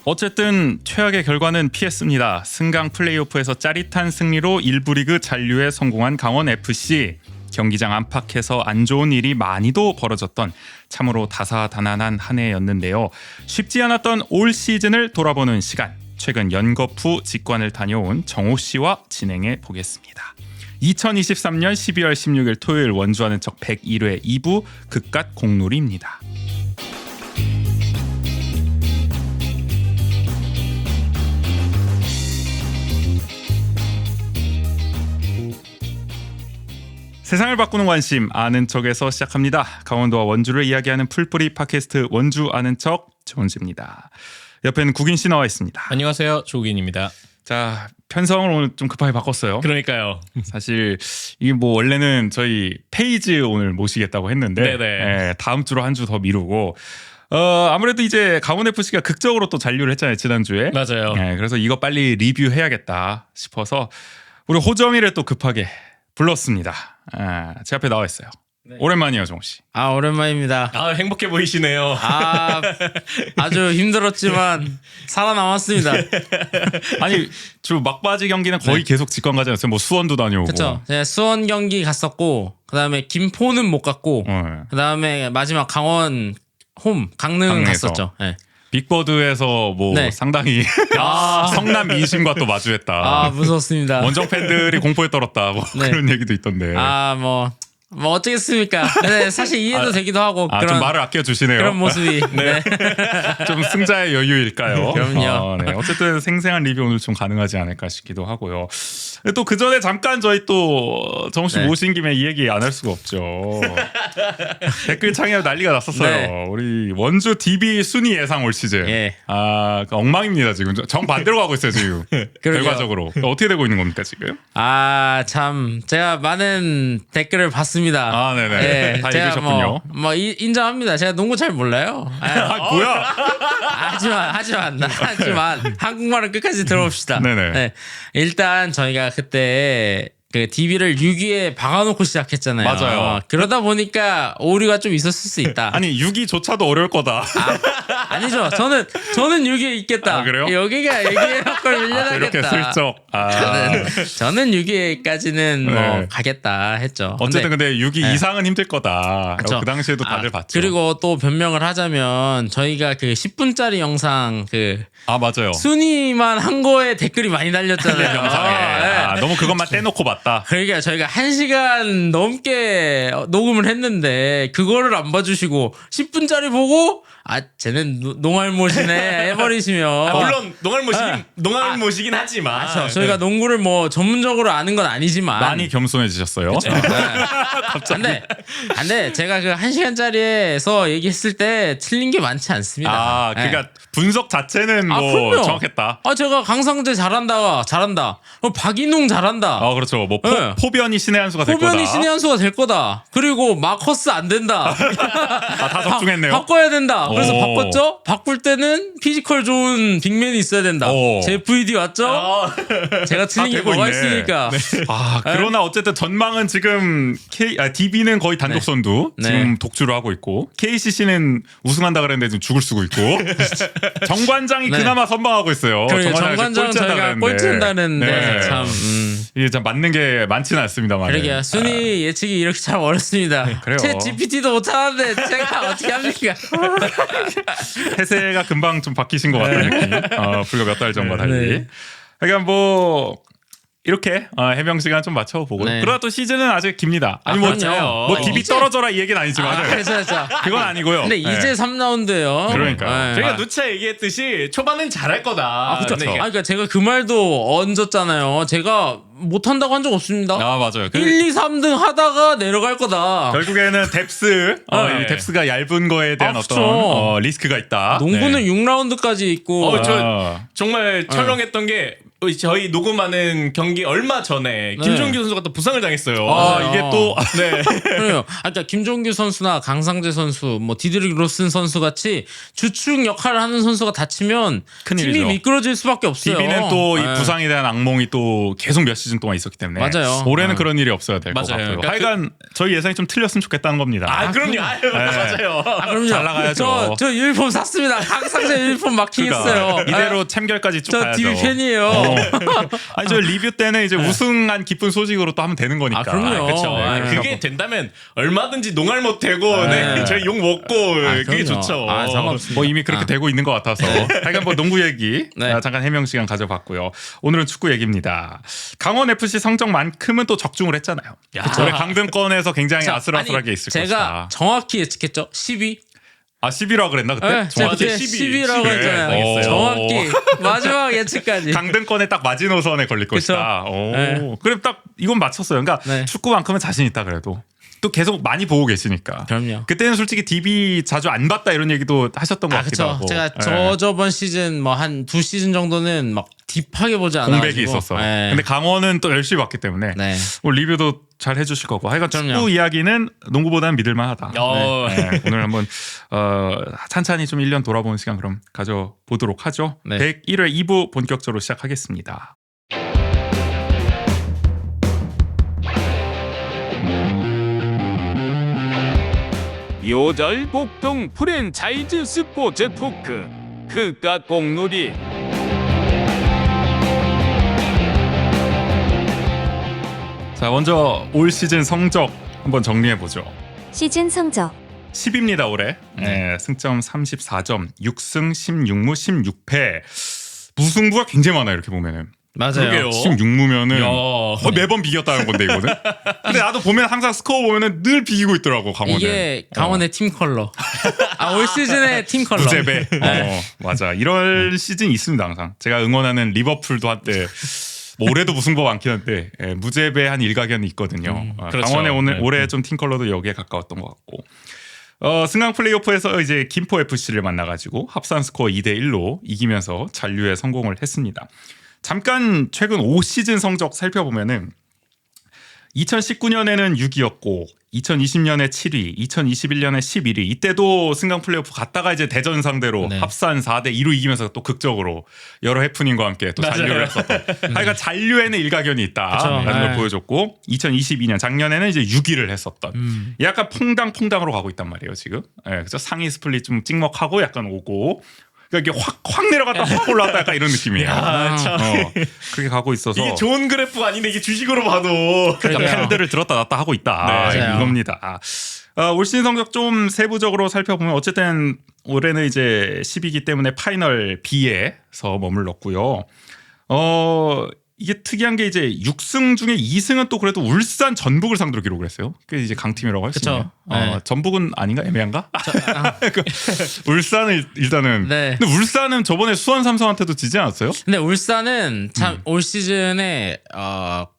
어쨌든 최악의 결과는 피했습니다. 승강 플레이오프에서 짜릿한 승리로 1부 리그 잔류에 성공한 강원FC. 경기장 안팎에서 안 좋은 일이 많이도 벌어졌던 참으로 다사다난한 한 해였는데요. 쉽지 않았던 올 시즌을 돌아보는 시간. 최근 연거푸 직관을 다녀온 정호 씨와 진행해 보겠습니다. 2023년 12월 16일 토요일 원주하는 척 101회 2부 극갓 공놀이입니다. 세상을 바꾸는 관심 아는 척에서 시작합니다. 강원도와 원주를 이야기하는 풀뿌리 팟캐스트 원주 아는 척 조은지입니다. 옆에는 국인 씨 나와 있습니다. 안녕하세요, 조국인입니다. 자, 편성을 오늘 좀 급하게 바꿨어요. 그러니까요. 사실 이게 뭐 원래는 저희 페이지 오늘 모시겠다고 했는데 다음 주로 한 주 더 미루고 아무래도 이제 강원FC가 극적으로 또 잔류를 했잖아요, 지난주에. 맞아요. 그래서 이거 빨리 리뷰해야겠다 싶어서 우리 호정이를 또 급하게 불렀습니다. 제 앞에 나와 있어요. 네. 오랜만이에요, 정우 씨. 오랜만입니다. 행복해 보이시네요. 아주 힘들었지만 살아남았습니다. 아니, 주 막바지 경기는 거의 계속 직관 가지 않았어요? 뭐 수원도 다녀오고. 그렇죠. 제가 수원 경기 갔었고, 그다음에 김포는 못 갔고, 그다음에 마지막 강원 강릉 강릉에서. 갔었죠. 네. 빅버드에서 뭐 상당히 성남 민심과 또 마주했다. 무서웠습니다. 원정 팬들이 공포에 떨었다. 뭐 그런 얘기도 있던데. 뭐 어쩌겠습니까? 네, 사실 이해도 되기도 하고 그런 좀 말을 아껴 주시네요. 그런 모습이. 네. 좀 승자의 여유일까요? 그럼요. 네. 어쨌든 생생한 리뷰 오늘 좀 가능하지 않을까 싶기도 하고요. 또 그 전에 잠깐 저희 또 정우 씨 모신 김에 이 얘기 안 할 수가 없죠. 댓글창에 난리가 났었어요. 네. 우리 원주 DB 순위 예상 올 시즌. 엉망입니다 지금. 정 반대로 가고 있어요 지금. 결과적으로 어떻게 되고 있는 겁니까 지금? 참 제가 많은 댓글을 봤습니다. 네네. 다 읽으셨군요. 인정합니다. 제가 농구 잘 몰라요. 뭐야? 하지만 한국말은 끝까지 들어봅시다. 네네. 네. 일단 저희가 그때 그 DB를 6위에 박아놓고 시작했잖아요. 맞아요. 그러다 보니까 오류가 좀 있었을 수 있다. 아니 6위조차도 어려울 거다. 아니죠. 저는 6위에 있겠다. 그래요? 여기가 걸 밀려나겠다. 이렇게 슬쩍. 저는 6위까지는 뭐 가겠다 했죠. 어쨌든 근데 6위 이상은 힘들 거다. 그 당시에도 다들 봤죠. 그리고 또 변명을 하자면 저희가 그 10분짜리 영상 맞아요. 순위만 한 거에 댓글이 많이 달렸잖아요. 영상에. 너무 그것만 떼놓고 봤다. 그러니까 저희가 1시간 넘게 녹음을 했는데 그거를 안 봐주시고 10분짜리 보고 쟤는 농알못이네 해버리시면 물론 농알못이긴 하지만 저희가 농구를 뭐 전문적으로 아는 건 아니지만 많이 겸손해지셨어요. 근데 제가 그 1시간짜리에서 얘기했을 때 틀린 게 많지 않습니다. 그러니까 분석 자체는 뭐 그럼요. 정확했다. 제가 강상재 잘한다. 박인웅 잘한다. 그렇죠. 뭐 포변이 신의 한 수가 될 거다. 포변이 신의 한 수가 될 거다. 그리고 마커스 안 된다. 다 적중했네요. 바꿔야 된다. 그래서 바꿨죠. 바꿀 때는 피지컬 좋은 빅맨이 있어야 된다. JVD 왔죠. 제가 틀린 게 뭐가 있으니까. 그러나 어쨌든 전망은 지금 DB는 거의 단독 선두 지금 독주를 하고 있고 KCC는 우승한다 그랬는데 지금 죽을 쓰고 있고 정관장이 그나마 선방하고 있어요. 정관장은 저희가 꼴찌한다는데 참 이게 참 맞는 게 많지는 않습니다만. 그러게요. 순위 예측이 이렇게 참 어렵습니다. 그래요. 챗 GPT도 못하는데 제가 어떻게 합니까? 태세가 금방 좀 바뀌신 것 같은 느낌. 불과 몇 달 전과 달리. 그러니까 뭐 이렇게 해명 시간 좀 맞춰보고. 그러다 또 시즌은 아직 깁니다. 아니 뭐 DB 떨어져라 이 얘기는 아니지만 그렇죠. 그건 아니고요. 근데 이제 3라운드예요. 그러니까 저희가 누차 얘기했듯이 초반은 잘할 거다. 그렇죠. 그러니까 제가 그 말도 얹었잖아요. 제가 못한다고 한 적 없습니다. 맞아요. 1, 2, 3등 하다가 내려갈 거다. 결국에는 뎁스, 이 뎁스가 얇은 거에 대한 어떤 리스크가 있다. 농구는 6라운드까지 있고. 저 정말 철렁했던 게 저희 녹음하는 경기 얼마 전에 김종규 선수가 또 부상을 당했어요. 이게 또 그래요. 그러니까 김종규 선수나 강상재 선수, 뭐 디드릭 로슨 선수 같이 주축 역할을 하는 선수가 다치면 큰일이죠. 팀이 미끄러질 수밖에 없어요. DB는 또 이 부상에 대한 악몽이 또 계속 몇 시즌 시즌 동안 있었기 때문에 맞아요. 올해는 그런 일이 없어야 될 것 맞아요. 같고요. 그러니까 하여간 저희 예상이 좀 틀렸으면 좋겠다는 겁니다. 아 그럼요. 아유, 맞아요. 그럼요. 잘 나가야죠. 저 유니폼 샀습니다. 각 상자 유니폼 마킹했어요. 그러니까 이대로 챔결까지 쭉 저 가야죠. DB 팬이에요. 아니 저 리뷰 때는 이제 우승한 기쁜 소식으로 또 하면 되는 거니까. 아, 그럼요. 그렇죠. 네. 그게 된다면 얼마든지 농할 못되고 네. 저희 욕 먹고 그게 그럼요. 좋죠. 아, 상관없습니다. 뭐 이미 그렇게 되고 있는 것 같아서 하여간 뭐 농구 얘기 네. 잠깐 해명 시간 가져봤고요. 오늘은 축구 얘기입니다. 강원 FC 성적만큼은 또 적중을 했잖아요. 올해 강등권에서 굉장히 자, 아슬아슬하게 아니, 있을 제가 것이다. 정확히 예측했죠. 10위. 아 10위라고 그랬나 그때? 네, 제가 그때 10위라고 했잖아요. 정확히 마지막 예측까지. 강등권에 딱 마지노선에 걸릴 그쵸. 것이다. 오. 네. 그럼 딱 이건 맞췄어요. 그러니까 네. 축구만큼은 자신 있다 그래도. 또 계속 많이 보고 계시니까. 그럼요. 그때는 솔직히 DB 자주 안 봤다 이런 얘기도 하셨던 것 같기도 그쵸. 하고. 제가 네. 저번 시즌 뭐 한 2시즌 정도는 막 딥하게 보지 않아가지고. 공백이 있었어. 네. 근데 강원은 또 열심히 봤기 때문에 네. 오늘 리뷰도 잘 해주실 거고. 하여간 그럼요. 축구 이야기는 농구보다는 믿을만하다. 네, 오늘 한번 찬찬히 좀 1년 돌아보는 시간 그럼 가져보도록 하죠. 네. 101회 2부 본격적으로 시작하겠습니다. 요절 복동 프랜차이즈 스포츠 토크 그깟 공놀이 자 먼저 올 시즌 성적 한번 정리해 보죠. 시즌 성적 10입니다 올해. 네, 승점 34점, 6승 16무 16패. 무승부가 굉장히 많아요 이렇게 보면은. 맞아요. 그러게요. 16무면은 야. 거의 매번 비겼다는 건데 이거는. 근데 나도 보면 항상 스코어 보면은 늘 비기고 있더라고 강원은. 이게 강원의 팀 컬러. 올 시즌의 팀 컬러. 무제배. 맞아. 이럴 시즌이 있습니다 항상. 제가 응원하는 리버풀도 한때 뭐 올해도 무승부가 많긴 한데 무제배 한 일가견이 있거든요. 그렇죠. 강원의 오늘 네. 올해 좀 팀 컬러도 여기에 가까웠던 것 같고. 승강 플레이오프에서 이제 김포 FC를 만나가지고 합산 스코어 2대1로 이기면서 잔류에 성공을 했습니다. 잠깐 최근 5시즌 성적 살펴보면은 2019년에는 6위였고 2020년에 7위, 2021년에 11위. 이때도 승강 플레이오프 갔다가 이제 대전 상대로 네. 합산 4대 2로 이기면서 또 극적으로 여러 해프닝과 함께 또 맞아요. 잔류를 했었던. 하여간 잔류에는 일가견이 있다라는 그쵸. 걸 네. 보여줬고 2022년 작년에는 이제 6위를 했었던. 약간 퐁당퐁당으로 가고 있단 말이에요 지금. 그래서 상위 스플릿 좀 찍먹하고 약간 오고. 그러니까 이게 확 내려갔다 확 올라왔다 약간 이런 느낌이에요. 아, 참. 그렇게 가고 있어서 이게 좋은 그래프가 아닌데 이게 주식으로 봐도 그러니까 팬들을 들었다 놨다 하고 있다. 네, 맞아요. 이겁니다. 올 시즌 성적 좀 세부적으로 살펴보면 어쨌든 올해는 이제 10이기 때문에 파이널 B에서 머물렀고요. 이게 특이한 게 이제 6승 중에 2승은 또 그래도 울산 전북을 상대로 기록을 했어요. 그게 이제 강팀이라고 할 수 그쵸. 있네요. 네. 전북은 아닌가 애매한가? 울산은 일단은. 네. 근데 울산은 저번에 수원 삼성한테도 지지 않았어요? 근데 울산은 참 올 시즌에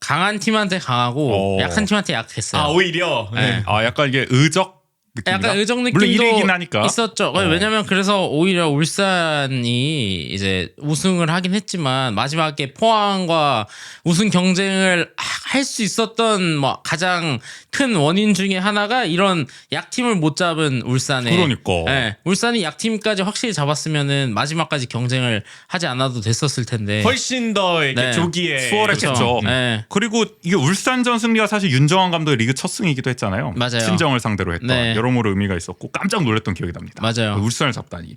강한 팀한테 강하고 약한 팀한테 약했어요. 아 오히려 네. 약간 이게 의적 느낌인가? 약간 의정 물론 느낌도 1위이긴 하니까. 있었죠. 왜냐면 그래서 오히려 울산이 이제 우승을 하긴 했지만 마지막에 포항과 우승 경쟁을 할 수 있었던 뭐 가장 큰 원인 중에 하나가 이런 약팀을 못 잡은 울산에. 그러니까. 네, 울산이 약팀까지 확실히 잡았으면은 마지막까지 경쟁을 하지 않아도 됐었을 텐데. 훨씬 더 이렇게 네. 조기에 수월했겠죠. 그쵸. 네. 그리고 이게 울산전 승리가 사실 윤정환 감독의 리그 첫 승이기도 했잖아요. 맞아요. 친정을 상대로 했던 네. 여러모로 의미가 있었고 깜짝 놀랐던 기억이 납니다. 맞아요. 울산을 잡다니.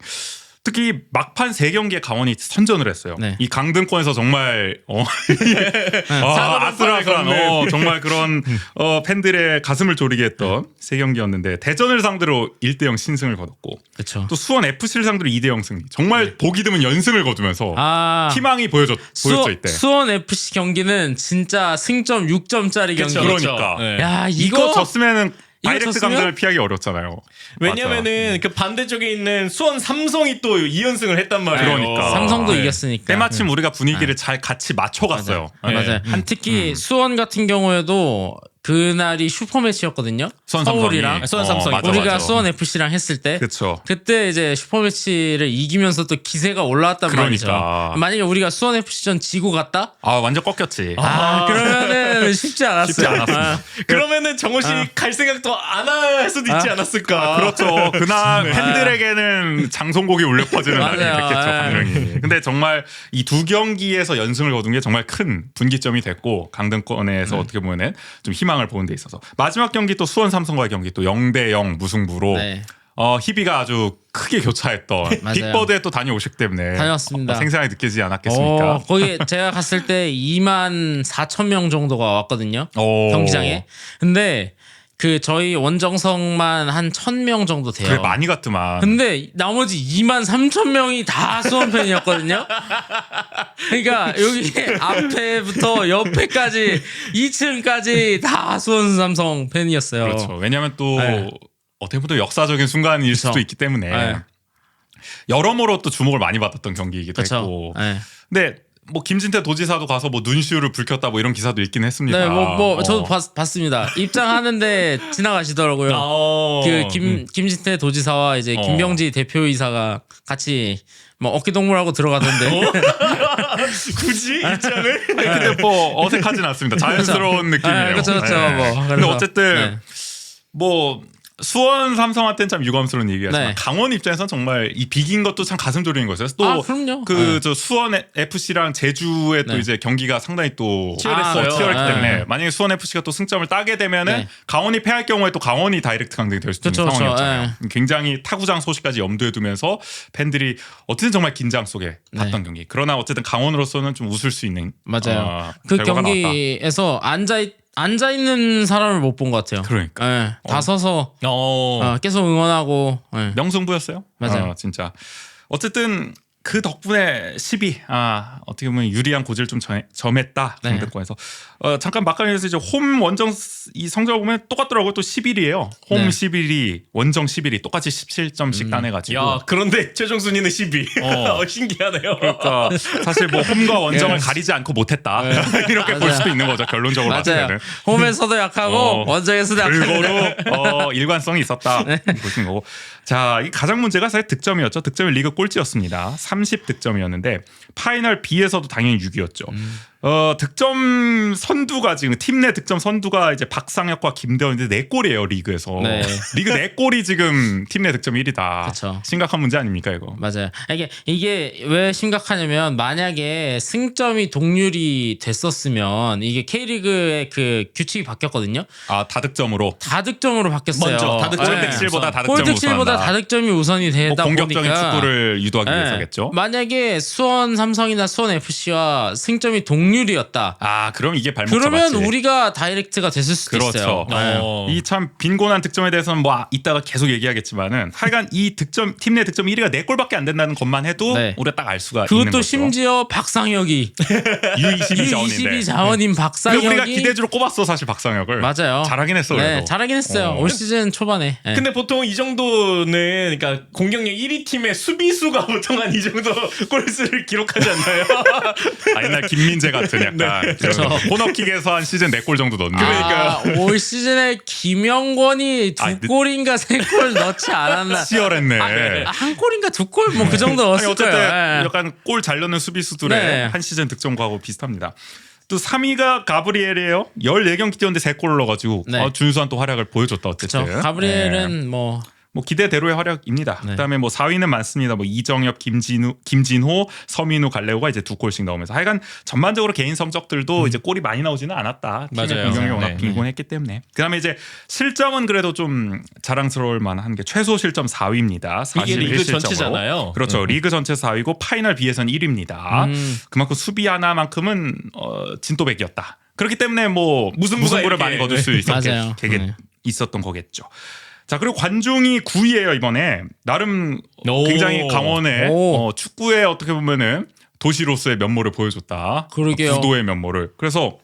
특히 막판 3경기에 강원이 선전을 했어요. 네. 이 강등권에서 정말 사과를 아슬아슬한 걷는. 정말 그런 팬들의 가슴을 졸이게 했던 3경기였는데 대전을 상대로 1대0 신승을 거뒀고 그렇죠. 또 수원 FC를 상대로 2대0 승리. 정말 보기 드문 연승을 거두면서 희망이 보였죠 이때. 수원 FC 경기는 진짜 승점 6점짜리 경기. 그쵸, 그러니까. 그쵸. 네. 야 이거 졌으면은 이거 다이렉트 졌으면? 강등을 피하기 어렵잖아요. 왜냐면은 그 반대쪽에 있는 수원 삼성이 또 2연승을 했단 말이에요. 그러니까. 삼성도 네. 이겼으니까. 때마침 우리가 분위기를 잘 같이 맞춰갔어요. 맞아요. 네. 특히 수원 같은 경우에도 그날이 슈퍼매치였거든요. 수원 삼성이. 서울이랑 수원 삼성이. 맞아, 우리가 맞아. 수원 FC랑 했을 때 그렇죠. 그때 이제 슈퍼매치를 이기면서 또 기세가 올라왔단 그러니까. 말이죠. 만약에 우리가 수원 FC전 지고 갔다? 아 완전 꺾였지. 그러면은 처음에는 쉽지 않았어요. 쉽지 않았습니다. 그러면은 정호 씨 갈 생각도 안 할 수도 있지 않았을까? 그렇죠. 그날 팬들에게는 장송곡이 울려 퍼지는 날이 맞아요. 됐겠죠, 네. 분명히. 근데 정말 이 두 경기에서 연승을 거둔 게 정말 큰 분기점이 됐고 강등권에서 어떻게 보면은 좀 희망을 보는 데 있어서 마지막 경기 또 수원 삼성과의 경기 또 0대0 무승부로 네. 희비가 아주 크게 교차했던 맞아요. 빅버드에 또 다녀오셨기 때문에 다녀왔습니다. 생생하게 느끼지 않았겠습니까? 거기 제가 갔을 때 2만 4천 명 정도가 왔거든요. 오. 경기장에. 근데 그 저희 원정석만 한 1,000명 정도 돼요. 그래 많이 갔더만. 근데 나머지 2만 3천 명이 다 수원 팬이었거든요. 그러니까 여기 앞에부터 옆에까지 2층까지 다 수원 삼성 팬이었어요. 그렇죠. 왜냐하면 또 네. 어떻게 보면 또 역사적인 순간일 그렇죠. 수도 있기 때문에 네. 여러모로 또 주목을 많이 받았던 경기이기도 그렇죠. 했고. 네. 근데 뭐 김진태 도지사도 가서 뭐 눈시울을 붉혔다 뭐 이런 기사도 있긴 했습니다. 네, 저도 봤습니다. 입장하는데 지나가시더라고요. 그 김진태 도지사와 이제 김병지 대표이사가 같이 뭐 어깨동무하고 들어가던데. 굳이 입장을? 근데 뭐 어색하진 않습니다. 자연스러운 느낌이에요. 그렇죠. 네. 뭐, 근데 그래서, 어쨌든 네. 뭐 수원 삼성한테는 참 유감스러운 얘기였지만 네. 강원 입장에서는 정말 이 비긴 것도 참 가슴 졸이는 거였어요. 또 그럼요. 그 저 수원 FC랑 제주의 또 네. 이제 경기가 상당히 또 치열했어요. 치열했기 네. 때문에 만약에 수원 FC가 또 승점을 따게 되면은 네. 강원이 패할 경우에 또 강원이 다이렉트 강등이 될 수도 있는 그렇죠, 상황이었잖아요. 굉장히 타구장 소식까지 염두에 두면서 팬들이 어쨌든 정말 긴장 속에 봤던 네. 경기. 그러나 어쨌든 강원으로서는 좀 웃을 수 있는 맞아요. 그 결과가 나왔다. 경기에서 앉아 있는 사람을 못 본 것 같아요. 그러니까. 네, 다 서서 어. 계속 응원하고. 네. 명승부였어요. 맞아요. 진짜. 어쨌든 그 덕분에 10위 어떻게 보면 유리한 고지를 좀 점했다 네. 강등권에서 잠깐 막간에서 이제 홈 원정 이 성적을 보면 똑같더라고요. 또 11위예요. 홈 네. 11위, 원정 11위 똑같이 17점씩 따내가지고. 야, 그런데 최종 순위는 10위. 신기하네요. 그러니까 사실 뭐 홈과 원정을 가리지 않고 못했다 이렇게 볼 맞아요. 수도 있는 거죠. 결론적으로 봤을 맞아요. 때는. 홈에서도 약하고 원정에서도 약하고. 골고루 일관성이 있었다 보시는 거고. 자, 이 가장 문제가 사실 득점이었죠. 득점이 리그 꼴찌였습니다. 30득점이었는데 파이널 B에서도 당연히 6위였죠. 득점 선두가 지금 팀 내 득점 선두가 이제 박상혁과 김대원인데 4골이에요 리그에서. 네. 리그 4골이 지금 팀 내 득점 1위다. 그쵸. 심각한 문제 아닙니까 이거? 맞아요. 이게 왜 심각하냐면 만약에 승점이 동률이 됐었으면 이게 K리그의 그 규칙이 바뀌었거든요. 다득점으로. 다득점으로 바뀌었어요. 먼저 다득점 네. 골득실보다 다득점이 골득실보다 우선한다. 다득점이 우선이 뭐 되다 공격적인 보니까 축구를 유도하기 네. 위해서겠죠. 만약에 수원 삼성이나 수원 FC와 승점이 동률이었다. 그럼 이게 발목 그러면 잡았지. 우리가 다이렉트가 됐을 수도 그렇죠. 있어요. 네. 이 참 빈곤한 득점에 대해서는 뭐 이따가 계속 얘기하겠지만은 하여간 이 득점 팀 내 득점 1위가 4골밖에 안 된다는 것만 해도 네. 우리가 딱 알 수가 있는 그것도 거죠. 심지어 박상혁이 U22 자원인데. U22 자원인 그리고 박상혁이 우리가 기대주로 꼽았어 사실 박상혁을. 맞아요. 잘하긴 했어 그래도. 네, 잘하긴 했어요. 올 시즌 초반에. 네. 근데 보통 이 정도는 그러니까 공격력 1위 팀의 수비수가 보통 한 이 정도 골수를 기록하지 않나요? 옛날 김민재 같은 약간 그렇죠. 코너킥에서 한 시즌 4골 정도 넣는. 올 시즌에 김영권이 두 골인가 세 골 넣지 않았나? 치열했네. 한 골인가 두 골 뭐 그 정도 아니, 넣었을 어쨌든 거예요. 네. 약간 골 잘 넣는 수비수들의 네. 한 시즌 득점과하고 비슷합니다. 또 3위가 가브리엘이에요. 14경기 뛰었는데 3골을 넣어가지고 네. 준수한 또 활약을 보여줬다 어쨌든. 그렇죠. 가브리엘은 네. 뭐 기대대로의 활약입니다. 네. 그다음에 뭐 4위는 많습니다. 뭐 이정엽, 김진호, 서민우, 갈레오가 이제 2골씩 넣으면서 하여간 전반적으로 개인 성적들도 이제 골이 많이 나오지는 않았다. 팀의 맞아요. 공격이 워낙 네. 빈곤했기 때문에. 그다음에 이제 실점은 그래도 좀 자랑스러울 만한 게 최소 실점 4위입니다. 이게 리그 41실점으로. 전체잖아요. 그렇죠. 리그 전체 4위고 파이널 B에서는 1위입니다. 그만큼 수비 하나만큼은 진또백이었다. 그렇기 때문에 뭐 무승부를 이렇게, 많이 거둘 수 맞아요. 있었던 거겠죠. 자, 그리고 관중이 9위예요 이번에. 나름 오. 굉장히 강원의 오. 축구의 어떻게 보면은 도시로서의 면모를 보여줬다. 그러게요. 구도의 면모를. 그래서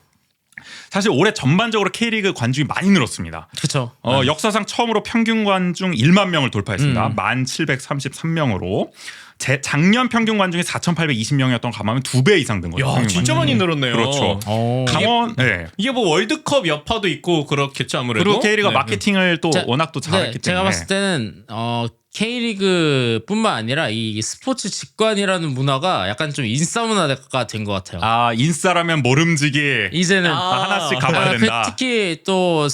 사실 올해 전반적으로 K리그 관중이 많이 늘었습니다. 그렇죠. 역사상 처음으로 평균 관중 1만 명을 돌파했습니다. 1,733명으로. 작년 평균 관중이 4,820명이었던 거 감하면 2배 이상 된 거죠. 야, 평균 진짜 관중이. 많이 늘었네요. 그렇죠. 강원, 네. 이게 뭐 월드컵 여파도 있고 그렇겠죠 아무래도. 그리고 K리그가 네. 마케팅을 또 워낙 또 잘했기 제가 때문에. 봤을 때는 K리그뿐만 아니라 이 스포츠 직관이라는 문화가 약간 좀 인싸 문화가 된 것 같아요. 아 인싸라면 모름지기 이제는 하나씩 가봐야 된다. 특히 또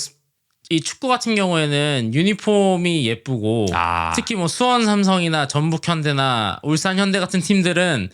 이 축구 같은 경우에는 유니폼이 예쁘고 아. 특히 뭐 수원 삼성이나 전북 현대나 울산 현대 같은 팀들은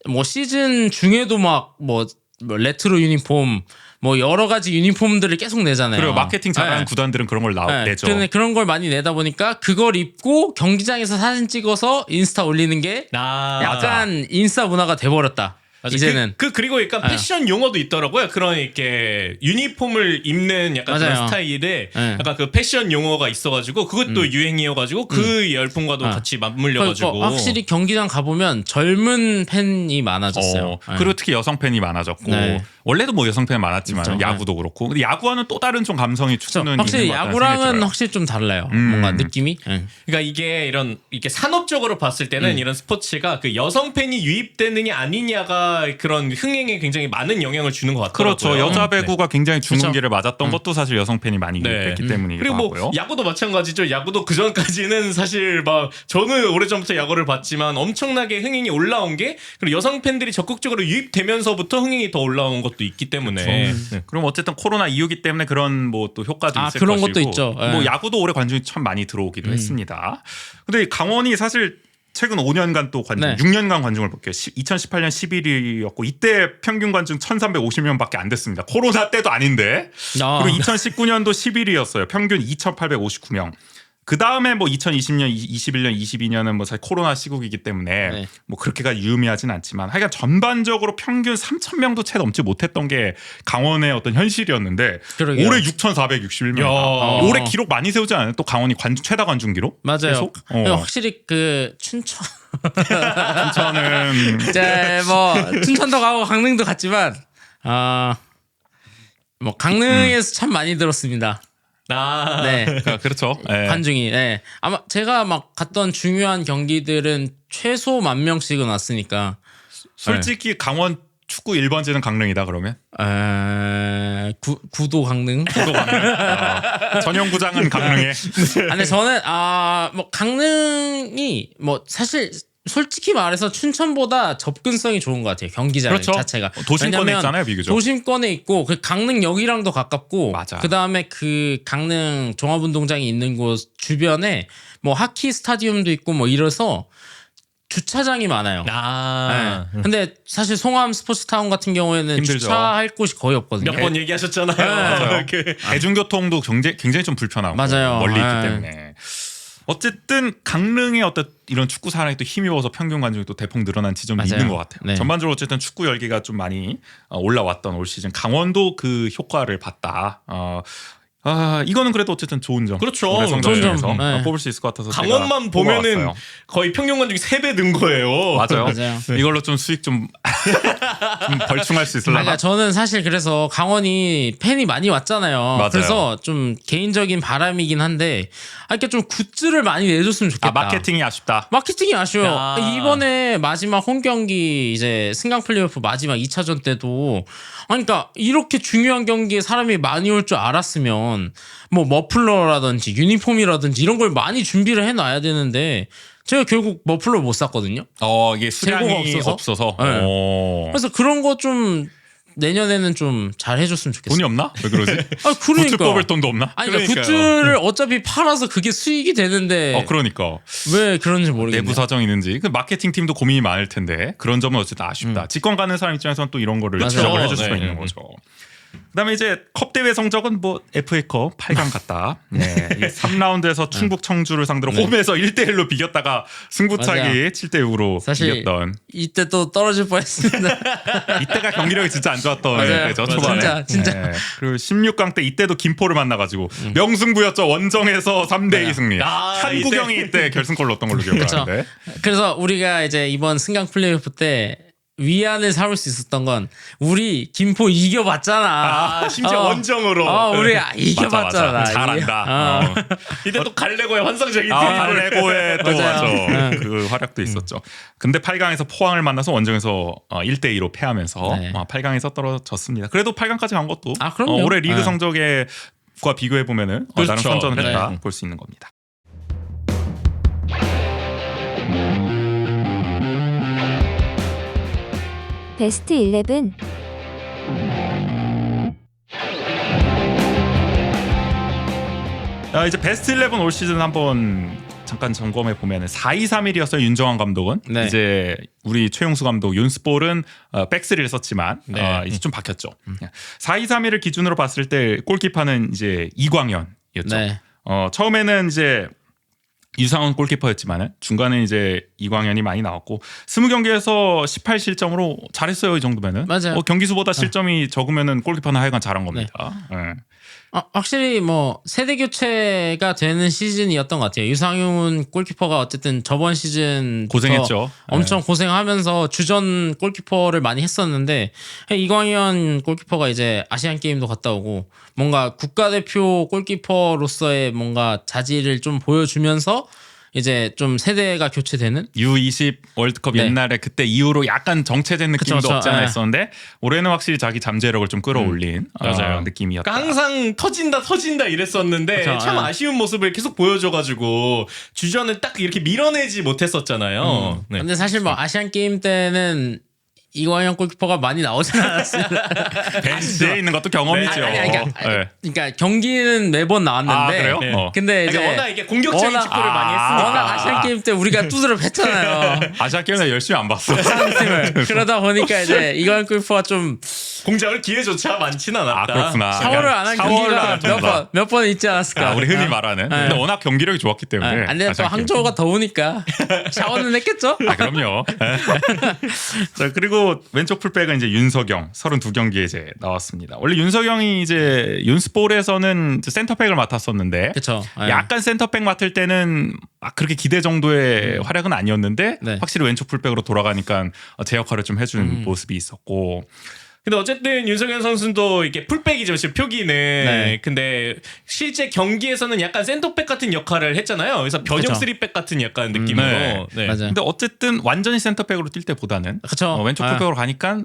뭐 시즌 중에도 막 뭐 레트로 유니폼 뭐 여러 가지 유니폼들을 계속 내잖아요. 그리고 마케팅 잘하는 네. 구단들은 그런 걸 네. 내죠. 근데 그런 걸 많이 내다 보니까 그걸 입고 경기장에서 사진 찍어서 인스타 올리는 게 약간 인싸 문화가 돼버렸다. 맞아. 이제는 그리고 약간 패션 용어도 있더라고요. 그런 이렇게 유니폼을 입는 약간 맞아요. 그런 스타일에 네. 약간 그 패션 용어가 있어가지고 그것도 유행이어가지고 그 열풍과도 같이 맞물려가지고 그러니까 확실히 경기장 가보면 젊은 팬이 많아졌어요. 네. 그리고 특히 여성 팬이 많아졌고 네. 원래도 뭐 여성 팬이 많았지만 그렇죠. 야구도 그렇고 근데 야구와는 또 다른 좀 감성이 축구는 확실히 있는 것 같다는 생각이 야구랑은 들어요. 확실히 좀 달라요. 뭔가 느낌이. 네. 그러니까 이게 이렇게 산업적으로 봤을 때는 이런 스포츠가 그 여성 팬이 유입되느냐 아니냐가 그런 흥행에 굉장히 많은 영향을 주는 것 같더라고요. 그렇죠. 여자 배구가 굉장히 그렇죠. 주문기를 맞았던 것도 사실 여성 팬이 많이 네. 유입됐기 때문이기도 그리고 뭐 하고요. 야구도 마찬가지죠. 야구도 그 전까지는 사실 막 저는 오래전부터 야구를 봤지만 엄청나게 흥행이 올라온 게 그리고 여성 팬들이 적극적으로 유입되면서부터 흥행이 더 올라온 것도 있기 때문에 네. 그럼 어쨌든 코로나 이후기 때문에 그런 뭐 또 효과도 있을 그런 것이고 것도 있죠. 예. 뭐 야구도 올해 관중이 참 많이 들어오기도 했습니다. 근데 강원이 사실 최근 5년간 또 관중, 네. 6년간 관중을 볼게요. 2018년 11일이었고 이때 평균 관중 1,350명밖에 안 됐습니다. 코로나 때도 아닌데. 그리고 2019년도 10일이었어요. 평균 2,859명. 그 다음에 뭐 2020년, 21년, 22년은 뭐 사실 코로나 시국이기 때문에 네. 뭐 그렇게가 유의미하진 않지만 하여간 전반적으로 평균 3,000명도 채 넘지 못했던 게 강원의 어떤 현실이었는데 그러게요. 올해 6,461명. 올해 기록 많이 세우지 않아요? 또 강원이 최다 관중 기록? 맞아요. 계속? 확실히 그 춘천 춘천은 이제 뭐 춘천도 가고 강릉도 갔지만 뭐 강릉에서 참 많이 들었습니다. 네. 그렇죠. 네. 관중이. 네. 아마 제가 막 갔던 중요한 경기들은 최소 10,000명씩은 왔으니까. 솔직히 강원 축구 1번지는 강릉이다 그러면? 구도 강릉. 전용구장은 강릉에. 근데 저는 뭐 강릉이 뭐 사실 솔직히 말해서 춘천보다 접근성이 좋은 것 같아요. 경기장 그렇죠. 자체가. 도심권에 왜냐면 있잖아요, 비교적. 도심권에 있고 그 강릉역이랑도 가깝고 맞아. 그다음에 그 강릉 종합운동장이 있는 곳 주변에 뭐 하키 스타디움도 있고 뭐 이래서 주차장이 많아요. 네. 근데 사실 송암 스포츠타운 같은 경우에는 힘들죠. 주차할 곳이 거의 없거든요. 몇 번 얘기하셨잖아요. 맞아요. 대중교통도 굉장히 좀 불편하고 맞아요. 멀리 있기 네. 때문에 어쨌든 강릉의 어떤 이런 축구 사랑이 또 힘입어서 평균 관중이 또 대폭 늘어난 지점이 맞아요. 있는 것 같아요. 네. 전반적으로 어쨌든 축구 열기가 좀 많이 올라왔던 올 시즌 강원도 그 효과를 봤다. 이거는 그래도 어쨌든 좋은 점. 그렇죠. 올해 성적 좋은 점. 중에서 네. 뽑을 수 있을 것 같아서 강원만 제가 보면은 뽑아왔어요. 거의 평균 관중이 3배 는 거예요. 맞아요. 맞아요. 이걸로 좀 수익 좀 벌충할 수 있을라나? 그러니까 저는 사실 그래서 강원이 팬이 많이 왔잖아요. 맞아요. 그래서 좀 개인적인 바람이긴 한데 이렇게 좀 굿즈를 많이 내줬으면 좋겠다. 마케팅이 아쉽다. 마케팅이 아쉬워요. 야. 이번에 마지막 홈 경기 이제 승강 플레이오프 마지막 2차전 때도 그러니까 이렇게 중요한 경기에 사람이 많이 올 줄 알았으면 뭐 머플러라든지 유니폼이라든지 이런 걸 많이 준비를 해놔야 되는데 제가 결국 머플러 못 샀거든요. 이게 수량이 재고가 없어서. 네. 그래서 그런 거 좀 내년에는 좀 잘 해줬으면 좋겠어요. 돈이 없나? 왜 그러지? 그러니까. 굿즈 뽑을 돈도 없나? 아니 그러니까 그러니까요. 굿즈를 어차피 팔아서 그게 수익이 되는데 그러니까 왜 그런지 모르겠네요. 내부 사정이 있는지 그 마케팅 팀도 고민이 많을 텐데 그런 점은 어쨌든 아쉽다. 직관 가는 사람 입장에서는 또 이런 거를 맞아요. 지적을 해줄 수가 네. 있는 거죠. 그다음에 이제 컵 대회 성적은 뭐 FA컵 8강 갔다. 네. 3라운드에서 충북 청주를 상대로 홈에서 1대1로 비겼다가 승부차기 맞아요. 7대6으로 사실 이겼던 이때 또 떨어질 뻔했습니다. 이때가 경기력이 진짜 안 좋았던 맞아요. 때죠 맞아요. 초반에. 진짜. 네. 그리고 16강 때 이때도 김포를 만나가지고 명승부였죠. 원정에서 3대2 승리. 한국영이 이때 결승골 넣었던 걸로 기억하는데. 그래서 우리가 이제 이번 승강 플레이오프 때 위안을 삼을 수 있었던 건 우리 김포 이겨봤잖아. 심지어 원정으로. 우리 이겨봤잖아. 맞아. 잘한다. 이때 또 갈래고의 환상적인 발레고에 또 맞아요. 맞아. 그 활약도 있었죠. 근데 8강에서 포항을 만나서 원정에서 1대2로 패하면서 네. 8강에서 떨어졌습니다. 그래도 8강까지 간 것도 그럼요. 올해 리그 네. 성적과 비교해 보면은 그렇죠. 나름 선전을 네. 했다 볼 수 있는 겁니다. 베스트 11. 이제 베스트 11 올 시즌 한번 잠깐 점검해 보면은 4-2-3-1이었어요. 윤정환 감독은. 네. 이제 우리 최용수 감독 윤스볼은 백스리를 썼지만 네. 이제 좀 바뀌었죠. 4-2-3-1을 기준으로 봤을 때 골키퍼는 이제 이광현이었죠. 네. 처음에는 이제 유상훈 골키퍼였지만은 중간에 이제 이광현이 많이 나왔고 20경기에서 18실점으로 잘했어요. 이 정도면은. 맞아요. 경기 수보다 실점이 적으면은 골키퍼는 하여간 잘한 겁니다. 네. 확실히 뭐 세대 교체가 되는 시즌이었던 것 같아요. 유상훈 골키퍼가 어쨌든 저번 시즌 고생했죠. 엄청 고생하면서 주전 골키퍼를 많이 했었는데 이광현 골키퍼가 이제 아시안 게임도 갔다 오고 뭔가 국가대표 골키퍼로서의 뭔가 자질을 좀 보여주면서 이제 좀 세대가 교체되는 U20 월드컵 네. 옛날에 그때 이후로 약간 정체된 느낌도 그쵸. 없지 않아 네. 있었는데 올해는 확실히 자기 잠재력을 좀 끌어올린 맞아요. 느낌이었다. 그러니까 항상 터진다 이랬었는데 그쵸, 참 네. 아쉬운 모습을 계속 보여줘가지고 주전을 딱 이렇게 밀어내지 못했었잖아요. 네. 근데 사실 뭐 아시안 게임 때는 이광현 골키퍼가 많이 나오진 않았습니다. 벤치에 있는 것도 경험이죠. 아니, 네. 그러니까 경기는 매번 나왔는데 아, 그래요? 네. 근데 이제 그러니까 워낙 이게 공격적인 워낙- 축구를 많이 했으니까. 워낙 아시안 게임 때 우리가 두드려 팼잖아요. 아시아 게임을 열심히 안 봤어. 상팀을 그러다 보니까 이제 이광현 골키퍼가 좀 공작을 기회조차 많지는 않았다. 아, 그렇구나. 샤워를 안 한 샤워를 경기가 안 했구나. 몇 번 있지 않았을까? 우리 흔히 말하는. 네. 근데 워낙 경기력이 좋았기 때문에. 안 되면 또 아시안 게임. 항저우가 더우니까 샤워는 했겠죠? 그럼요. 자, 그리고 왼쪽 풀백은 이제 윤석영 32경기에 이제 나왔습니다. 원래 윤석영이 이제 윤스볼에서는 이제 센터백을 맡았었는데 그렇죠. 약간 센터백 맡을 때는 막 그렇게 기대 정도의 활약은 아니었는데 네. 확실히 왼쪽 풀백으로 돌아가니까 제 역할을 좀 해준 모습이 있었고 근데 어쨌든 윤석현 선수도 이게 풀백이죠, 지금 표기는. 네. 근데 실제 경기에서는 약간 센터백 같은 역할을 했잖아요. 그래서 변형 그쵸. 3백 같은 약간 느낌으로. 네. 네. 맞아요. 근데 어쨌든 완전히 센터백으로 뛸 때보다는 그쵸. 왼쪽 아. 풀백으로 가니까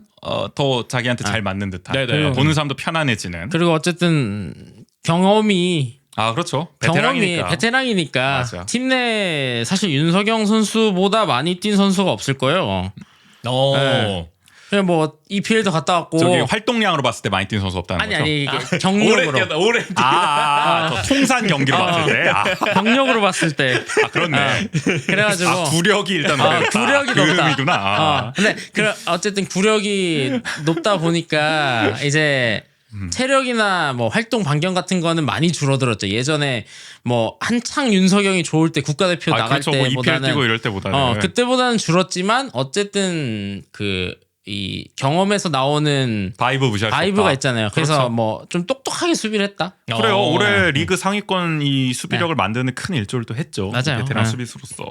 더 자기한테 잘 맞는 듯한 네네. 보는 사람도 편안해지는 그리고 어쨌든 경험이 그렇죠. 베테랑이니까. 베테랑이니까 맞아. 팀 내 사실 윤석영 선수보다 많이 뛴 선수가 없을 거예요. 네. 그냥 뭐 EPL도 갔다 왔고 저기 활동량으로 봤을 때 많이 뛴 선수 없다는 아니 거죠? 아니 이게 오래 경력으로 뛰었다, 오래 뛰었다. 저 통산 경기로 봤을 때. 경력으로 봤을 때 그렇네. 그래가지고 구력이 일단 높다. 구력이 그 높다. 의미구나. 근데 어쨌든 구력이 높다 보니까 이제 체력이나 뭐 활동 반경 같은 거는 많이 줄어들었죠. 예전에 뭐 한창 윤석영이 좋을 때 국가대표 나갈 그렇죠. 뭐 EPL 때보다는 뛰고 이럴 때보다는. 그때보다는 줄었지만 어쨌든 이 경험에서 나오는 바이브 무시할 수 바이브가 없다. 있잖아요. 그래서 그렇죠. 뭐 좀 똑똑하게 수비를 했다. 그래요. 올해 리그 상위권 이 수비력을 만드는 큰 일조를 또 했죠. 맞아요. 베테랑 네. 수비수로서.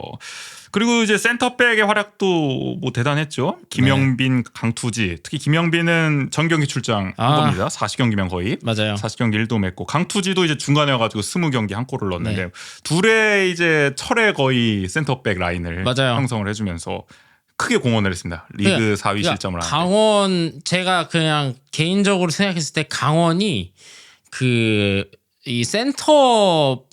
그리고 이제 센터백의 활약도 뭐 대단했죠. 김영빈, 강투지. 특히 김영빈은 전 경기 출장 한 겁니다. 40경기면 거의. 맞아요. 40경기 1도 맺고 강투지도 이제 중간에 와가지고 20경기 한 골을 넣었는데 네. 둘의 이제 철의 거의 센터백 라인을 맞아요. 형성을 해주면서 크게 공헌을 했습니다. 리그 4위 실점을 하는데. 강원 제가 그냥 개인적으로 생각했을 때 강원이 이 센터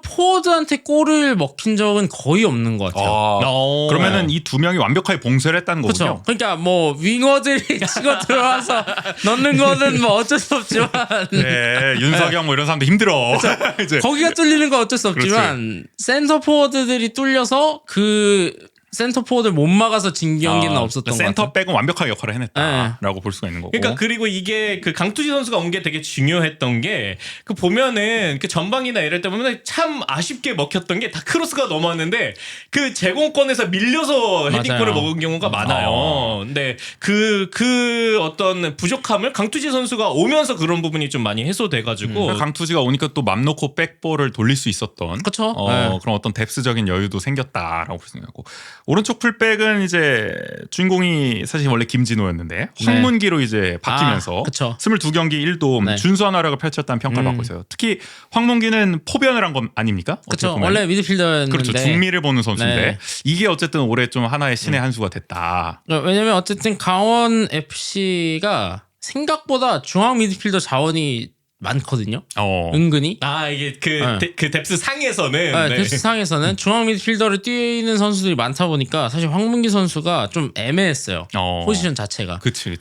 포워드한테 골을 먹힌 적은 거의 없는 것 같아요. 그러면은 이 두 명이 완벽하게 봉쇄를 했다는 거군요. 그렇죠. 그러니까 뭐 윙어들이 치고 들어와서 넣는 거는 뭐 어쩔 수 없지만 네, 윤석영 뭐 이런 사람도 힘들어. 이제 거기가 뚫리는 건 어쩔 수 없지만 센터 포워드들이 뚫려서 그 센터 포워드를 못 막아서 진 경기는 없었던 것 같아요. 센터백은 완벽하게 역할을 해냈다라고 볼 수가 있는 거고. 그러니까 그리고 이게 그 강투지 선수가 온 게 되게 중요했던 게 그 보면은 그 전방이나 이럴 때 보면 참 아쉽게 먹혔던 게 다 크로스가 넘어왔는데 그 제공권에서 밀려서 헤딩골을 먹은 경우가 많아요. 근데 그 어떤 부족함을 강투지 선수가 오면서 그런 부분이 좀 많이 해소돼가지고 그러니까 강투지가 오니까 또 맘 놓고 백볼을 돌릴 수 있었던 그쵸. 그런 어떤 뎁스적인 여유도 생겼다라고 볼 수 있는 거고. 오른쪽 풀백은 이제 주인공이 사실 원래 김진호였는데 황문기로 이제 바뀌면서 그쵸. 22경기 1도 네. 준수한 활약을 펼쳤다는 평가를 받고 있어요. 특히 황문기는 포변을 한 건 아닙니까? 그렇죠. 어떻게 보면. 원래 미드필더였는데 그렇죠. 중미를 보는 선수인데 네. 이게 어쨌든 올해 좀 하나의 신의 한 수가 됐다. 왜냐면 어쨌든 강원 FC가 생각보다 중앙 미드필더 자원이 많거든요. 어. 은근히. 아 이게 그, 네. 그 뎁스 상에서는 네, 네. 텍스 상에서는 중앙 미드필더를 뛰는 선수들이 많다 보니까 사실 황문기 선수가 좀 애매했어요. 어. 포지션 자체가. 그치.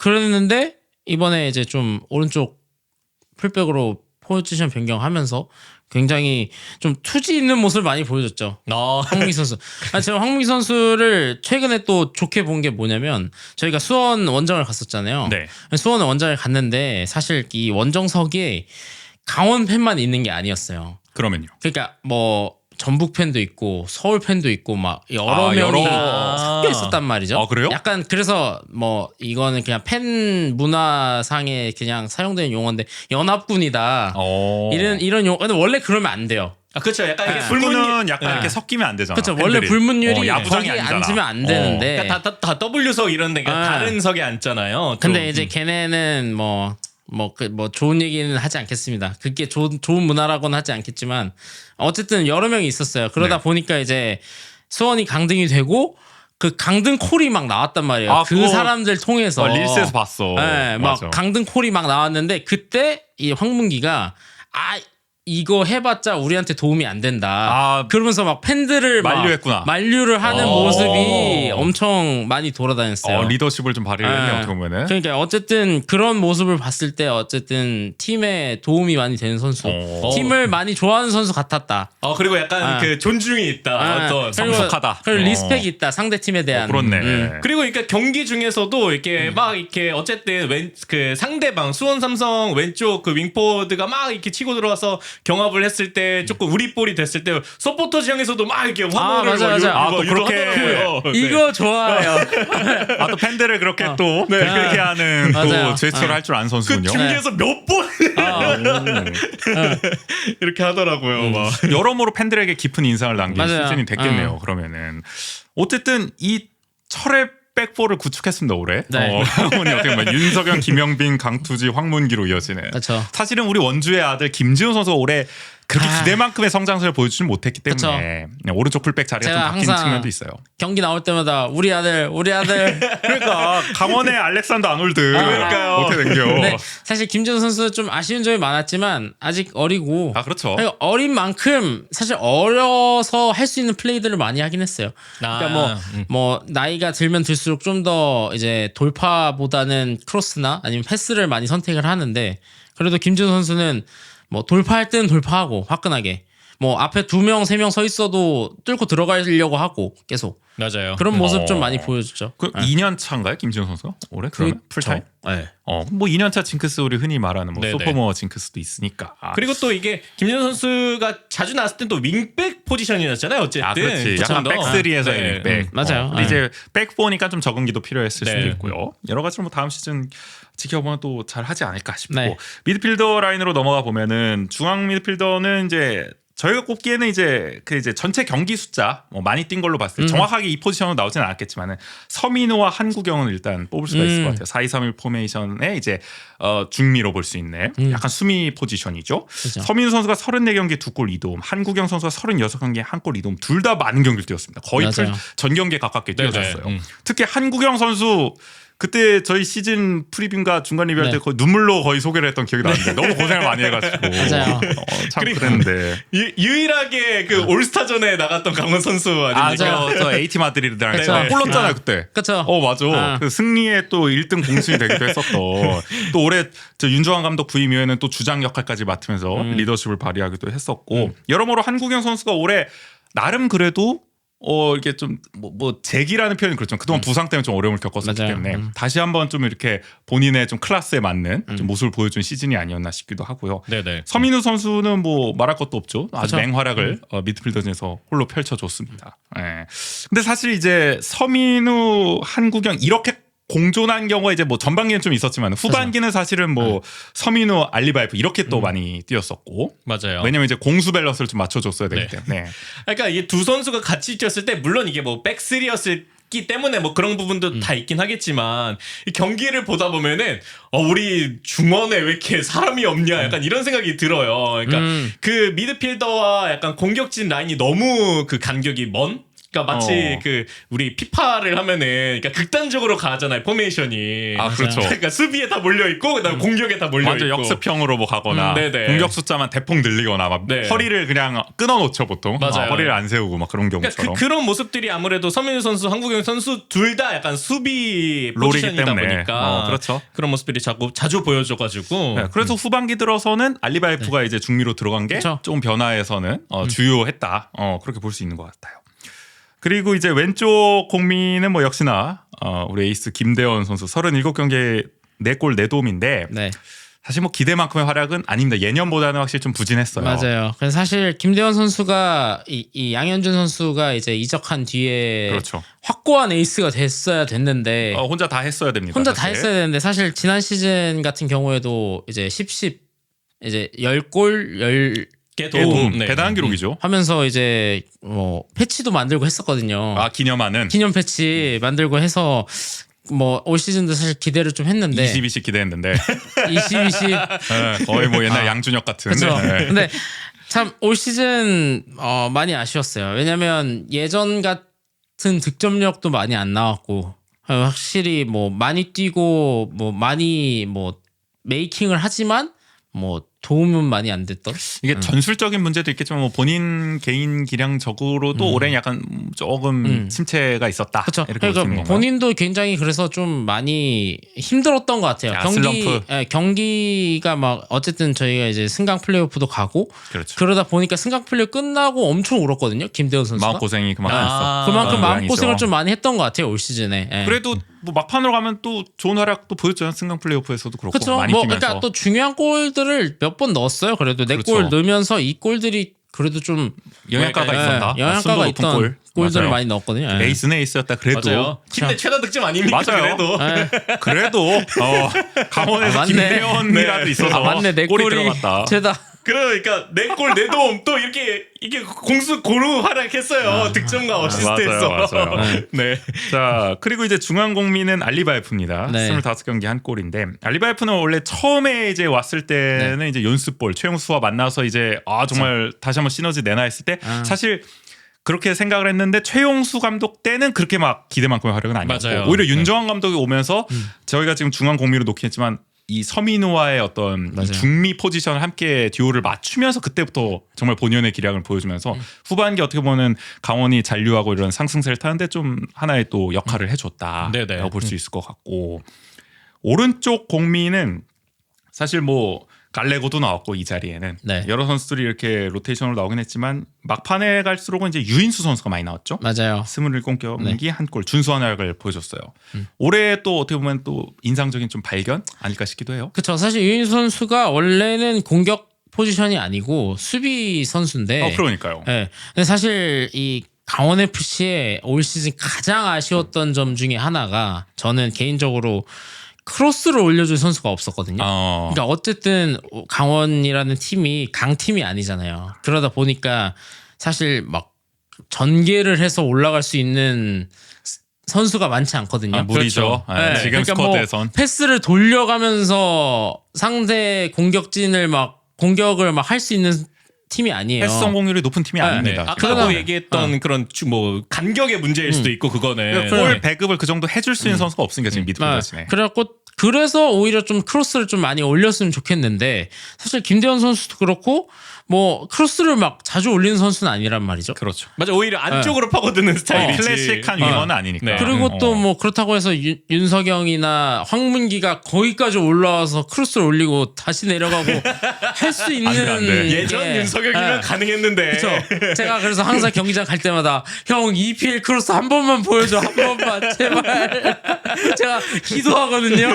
그랬는데 이번에 이제 좀 오른쪽 풀백으로 포지션 변경하면서 굉장히 좀 투지 있는 모습을 많이 보여줬죠. 황문기 선수. 제가 황문기 선수를 최근에 또 좋게 본 게 뭐냐면 저희가 수원 원정을 갔었잖아요. 네. 수원 원정을 갔는데 사실 이 원정석에 강원 팬만 있는 게 아니었어요. 그러면요. 그러니까 뭐 전북 팬도 있고 서울 팬도 있고 막 여러 명이 섞여 있었단 말이죠. 아, 그래요? 약간 그래서 뭐 이거는 그냥 팬 문화상에 그냥 사용되는 용어인데 연합군이다. 어. 이런 용어. 근데 원래 그러면 안 돼요. 아 그렇죠. 약간 이게 불문은 약간 네. 이렇게 섞이면 안 되잖아. 그렇죠. 원래 팬들이. 불문율이 야구장이 거기에 아니잖아. 앉으면 안 되는데. 그러니까 다 W석 이런 데가 아. 다른 석에 앉잖아요. 좀. 근데 이제 걔네는 뭐 좋은 얘기는 하지 않겠습니다. 그게 좋은 문화라고는 하지 않겠지만 어쨌든 여러 명이 있었어요. 그러다 네. 보니까 이제 수원이 강등이 되고 그 강등 콜이 막 나왔단 말이에요. 아, 그 그거 사람들 통해서 릴스에서 봤어. 네, 막 맞아. 강등 콜이 막 나왔는데 그때 이 황문기가 이거 해봤자 우리한테 도움이 안 된다. 아, 그러면서 막 팬들을 막 만류했구나. 만류를 하는 어. 모습이 엄청 많이 돌아다녔어요. 리더십을 좀 발휘를 했네, 네. 어떻게 보면은. 그러니까 어쨌든 그런 모습을 봤을 때 어쨌든 팀에 도움이 많이 되는 선수, 어. 팀을 많이 좋아하는 선수 같았다. 그리고 약간 아. 그 존중이 있다. 어떤 그리고- 성숙하다. 그리고 어. 리스펙이 있다 상대 팀에 대한. 그렇네. 그리고 그러니까 경기 중에서도 이렇게 막 이렇게 어쨌든 그 상대방 수원 삼성 왼쪽 그 윙포드가 막 이렇게 치고 들어와서 경합을 했을 때 조금 우리 볼이 됐을 때 서포터즈형에서도 막 이렇게 환호를 맞아, 막 맞아. 아, 또 그렇게 유도하더라고요. 네. 이거 좋아요. 아, 또 팬들을 그렇게 또 그렇게 하는 맞아요. 또 제스처를 할 줄 아는 그 선수군요. 중계에서 몇 번 이렇게 하더라고요. 막. 여러모로 팬들에게 깊은 인상을 남긴 맞아요. 시즌이 됐겠네요. 그러면은 어쨌든 이 철의 백포를 구축했습니다 올해. 네. 강원이 어떻게 보면 윤석영, 김영빈, 강투지, 황문기로 이어지는. 그렇죠. 사실은 우리 원주의 아들 김지훈 선수가 올해 그렇게 기대만큼의 성장세를 보여주지 못했기 때문에 그냥 오른쪽 풀백 자리가 좀 제가 바뀐 항상 측면도 있어요. 경기 나올 때마다 우리 아들. 그러니까 강원의 알렉산더 아놀드 그러니까요. 어떻게 된겨? 근데 사실 김지훈 선수 좀 아쉬운 점이 많았지만 아직 어리고. 아 그렇죠. 그리고 어린 만큼 사실 어려서 할 수 있는 플레이들을 많이 하긴 했어요. 그러니까 뭐 나이가 들면 들수록 좀 더 이제 돌파보다는 크로스나 아니면 패스를 많이 선택을 하는데 그래도 김지훈 선수는 뭐 돌파할 때는 돌파하고 화끈하게 뭐 앞에 2명, 3명 서 있어도 뚫고 들어가려고 하고 계속 맞아요. 그런 모습 좀 많이 보여줬죠. 그 2년 차인가요, 김지훈 선수? 올해 그러면 풀타임? 네. 뭐 2년 차 징크스 우리 흔히 말하는 뭐 네네. 소포머 징크스도 있으니까. 그리고 또 이게 김진호 선수가 자주 나왔을 땐 또 윙백 포지션이었잖아요. 어쨌든. 아, 그렇지. 약간 좀 더. 백스리에서의 네. 윙백. 맞아요. 근데 이제 백보니까 좀 적응기도 필요했을 네. 수도 있고요. 여러 가지로 뭐 다음 시즌 지켜보면 또 잘 하지 않을까 싶고. 네. 미드필더 라인으로 넘어가 보면은 중앙 미드필더는 이제 저희가 꼽기에는 이제 그 이제 전체 경기 숫자 뭐 많이 뛴 걸로 봤을 때 정확하게 이 포지션으로 나오지는 않았겠지만은 서민호와 한국영은 일단 뽑을 수가 있을 것 같아요. 4-2-3-1 포메이션의 이제 중미로 볼 수 있는 약간 수미 포지션이죠. 그렇죠. 서민호 선수가 34경기에 2골 2도움, 한국영 선수가 36경기에 1골 2도움 둘 다 많은 경기를 뛰었습니다. 거의 맞아요. 전 경기에 가깝게 네네. 뛰어졌어요. 특히 한국영 선수 그때 저희 시즌 프리뷰인가 중간 리뷰할 때 거의 눈물로 거의 소개를 했던 기억이 나는데 너무 고생을 많이 해가지고 맞아요. 참 그랬는데 유일하게 그 올스타전에 나갔던 강원 선수 아닙니까? 저 AT 마드리드랑 그쵸. 골 넣었잖아요 그때. 그렇죠. 맞아. 그 승리의 또 1등 공신이 되기도 했었던. 또 올해 저 윤종환 감독 부임 이후에는 또 주장 역할까지 맡으면서 리더십을 발휘하기도 했었고 여러모로 한국영 선수가 올해 나름 그래도 이렇게 좀 뭐 재기라는 표현이 그렇죠. 그동안 부상 때문에 좀 어려움을 겪었었기 맞아요. 때문에 다시 한번 좀 이렇게 본인의 좀 클래스에 맞는 좀 모습을 보여준 시즌이 아니었나 싶기도 하고요. 네네. 서민우 선수는 뭐 말할 것도 없죠. 아주 그쵸. 맹활약을 미드필더진에서 홀로 펼쳐줬습니다. 예. 근데 사실 이제 서민우, 한국영 이렇게 공존한 경우가 이제 뭐 전반기는 좀 있었지만 후반기는 사실은 뭐 서민우, 알리바이프 이렇게 또 많이 뛰었었고 맞아요. 왜냐면 이제 공수 밸런스를 좀 맞춰줬어야 되기 네. 때문에 그러니까 이게 두 선수가 같이 뛰었을 때 물론 이게 뭐 백스리였을 기 때문에 뭐 그런 부분도 다 있긴 하겠지만 이 경기를 보다 보면은 우리 중원에 왜 이렇게 사람이 없냐 약간 이런 생각이 들어요. 그러니까 그 미드필더와 약간 공격진 라인이 너무 그 간격이 먼. 그러니까 마치 그 우리 피파를 하면은 그러니까 극단적으로 가잖아요 포메이션이. 아 그렇죠. 그러니까 수비에 다 몰려 있고 그다음 공격에 다 몰려 완전 있고. 역습형으로 뭐 가거나 네네. 공격 숫자만 대폭 늘리거나 막 네. 허리를 그냥 끊어놓죠 보통. 맞아요. 허리를 안 세우고 막 그런 그러니까 경우처럼. 그런 모습들이 아무래도 서민우 선수, 한국영 선수 둘 다 약간 수비 롤이기 포지션이다 때문에. 보니까 그렇죠. 그런 모습들이 자주 보여줘가지고 네, 그래서 후반기 들어서는 알리바이프가 이제 중미로 들어간 게 그쵸. 조금 변화에서는 주요했다. 그렇게 볼 수 있는 것 같아요. 그리고 이제 왼쪽 공미는 뭐 역시나 우리 에이스 김대원 선수 37경기에 4골 4도움인데 네. 사실 뭐 기대만큼의 활약은 아닙니다. 예년보다는 확실히 좀 부진했어요. 맞아요. 그래서 사실 김대원 선수가 이 양현준 선수가 이제 이적한 뒤에 그렇죠. 확고한 에이스가 됐어야 됐는데 혼자 다 했어야 됩니다. 혼자 다 사실. 했어야 되는데 사실 지난 시즌 같은 경우에도 이제 10 이제 10골 10 도움. 네. 대단한 기록이죠. 하면서 이제 뭐 패치도 만들고 했었거든요. 기념하는 기념 패치 만들고 해서 뭐 올 시즌도 사실 기대를 좀 했는데 22씩 기대했는데 20 네, 거의 뭐 옛날 양준혁 같은. 그렇죠. 네. 근데 참 올 시즌 많이 아쉬웠어요. 왜냐면 예전 같은 득점력도 많이 안 나왔고 확실히 뭐 많이 뛰고 뭐 많이 뭐 메이킹을 하지만 뭐 도움은 많이 안 됐던. 이게 전술적인 문제도 있겠지만 뭐 본인 개인 기량적으로도 올해는 약간 조금 침체가 있었다. 그렇죠. 이렇게 볼수 있는 그러니까 건가요? 본인도 굉장히 그래서 좀 많이 힘들었던 것 같아요. 슬럼프. 경기가 막 어쨌든 저희가 이제 승강 플레이오프도 가고 그렇죠. 그러다 보니까 승강 플레이 끝나고 엄청 울었거든요. 김대원 선수가. 마음 고생이 그만큼 했어. 그만큼 마음 모양이죠. 고생을 좀 많이 했던 것 같아요 올 시즌에. 예. 그래도 뭐 막판으로 가면 또 좋은 활약도 보였잖아요. 승강 플레이오프에서도 그렇고 그렇죠. 많이 뭐 뛰면서. 그러니까 또 중요한 골들을 몇 번 넣었어요. 그래도 네 그렇죠. 골 넣으면서 이 골들이 그래도 좀 영향가가 예, 있었다. 영향가가 순도 높은 있던 골들을 맞아요. 많이 넣었거든요. 예. 에이스는 에이스였다. 그래도 맞아요. 팀 내 최다 득점 아닙니까? 맞아요. 그래도. 그래도 강원에서 아, 맞네. 김대현이라도 네. 있어서 맞네 내 골이 골이 들어갔다. 죄다. 그러니까 4골 4도움 또 이게 공수 고루 활약했어요. 득점과 어시스트에서. 맞아요. 네. 자, 그리고 이제 중앙 공미는 알리바이프입니다. 네. 25경기 한 골인데 알리바이프는 원래 처음에 이제 왔을 때는 네. 이제 연습볼 최용수와 만나서 이제 정말 다시 한번 시너지 내나 했을 때 사실 그렇게 생각을 했는데 최용수 감독 때는 그렇게 막 기대만큼의 활약은 아니었고 맞아요. 오히려 윤정환 감독이 오면서 저희가 지금 중앙 공미로 놓긴 했지만 이 서민우와의 어떤 이 맞아요. 중미 포지션을 함께 듀오를 맞추면서 그때부터 정말 본연의 기량을 보여주면서 후반기 어떻게 보면 강원이 잔류하고 이런 상승세를 타는데 좀 하나의 또 역할을 해줬다라고 네네. 볼 수 있을 것 같고 오른쪽 공미는 사실 뭐 갈레고도 나왔고 이 자리에는 네. 여러 선수들이 이렇게 로테이션으로 나오긴 했지만 막판에 갈수록은 이제 유인수 선수가 많이 나왔죠. 맞아요. 27경기 한 골 준수한 활약을 보여줬어요. 올해 또 어떻게 보면 또 인상적인 좀 발견 아닐까 싶기도 해요. 그렇죠. 사실 유인수 선수가 원래는 공격 포지션이 아니고 수비 선수인데. 그러니까요. 네. 근데 사실 이 강원 FC의 올 시즌 가장 아쉬웠던 점 중에 하나가 저는 개인적으로 크로스를 올려줄 선수가 없었거든요. 그러니까 어쨌든 강원이라는 팀이 강팀이 아니잖아요. 그러다 보니까 사실 막 전개를 해서 올라갈 수 있는 선수가 많지 않거든요. 무리죠. 그렇죠. 네. 지금 그러니까 스쿼드에선. 뭐 패스를 돌려가면서 상대 공격진을 막 공격을 막 할 수 있는 팀이 아니에요. 패스 성공률이 높은 팀이 네. 아닙니다. 아까 그러다- 뭐 얘기했던 그런 뭐 간격의 문제일 수도 있고 그거는. 골 배급을 그 정도 해줄 수 있는 선수가 없으니까 지금 미드필더시네. 그래갖고 그래서 오히려 좀 크로스를 좀 많이 올렸으면 좋겠는데 사실 김대원 선수도 그렇고 뭐 크로스를 막 자주 올리는 선수는 아니란 말이죠. 그렇죠. 맞아 오히려 안쪽으로 파고드는 스타일이지. 클래식한 윙어는 아니니까. 네. 그리고 또 뭐 그렇다고 해서 윤석영이나 황문기가 거기까지 올라와서 크로스를 올리고 다시 내려가고 할 수 있는 안 돼. 예전 게- 윤석열이면 예. 가능했는데. 그렇죠. 제가 그래서 항상 경기장 갈 때마다 형 EPL 크로스 한 번만 보여줘 한 번만 제발 제가 기도하거든요.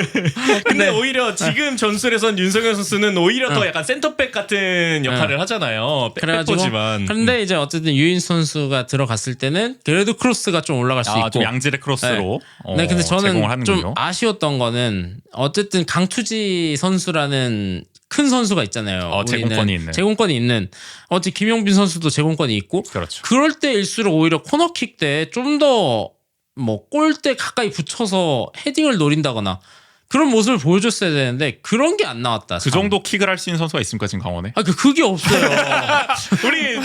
근데 오히려 지금 전술에선 윤석열 선수는 오히려 더 약간 센터백 같은 역할을 하잖아요. 그래가지고 백보지만. 근데 이제 어쨌든 유인 선수가 들어갔을 때는 그래도 크로스가 좀 올라갈 수 있고. 좀 양질의 크로스로 네, 근데 제공을 저는 하는군요. 좀 아쉬웠던 거는 어쨌든 강투지 선수라는 큰 선수가 있잖아요. 우리는 제공권이 있는. 어째 김용빈 선수도 제공권이 있고. 그렇죠. 그럴 때일수록 오히려 코너킥 때 좀 더 뭐 골대 가까이 붙여서 헤딩을 노린다거나 그런 모습을 보여줬어야 되는데 그런 게 안 나왔다. 그 정도 킥을 할 수 있는 선수가 있습니까 지금 강원에? 그게 없어요. 우리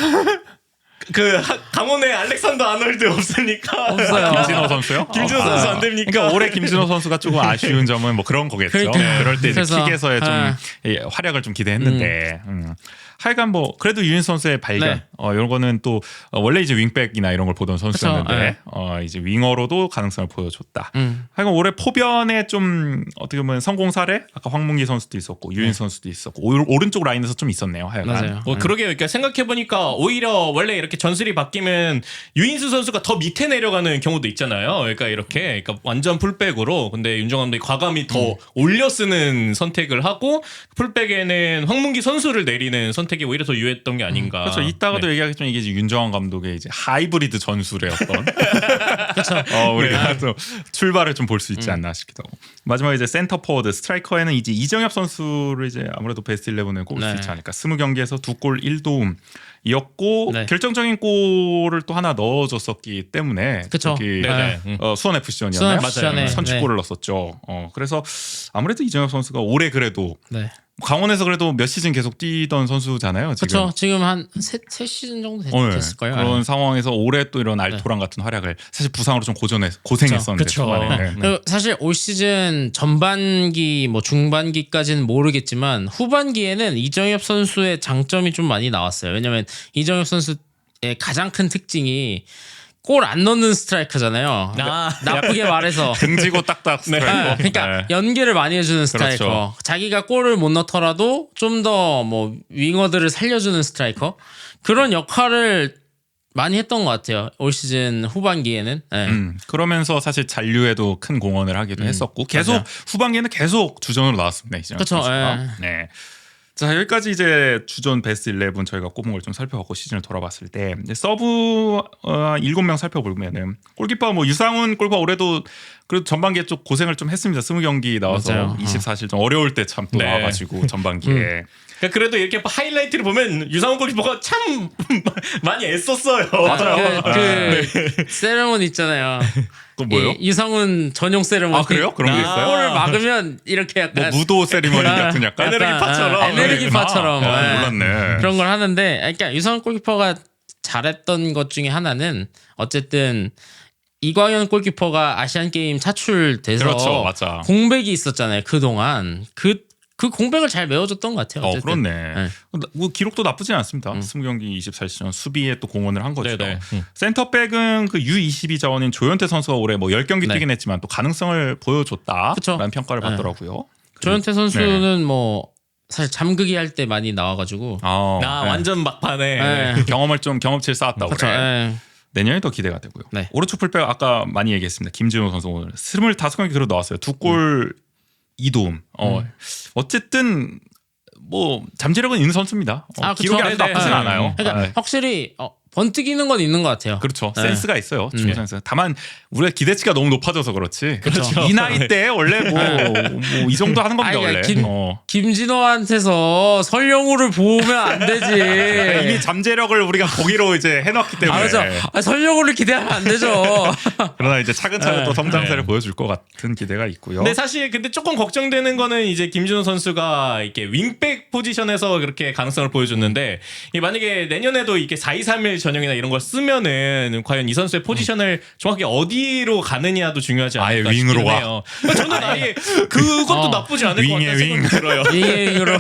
강원에 알렉산더 아놀드 없으니까 없어요. 김진호 선수요? 김진호 선수 안 됩니까? 그러니까 올해 김진호 선수가 조금 아쉬운 점은 뭐 그런 거겠죠. 그러니까. 그럴 때 이제 그래서, 킥에서의 좀 활약을 좀 기대했는데 하여간 뭐 그래도 유인 선수의 발견 네. 이런 거는 또 원래 이제 윙백이나 이런 걸 보던 선수였는데 그쵸, 이제 윙어로도 가능성을 보여줬다. 음. 하여간 올해 포변에 좀 어떻게 보면 성공 사례 아까 황문기 선수도 있었고 유인 선수도 있었고 오른쪽 라인에서 좀 있었네요. 하여간. 맞아요. 그러게요. 그러니까 생각해보니까 오히려 원래 이렇게 전술이 바뀌면 유인수 선수가 더 밑에 내려가는 경우도 있잖아요. 그러니까 이렇게 그러니까 완전 풀백으로 근데 윤정 감독이 과감히 더 올려 쓰는 선택을 하고 풀백에는 황문기 선수를 내리는 선택이 오히려 더 유했던 게 아닌가. 그렇죠. 이따가도 네. 얘기하겠지만 이게 이제 윤정환 감독의 이제 하이브리드 전술의 어떤 우리가 또 출발을 좀 볼 수 있지 않나 싶기도 하고 마지막에 이제 센터 포워드 스트라이커에는 이제 이정엽 선수를 이제 아무래도 베스트 11에 꼽을 수 네. 있지 않을까. 20경기에서 2골 1도움이었고 네. 결정적인 골을 또 하나 넣어줬었기 때문에 그쵸. 특히 네네. 수원 FC전이었나요? 수원 FC전에. 선취골을 넣었었죠. 그래서 아무래도 이정엽 선수가 올해 그래도 네. 강원에서 그래도 몇 시즌 계속 뛰던 선수잖아요. 지금. 그렇죠. 지금 한 세 시즌 정도 됐을 거예요. 그런 상황에서 올해 또 이런 알토란 같은 활약을 사실 부상으로 좀 고생했었는데 그쵸. 초반에. 그리고 사실 올 시즌 전반기 뭐 중반기까지는 모르겠지만 후반기에는 이정엽 선수의 장점이 좀 많이 나왔어요. 왜냐면 이정엽 선수의 가장 큰 특징이 골 안 넣는 스트라이커잖아요. 나쁘게 말해서. 등지고 딱딱 스트라이커. 그러니까 네. 연계를 많이 해주는 스트라이커. 그렇죠. 자기가 골을 못 넣더라도 좀 더 뭐 윙어들을 살려주는 스트라이커. 그런 역할을 많이 했던 것 같아요. 올 시즌 후반기에는. 네. 그러면서 사실 잔류에도 큰 공헌을 하기도 했었고 계속 맞아요. 후반기에는 계속 주전으로 나왔습니다. 이정엽 그쵸, 선수가. 네. 자 여기까지 이제 주전 베스트 11 저희가 꼽은 걸 좀 살펴봤고 시즌을 돌아봤을 때 서브 7명 살펴보면은 골키퍼 뭐 유상훈 골키퍼 올해도 그래도 전반기에 좀 고생을 좀 했습니다. 20경기 나와서 맞아요. 24실 좀 어려울 때 참 또 네. 나와가지고 전반기에 그러니까 그래도 이렇게 하이라이트를 보면 유상훈 골키퍼가 참 많이 애썼어요. 그 세레모니 있잖아요. 또 뭐요? 이 이상훈 전용 세레모니. 아 그래요? 그런 게 있어요? 골을 막으면 이렇게 뭐 약간 무도 세리머니 같은 약간 에너지파처럼. 에너지파처럼 몰랐네. 그런 걸 하는데, 그러니까 유상훈 골키퍼가 잘했던 것 중에 하나는 어쨌든 이광현 골키퍼가 아시안 게임 차출돼서 그렇죠, 맞아. 공백이 있었잖아요. 그 동안 그 공백을 잘 메워줬던 것 같아요. 어쨌든. 그렇네. 뭐 기록도 나쁘진 않습니다. 20경기 24시전 수비에 또 공헌을 한 거죠. 네네. 센터백은 그 U22 자원인 조현태 선수가 올해 뭐 10경기 네. 뛰긴 했지만 또 가능성을 보여줬다라는 그쵸. 평가를 네. 받더라고요. 조현태 선수는 뭐 사실 잠그기 할 때 많이 나와가지고 완전 막판에. 네. 경험치를 쌓았다고 그렇죠. 그래. 예. 내년이 더 기대가 되고요. 네. 오른쪽 풀백 아까 많이 얘기했습니다. 김진호 선수 오늘 25경기 그래도 나왔어요. 2골 2도움. 어쨌든 뭐 잠재력은 있는 선수입니다. 아, 기록이 그쵸. 아주 나쁘진 네. 않아요. 그러니까 네. 확실히 번뜩이는 건 있는 것 같아요. 그렇죠. 네. 센스가 있어요. 중 센스. 다만 우리가 기대치가 너무 높아져서 그렇지. 그렇죠. 이 나이 때 원래 뭐 이 정도 하는 겁니다. 아니, 원래. 김진호한테서 설령우를 보면 안 되지. 이미 잠재력을 우리가 거기로 이제 해놨기 때문에. 아, 그렇죠. 설령우를 기대하면 안 되죠. 그러나 이제 차근차근 네. 또 성장세를 보여줄 것 같은 기대가 있고요. 근데 사실 근데 조금 걱정되는 거는 이제 김준호 선수가 이렇게 윙백 포지션에서 그렇게 가능성을 보여줬는데 이 만약에 내년에도 이렇게 4-2-3-1 전형이나 이런 걸 쓰면은 과연 이 선수의 포지션을 정확히 어디로 가느냐도 중요하지 않을까 아예 윙으로 싶긴 와. 해요. 저는 아예 그것도 나쁘지 않을 것 윙에 같다는 생각이 윙. 들어요. 윙으로.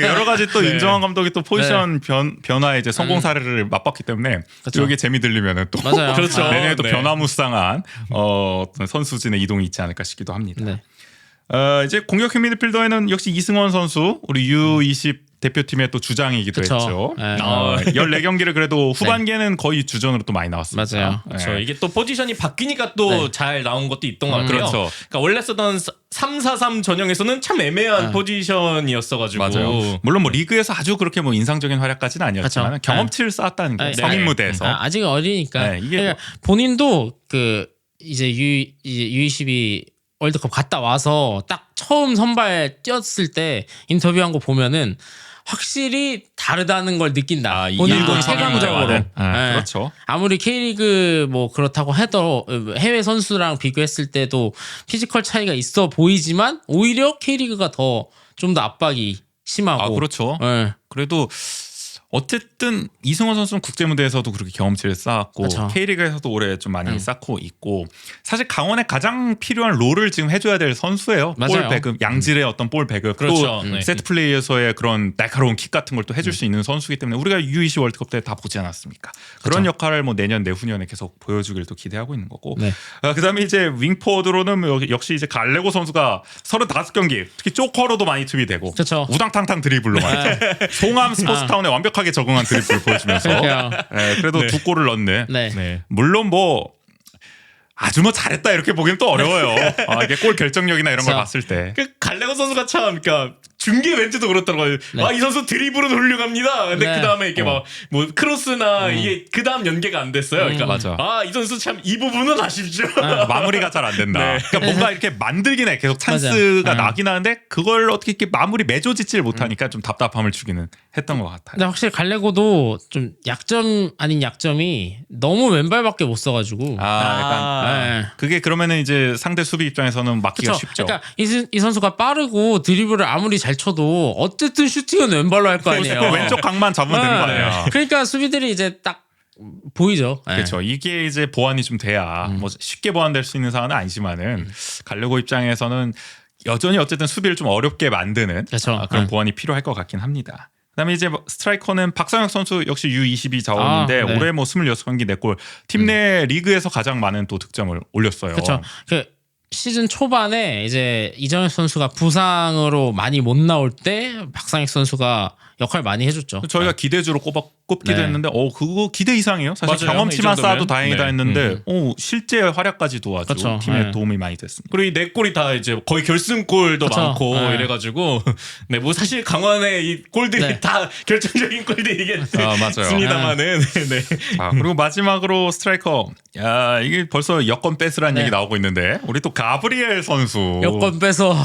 여러 가지 또 네. 윤정환 감독이 또 포지션 변화의 이제 성공 사례를 맛봤기 때문에 그렇죠. 여기에 재미 들리면은 또 맞아요. 그렇죠. 내년에 또 네. 변화무쌍한 어떤 선수진의 이동이 있지 않을까 싶기도 합니다. 네. 이제 공격형 미드필더에는 역시 이승원 선수 우리 U20 대표팀의 또 주장이기도 그쵸. 했죠. 네. 14경기를 그래도 후반기에는 거의 주전으로 또 많이 나왔습니다. 맞아요. 그렇죠. 네. 이게 또 포지션이 바뀌니까 또 네. 잘 나온 것도 있던 것 같아요. 그렇죠. 그러니까 원래 쓰던 3-4-3 전형에서는 참 애매한 포지션이었어가지고. 맞아요. 물론 뭐 리그에서 아주 그렇게 뭐 인상적인 활약까지는 아니었지만 그쵸. 경험치를 쌓았다는 게 네. 성인 네. 무대에서 아직 어리니까. 네, 이게 그러니까 본인도 그 이제 U22 월드컵 갔다 와서 딱 처음 선발 뛰었을 때 인터뷰한 거 보면은 확실히 다르다는 걸 느낀다. 본인도 일본 체감적으로. 성인과는. 네. 그렇죠. 아무리 K리그 뭐 그렇다고 해도 해외 선수랑 비교했을 때도 피지컬 차이가 있어 보이지만 오히려 K리그가 더 좀 더 압박이 심하고. 그렇죠. 네. 그래도 어쨌든 이승원 선수는 국제 무대에서도 그렇게 경험치를 쌓았고 그쵸. K리그에서도 올해 좀 많이 쌓고 있고 사실 강원에 가장 필요한 롤을 지금 해줘야 될 선수예요. 볼 맞아요. 배급, 양질의 어떤 볼 배급, 그렇죠. 또 네. 세트 플레이에서의 그런 날카로운 킥 같은 걸 또 해줄 수 있는 선수이기 때문에 우리가 U20 월드컵 때 다 보지 않았습니까? 그런 역할을 뭐 내년 내후년에 계속 보여주기를 또 기대하고 있는 거고. 네. 그다음에 이제 윙포워드로는 역시 이제 갈레고 선수가 35경기 특히 쪼커로도 많이 투입되고 그쵸. 우당탕탕 드리블로 말이죠. 송암 스포츠타운에 완벽하게 적응한 드리블을 보여주면서 그러니까요. 그래도 네. 두 골을 넣네. 네. 네. 물론 뭐 아주 뭐 잘했다 이렇게 보기는 또 어려워요. 이게 골 결정력이나 이런 걸 그쵸. 봤을 때. 그 갈레고 선수가 참 그러니까 중계 멘트도 그렇더라고요. 네. 이 선수 드리블은 훌륭합니다. 근데 네. 그 다음에 이렇게 막 뭐 크로스나 이게 그 다음 연계가 안 됐어요. 그러니까 맞아. 이 선수 참 이 부분은 아쉽죠. 마무리가 잘 안 된다. 네. 그러니까 뭔가 이렇게 만들긴 해. 계속 찬스가 맞아. 나긴 하는데 그걸 어떻게 이렇게 마무리 맺어짓질 못하니까 좀 답답함을 주기는 했던 것 같아요. 근데 확실히 갈레고도 좀 약점 아닌 약점이 너무 왼발밖에 못 써가지고. 약간 네. 그게 그러면은 이제 상대 수비 입장에서는 막기가 그쵸? 쉽죠. 그러니까 이 선수가 빠르고 드리블을 아무리 잘 쳐도 어쨌든 슈팅은 왼발로 할 거 아니에요. 그 왼쪽 각만 잡으면 되는 거 아니야. 그러니까 수비들이 이제 딱 보이죠. 네. 그렇죠. 이게 이제 보완이 좀 돼야 뭐 쉽게 보완될 수 있는 상황은 아니지만은 갈레고 입장에서는 여전히 어쨌든 수비를 좀 어렵게 만드는 그렇죠. 그런 네. 보완이 필요할 것 같긴 합니다. 그다음에 이제 스트라이커는 박상혁 선수 역시 U22 자원인데 네. 올해 뭐 26경기 4골 팀 내 리그에서 가장 많은 또 득점을 올렸어요. 그렇죠. 그 시즌 초반에 이제 이정현 선수가 부상으로 많이 못 나올 때 박상익 선수가 역할 많이 해줬죠. 저희가 기대주로 꼽기도 네. 했는데 그거 기대 이상이에요. 사실 맞아요. 경험치만 이 정도면. 쌓아도 다행이다 네. 했는데 실제 활약까지도 아주 그쵸. 팀에 네. 도움이 많이 됐습니다. 그리고 이 네 골이 다 이제 거의 결승골도 그쵸. 많고 네. 이래가지고 네 뭐 사실 강원의 이 골들이 네. 다 결정적인 골들이겠습니다만은 네. 그리고 마지막으로 스트라이커. 이게 벌써 여권 뺏으라는 네. 얘기 나오고 있는데 우리 또 가브리엘 선수. 여권 빼서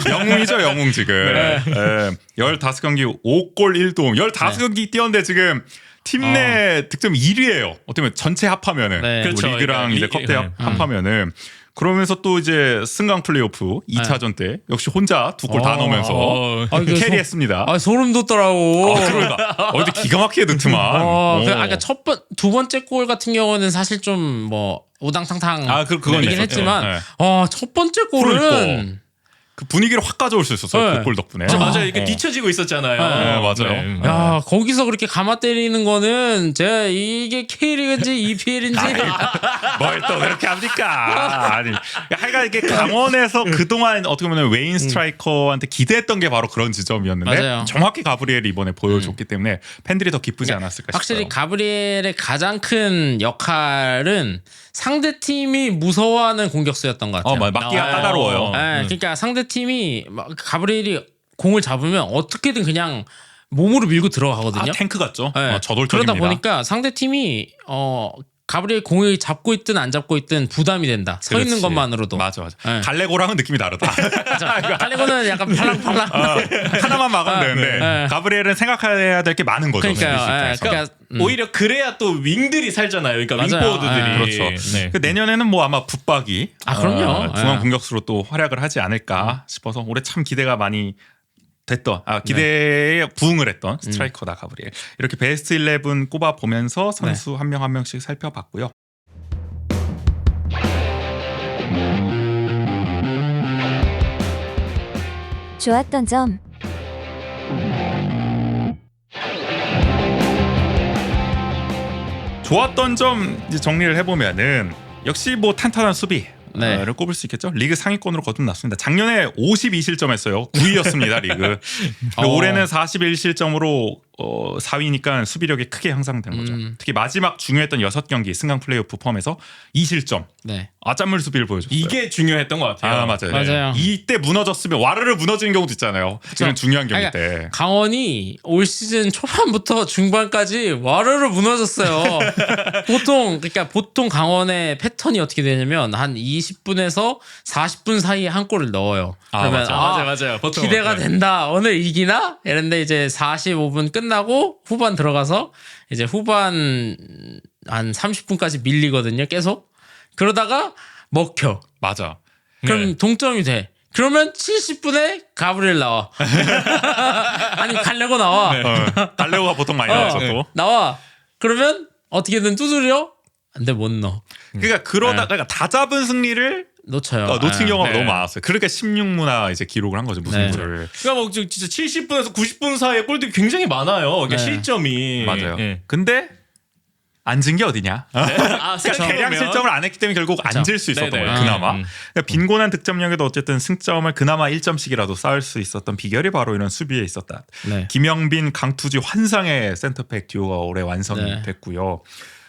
영웅이죠, 영웅 지금. 네. 15경기 5골 1도움. 15경기 뛰었는데 지금 팀 내 득점 1위예요. 어떻게 보면 전체 합하면은 네. 뭐 그렇죠. 리그랑 그러니까 이제 컵대 네. 합하면은 그러면서 또 이제 승강 플레이오프 2차전 때 역시 혼자 두 골 다 넣으면서 아, 이거 캐리했습니다. 소름 돋더라고. 그러니까 어디 기가 막히게 넣더만. 그러니까 두 번째 골 같은 경우는 사실 좀 뭐 우당탕탕 그건 이긴 있었죠. 했지만 네. 첫 번째 골은 그 분위기를 확 가져올 수 있었어요. 네. 그 골 덕분에. 맞아요. 이게 뒤처지고 있었잖아요. 네, 맞아요. 야 거기서 그렇게 감아 때리는 거는 제가 이게 K리그인지 EPL인지 뭘 또 그렇게 합니까? 아니, 하여간 이게 강원에서 그동안 어떻게 보면 웨인 스트라이커한테 기대했던 게 바로 그런 지점이었는데 맞아요. 정확히 가브리엘이 이번에 보여줬기 때문에 팬들이 더 기쁘지 않았을까 확실히 싶어요. 가브리엘의 가장 큰 역할은 상대 팀이 무서워하는 공격수였던 것 같아요. 막기가 까다로워요. 네, 그러니까 상대 팀이 가브리엘이 공을 잡으면 어떻게든 그냥 몸으로 밀고 들어가거든요. 탱크 같죠? 네. 저돌적입니다. 그러다 보니까 상대 팀이 가브리엘 공을 잡고 있든 안 잡고 있든 부담이 된다. 서 있는 그렇지. 것만으로도. 맞아. 네. 갈레고랑은 느낌이 다르다. 갈레고는 약간 팔랑팔랑. 하나만 막으면 되는데 네. 가브리엘은 생각해야 될 게 많은 거죠. 그러니까요. 수비 예, 입장에서. 그러니까 오히려 그래야 또 윙들이 살잖아요. 그러니까 맞아요. 윙포워드들이. 그렇죠. 네. 그 내년에는 뭐 아마 붙박이 그럼요. 중앙 예. 공격수로 또 활약을 하지 않을까 싶어서 올해 참 기대가 많이 됐던 기대에 부응을 했던 스트라이커다 가브리엘. 이렇게 베스트 11 꼽아 보면서 선수 한 명 한 명씩 살펴봤고요. 좋았던 점, 좋았던 점 이제 정리를 해보면은 역시 뭐 탄탄한 수비를 네. 꼽을 수 있겠죠. 리그 상위권으로 거듭났습니다. 작년에 52실점했어요. 9위였습니다 리그. 근데 올해는 41실점으로 4위니까 수비력이 크게 향상된 거죠. 특히 마지막 중요했던 6경기 승강 플레이오프 포함해서 2실점. 네. 아짠물 수비를 보여줬어요. 이게 중요했던 것 같아요. 맞아요. 맞아요. 이때 무너졌으면 와르르 무너지는 경우도 있잖아요. 이런 중요한 경기 때. 강원이 올 시즌 초반부터 중반까지 와르르 무너졌어요. 보통 강원의 패턴이 어떻게 되냐면 한 20분에서 40분 사이에 한 골을 넣어요. 그러면 맞아요. 보통. 기대가 네. 된다. 오늘 이기나? 이랬는데 이제 45분 끝나고 후반 들어가서 이제 후반 한 30분까지 밀리거든요. 계속. 그러다가 먹혀. 맞아. 그럼 동점이 돼. 그러면 70분에 가브리엘 나와. 아니 갈레고 나와. 달레오가 보통 많이 어, 나왔었고. 나와. 그러면 어떻게든 두드려. 근데 못 넣어. 그러니까 그러니까 다 잡은 승리를 놓쳐요. 놓친 경우가 네. 너무 많았어요. 그러니까 16무나 이제 기록을 한 거죠. 네. 무승부를. 그러니까 뭐 진짜 70분에서 90분 사이에 골들이 굉장히 많아요. 그러니까 네. 실점이 맞아요. 예. 근데 앉은 게 어디냐? 아, 그러니까 대량 생각해보면 실점을 안 했기 때문에 결국 앉을 수 있었던 네네. 거예요. 그나마. 음. 그러니까 빈곤한 득점력에도 어쨌든 승점을 그나마 1점씩이라도 쌓을 수 있었던 비결이 바로 이런 수비에 있었다. 네. 김영빈, 강투지 환상의 센터백 듀오가 올해 완성이 네. 됐고요.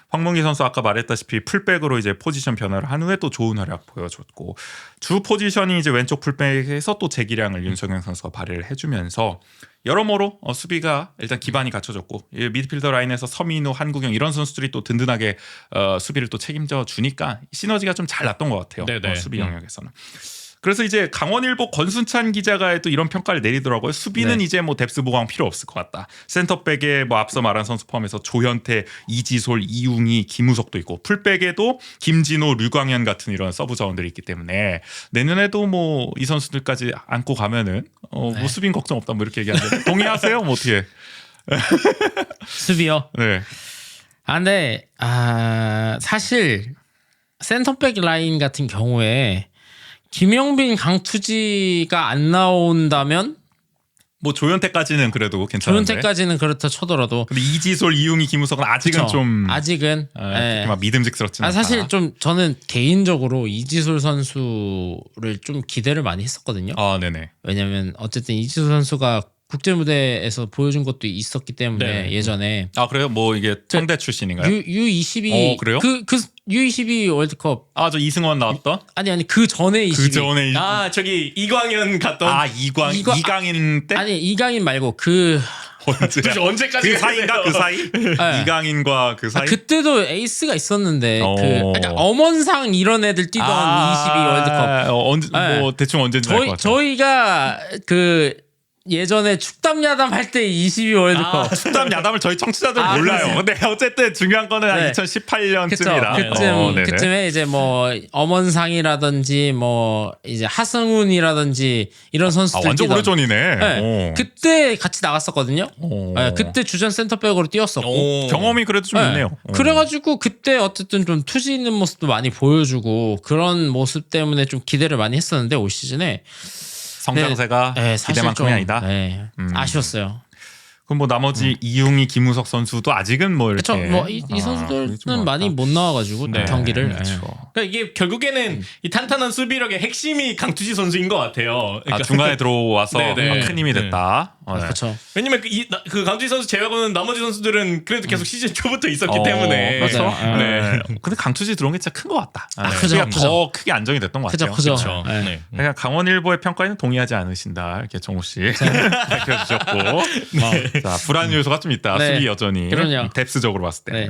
황문기 선수 아까 말했다시피 풀백으로 이제 포지션 변화를 한 후에 또 좋은 활약 보여줬고 주 포지션이 이제 왼쪽 풀백에서 또 재기량을 윤석영 선수가 발휘를 해주면서 여러모로 수비가 일단 기반이 갖춰졌고 이 미드필더 라인에서 서민우, 한국영 이런 선수들이 또 든든하게 수비를 또 책임져 주니까 시너지가 좀 잘 났던 것 같아요. 네네. 수비 영역에서는. 그래서 이제 강원일보 권순찬 기자가 또 이런 평가를 내리더라고요. 수비는 네. 이제 뭐 뎁스 보강 필요 없을 것 같다. 센터백에 뭐 앞서 말한 선수 포함해서 조현태, 이지솔, 이웅희, 김우석도 있고 풀백에도 김진호, 류광현 같은 이런 서브 자원들이 있기 때문에 내년에도 뭐 이 선수들까지 안고 가면은 뭐 수빈 걱정 없다 뭐 이렇게 얘기하는데 동의하세요? 뭐 어떻게? 수비요. 네. 근데 사실 센터백 라인 같은 경우에 김영빈, 강투지가 안 나온다면 뭐 조현태까지는 그래도 괜찮은데. 조현태까지는 그렇다 쳐더라도 근데 이지솔, 이웅희, 김우석은 아직은 그쵸. 좀 아직은 그렇게 막 믿음직스럽지는 않다. 사실 좀 저는 개인적으로 이지솔 선수를 좀 기대를 많이 했었거든요. 네네. 왜냐면 어쨌든 이지솔 선수가 국제 무대에서 보여준 것도 있었기 때문에 네. 예전에 그래요? 뭐 이게 청대 출신인가요? U22 그래요? 그 U22 월드컵 저 이승원 나왔던? 아니 그 전에 22 그 전에 저기 이광현 갔던 이강인 때? 아니 이강인 말고 그 언제? 도대체 언제까지 그 사이인가? 그 사이? 이강인과 그 사이? 그때도 에이스가 있었는데 그러니까 엄원상 이런 애들 뛰던 22 월드컵 언제 네. 뭐 대충 언제인지 알 것 같아요. 저희가 그 예전에 축담 야담 할 때 22 월드컵 축담 야담을 저희 청취자들 아, 몰라요. 근데 어쨌든 중요한 거는 네. 2018년쯤이다. 그쯤에 이제 뭐 엄원상이라든지 뭐 이제 하승훈이라든지 이런 선수들 완전 뛰던- 오래전이네. 네. 그때 같이 나갔었거든요. 오. 네, 그때 주전 센터백으로 뛰었었고 경험이 그래도 좀 네. 있네요. 그래가지고 그때 어쨌든 좀 투지 있는 모습도 많이 보여주고 그런 모습 때문에 좀 기대를 많이 했었는데 올 시즌에 성장세가 사실 기대만큼이 좀, 아니다. 아쉬웠어요. 그럼 뭐 나머지 이웅희, 김우석 선수도 아직은 뭐 이렇게 그렇죠. 뭐이 선수들은 좀 많이 어렵다. 못 나와가지고 네. 경기를. 그렇죠. 그러니까 이게 결국에는 이 탄탄한 수비력의 핵심이 강투지 선수인 것 같아요. 그러니까 중간에 들어와서 네네. 큰 힘이 됐다. 네. 그렇죠. 왜냐면 그 강투지 선수 제외하고는 나머지 선수들은 그래도 계속 시즌 초부터 있었기 때문에 그렇죠. 맞아요. 네. 근데 강투지 들어온 게 진짜 큰 것 같다. 크죠, 그러니까 크죠. 더 크게 안정이 됐던 것 그죠, 같아요. 그죠. 그렇죠. 네. 네. 그러니까 강원일보의 평가에는 동의하지 않으신다 이렇게 정우 씨 밝혀주셨고 자 불안 요소가 좀 있다. 네. 수비 여전히 그럼요. 뎁스적으로 봤을 때. 네.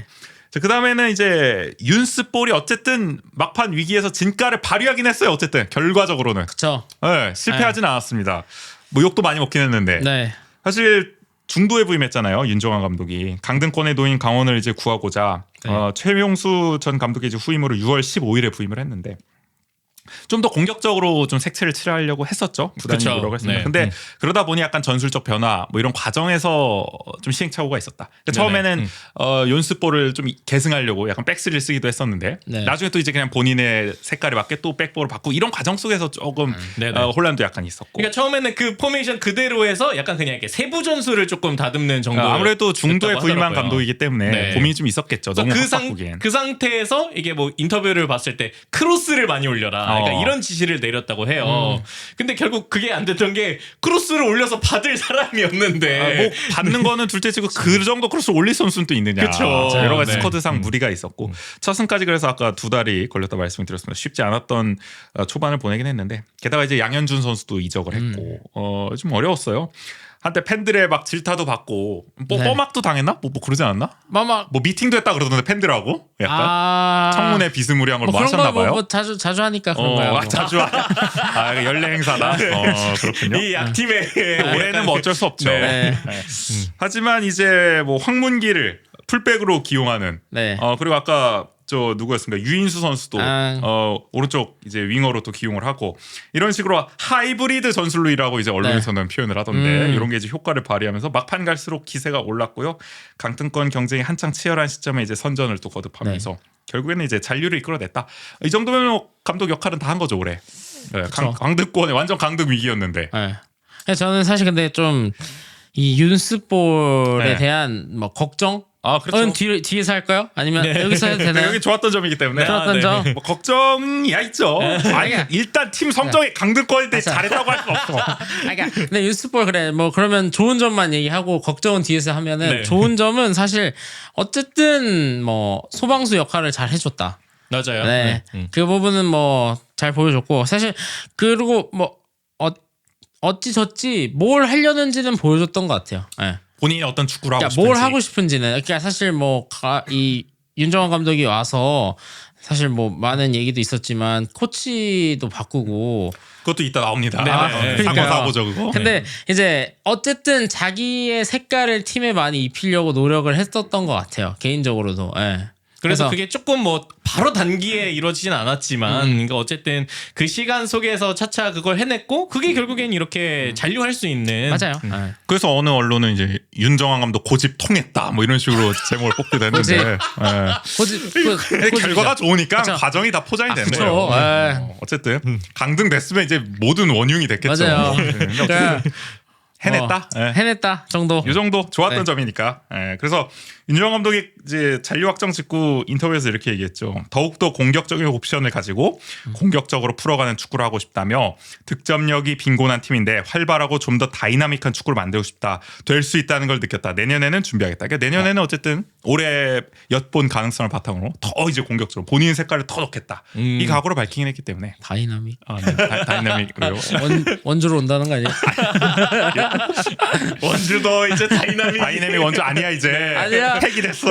자, 그다음에는 이제 윤스볼이 어쨌든 막판 위기에서 진가를 발휘하긴 했어요. 어쨌든 결과적으로는 그렇죠. 네, 실패하진 않았습니다. 뭐 욕도 많이 먹긴 했는데 네. 사실 중도에 부임했잖아요. 윤정환 감독이 강등권에 놓인 강원을 이제 구하고자 네. 최명수 전 감독이 이제 후임으로 6월 15일에 부임을 했는데 좀 더 공격적으로 좀 색채를 칠하려고 했었죠. 구단이 그쵸. 노력을 했습니다. 네. 근데 그러다 보니 약간 전술적 변화 뭐 이런 과정에서 좀 시행착오가 있었다. 그러니까 처음에는 연습볼을 좀 계승하려고 약간 백스를 쓰기도 했었는데 네. 나중에 또 이제 그냥 본인의 색깔에 맞게 또 백볼을 바꾸고 이런 과정 속에서 조금 네네. 혼란도 약간 있었고. 그러니까 처음에는 그 포메이션 그대로 해서 약간 그냥 이렇게 세부 전술을 조금 다듬는 정도. 아무래도 중도에 부임한 감독이기 때문에 네. 고민이 좀 있었겠죠. 너무 그, 확 바꾸기엔. 그 상태에서 이게 뭐 인터뷰를 봤을 때 크로스를 많이 올려라. 그러니까 이런 지시를 내렸다고 해요. 근데 결국 그게 안 됐던 게 크로스를 올려서 받을 사람이 없는데. 뭐 받는 거는 둘째치고 그 정도 크로스 올릴 선수는 또 있느냐. 그쵸. 자, 여러 가지 네. 스쿼드상 무리가 있었고 첫 승까지 그래서 아까 2달이 걸렸다 말씀을 드렸습니다. 쉽지 않았던 초반을 보내긴 했는데 게다가 이제 양현준 선수도 이적을 했고 좀 어려웠어요. 한때 팬들의 막 질타도 받고 뭐 네. 뻐막도 당했나? 뭐 그러지 않았나? 막 뭐 미팅도 했다 그러던데 팬들하고 약간 청문회 비스무리한 걸 뭐 그런 하셨나 거 봐요. 뭐 자주 하니까 그런 거야. 뭐. 자주 연례 행사다. 그렇군요. 이 약팀의 올해는 뭐 어쩔 수 없죠. 네. 네. 하지만 이제 뭐 황문기를 풀백으로 기용하는 네. 그리고 아까 저 누구였습니까? 유인수 선수도 오른쪽 이제 윙어로 또 기용을 하고 이런 식으로 하이브리드 전술로이라고 이제 언론에서는 표현을 하던데 이런 게 이제 효과를 발휘하면서 막판 갈수록 기세가 올랐고요. 강등권 경쟁이 한창 치열한 시점에 이제 선전을 또 거듭하면서 결국에는 이제 잔류를 이끌어냈다. 이 정도면 뭐 감독 역할은 다 한 거죠 올해. 네, 강등권에 완전 강등 위기였는데. 네. 저는 사실 근데 좀 이 윤스볼에 네. 대한 뭐 걱정. 그렇죠. 뒤에서 할까요? 아니면 여기서 해도 되나요? 여기 좋았던 점이기 때문에 좋았던 점. 뭐 걱정이야 있죠. 아니 일단 팀 성적이 강등권인데 맞아. 잘했다고 할 수 없어. 그러니까 근데 윤스볼 그래 뭐 그러면 좋은 점만 얘기하고 걱정은 뒤에서 하면은 좋은 점은 사실 어쨌든 뭐 소방수 역할을 잘 해줬다. 맞아요. 네, 그 부분은 뭐 잘 보여줬고 사실 그리고 뭐 어찌저찌 뭘 하려는지는 보여줬던 것 같아요. 네. 본인이 어떤 축구를 하고 그러니까 싶은지. 뭘 하고 싶은지는 그러니까 사실 뭐 이 윤정환 감독이 와서 사실 뭐 많은 얘기도 있었지만 코치도 바꾸고 그것도 이따 나옵니다. 네. 상호 사보죠 그거. 근데 이제 어쨌든 자기의 색깔을 팀에 많이 입히려고 노력을 했었던 것 같아요. 개인적으로도. 예. 그래서 그게 조금 뭐 바로 단기에 이루어지진 않았지만 그러니까 어쨌든 그 시간 속에서 차차 그걸 해냈고 그게 결국엔 이렇게 잔류할 수 있는 맞아요. 예. 그래서 어느 언론은 이제 윤정환 감독 고집 통했다 뭐 이런 식으로 제목을 뽑기도 했는데 결과가 좋으니까 그쵸. 과정이 다 포장이 됐네요. 그쵸. 어쨌든 강등 됐으면 이제 모든 원흉이 됐겠죠. 맞아요. 그러니까 해냈다. 해냈다 정도. 이 정도 좋았던 네. 점이니까. 그래서 윤정환 감독이 이제 잔류 확정 직후 인터뷰에서 이렇게 얘기했죠. 더욱더 공격적인 옵션을 가지고 공격적으로 풀어가는 축구를 하고 싶다며 득점력이 빈곤한 팀인데 활발하고 좀 더 다이나믹한 축구를 만들고 싶다. 될 수 있다는 걸 느꼈다. 내년에는 준비하겠다. 그러니까 내년에는 어쨌든 올해 엿본 가능성을 바탕으로 더 이제 공격적으로 본인 색깔을 더 넣겠다. 이 각오를 밝히긴 했기 때문에. 다이나믹. 네. 다이나믹으로요. 원주로 온다는 거 아니에요? 원주도 이제 다이내믹 원주 아니야 이제. 아니야. 폐기됐어.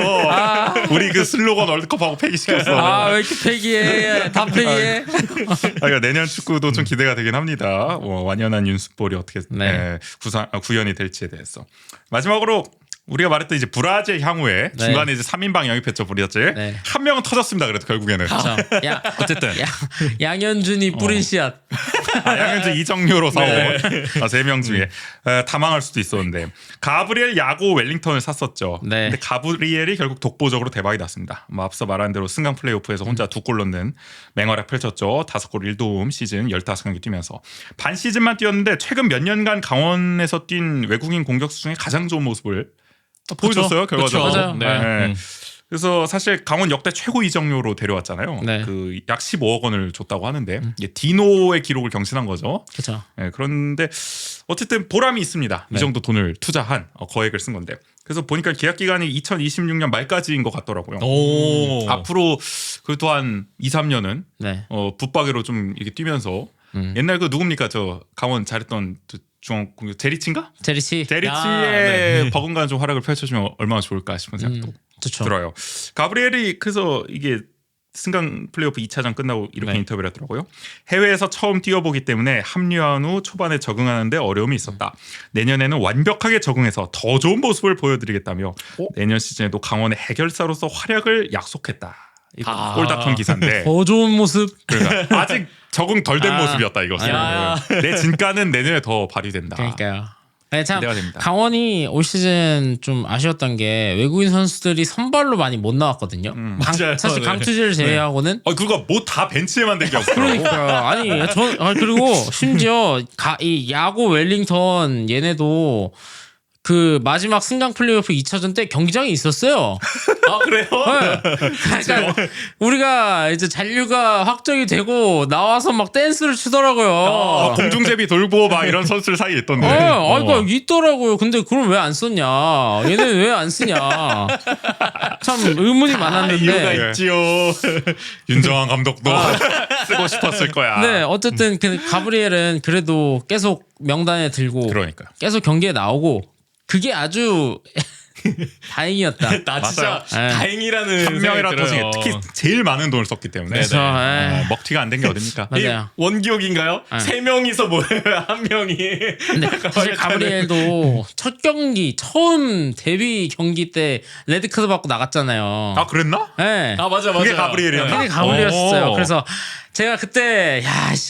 우리 그 슬로건 월드컵하고 폐기시켰어. 왜 이렇게 폐기해? 다 폐기해? 그러니까 내년 축구도 좀 기대가 되긴 합니다. 완연한 윤수볼이 어떻게 네. 구현이 될지에 대해서. 마지막으로 우리가 말했던 이제 브라질 향후에 중간에 이제 3인방 영입했죠 브라질. 네. 한 명은 터졌습니다. 그래도 결국에는. 어쨌든 양현준이 뿌린 씨앗. 양현준 이정료로 사온 3명 중에 다 망할 수도 있었는데 가브리엘 야고 웰링턴을 샀었죠. 네. 근데 가브리엘이 결국 독보적으로 대박이 났습니다. 뭐 앞서 말한 대로 승강 플레이오프에서 혼자 2골 넣는 맹활약 펼쳤죠. 5골 1도움 시즌 15경기 뛰면서 반 시즌만 뛰었는데 최근 몇 년간 강원에서 뛴 외국인 공격수 중에 가장 좋은 모습을 보여줬어요. 결과적으로. 맞아요. 네. 그래서 사실 강원 역대 최고 이적료로 데려왔잖아요. 네. 그 약 15억 원을 줬다고 하는데 이게 디노의 기록을 경신한 거죠. 그렇죠. 네, 그런데 어쨌든 보람이 있습니다. 이 정도 돈을 투자한 거액을 쓴 건데. 그래서 보니까 계약 기간이 2026년 말까지인 것 같더라고요. 앞으로 그래도 한 2, 3년은 네. 붙박이로 좀 이렇게 뛰면서 옛날 그 누굽니까 저 강원 잘했던 중앙 공격 제리치인가? 제리치. 제리치의 버금가는 좀 활약을 펼쳐주면 얼마나 좋을까 싶은 생각도 좋죠. 들어요. 가브리엘이 그래서 이게 승강 플레이오프 2차전 끝나고 이렇게 인터뷰를 했더라고요. 해외에서 처음 뛰어보기 때문에 합류한 후 초반에 적응하는데 어려움이 있었다. 내년에는 완벽하게 적응해서 더 좋은 모습을 보여드리겠다며 내년 시즌에도 강원의 해결사로서 활약을 약속했다. 이거 꼴닷컴 기사인데 더 좋은 모습. 그러니까 아직 적응 덜 된 모습이었다 이것은. 내 진가는 내년에 더 발휘된다. 그러니까요. 네, 참 기대가 됩니다. 강원이 올 시즌 좀 아쉬웠던 게 외국인 선수들이 선발로 많이 못 나왔거든요. 맞아요. 사실 네. 강투지를 제외하고는 그거 뭐 다 벤치에만 댕겨 없어. 그러니까 그리고 심지어 이 야구 웰링턴 얘네도 그 마지막 승강 플레이오프 2차전 때 경기장에 있었어요. 그래요? 그러니까 우리가 이제 잔류가 확정이 되고 나와서 막 댄스를 추더라고요. 공중제비 돌고 막 이런 선수들 사이에 있던데. 그러니까 있더라고요. 근데 그럼 왜 안 썼냐? 얘는 왜 안 쓰냐? 참 의문이 많았는데. 이유가 있지요. 윤정환 감독도 쓰고 싶었을 거야. 네, 어쨌든 그 가브리엘은 그래도 계속 명단에 들고 그러니까. 계속 경기에 나오고 그게 아주 다행이었다. 나 진짜 맞아요. 다행이라는 한 명이라 생각이 터지게 들어요. 특히 제일 많은 돈을 썼기 때문에 그래서 먹튀가 안 된 게 어딥니까? 맞아요. 이 원기옥인가요? 네. 세 명이서 뭐예요? 한 명이. 근데 사실 가브리엘도 첫 경기 처음 데뷔 경기 때 레드 카드 받고 나갔잖아요. 아 그랬나? 네. 아 맞아. 그게 가브리엘이었나? 그게 가브리엘이었어요. 오. 그래서 제가 그때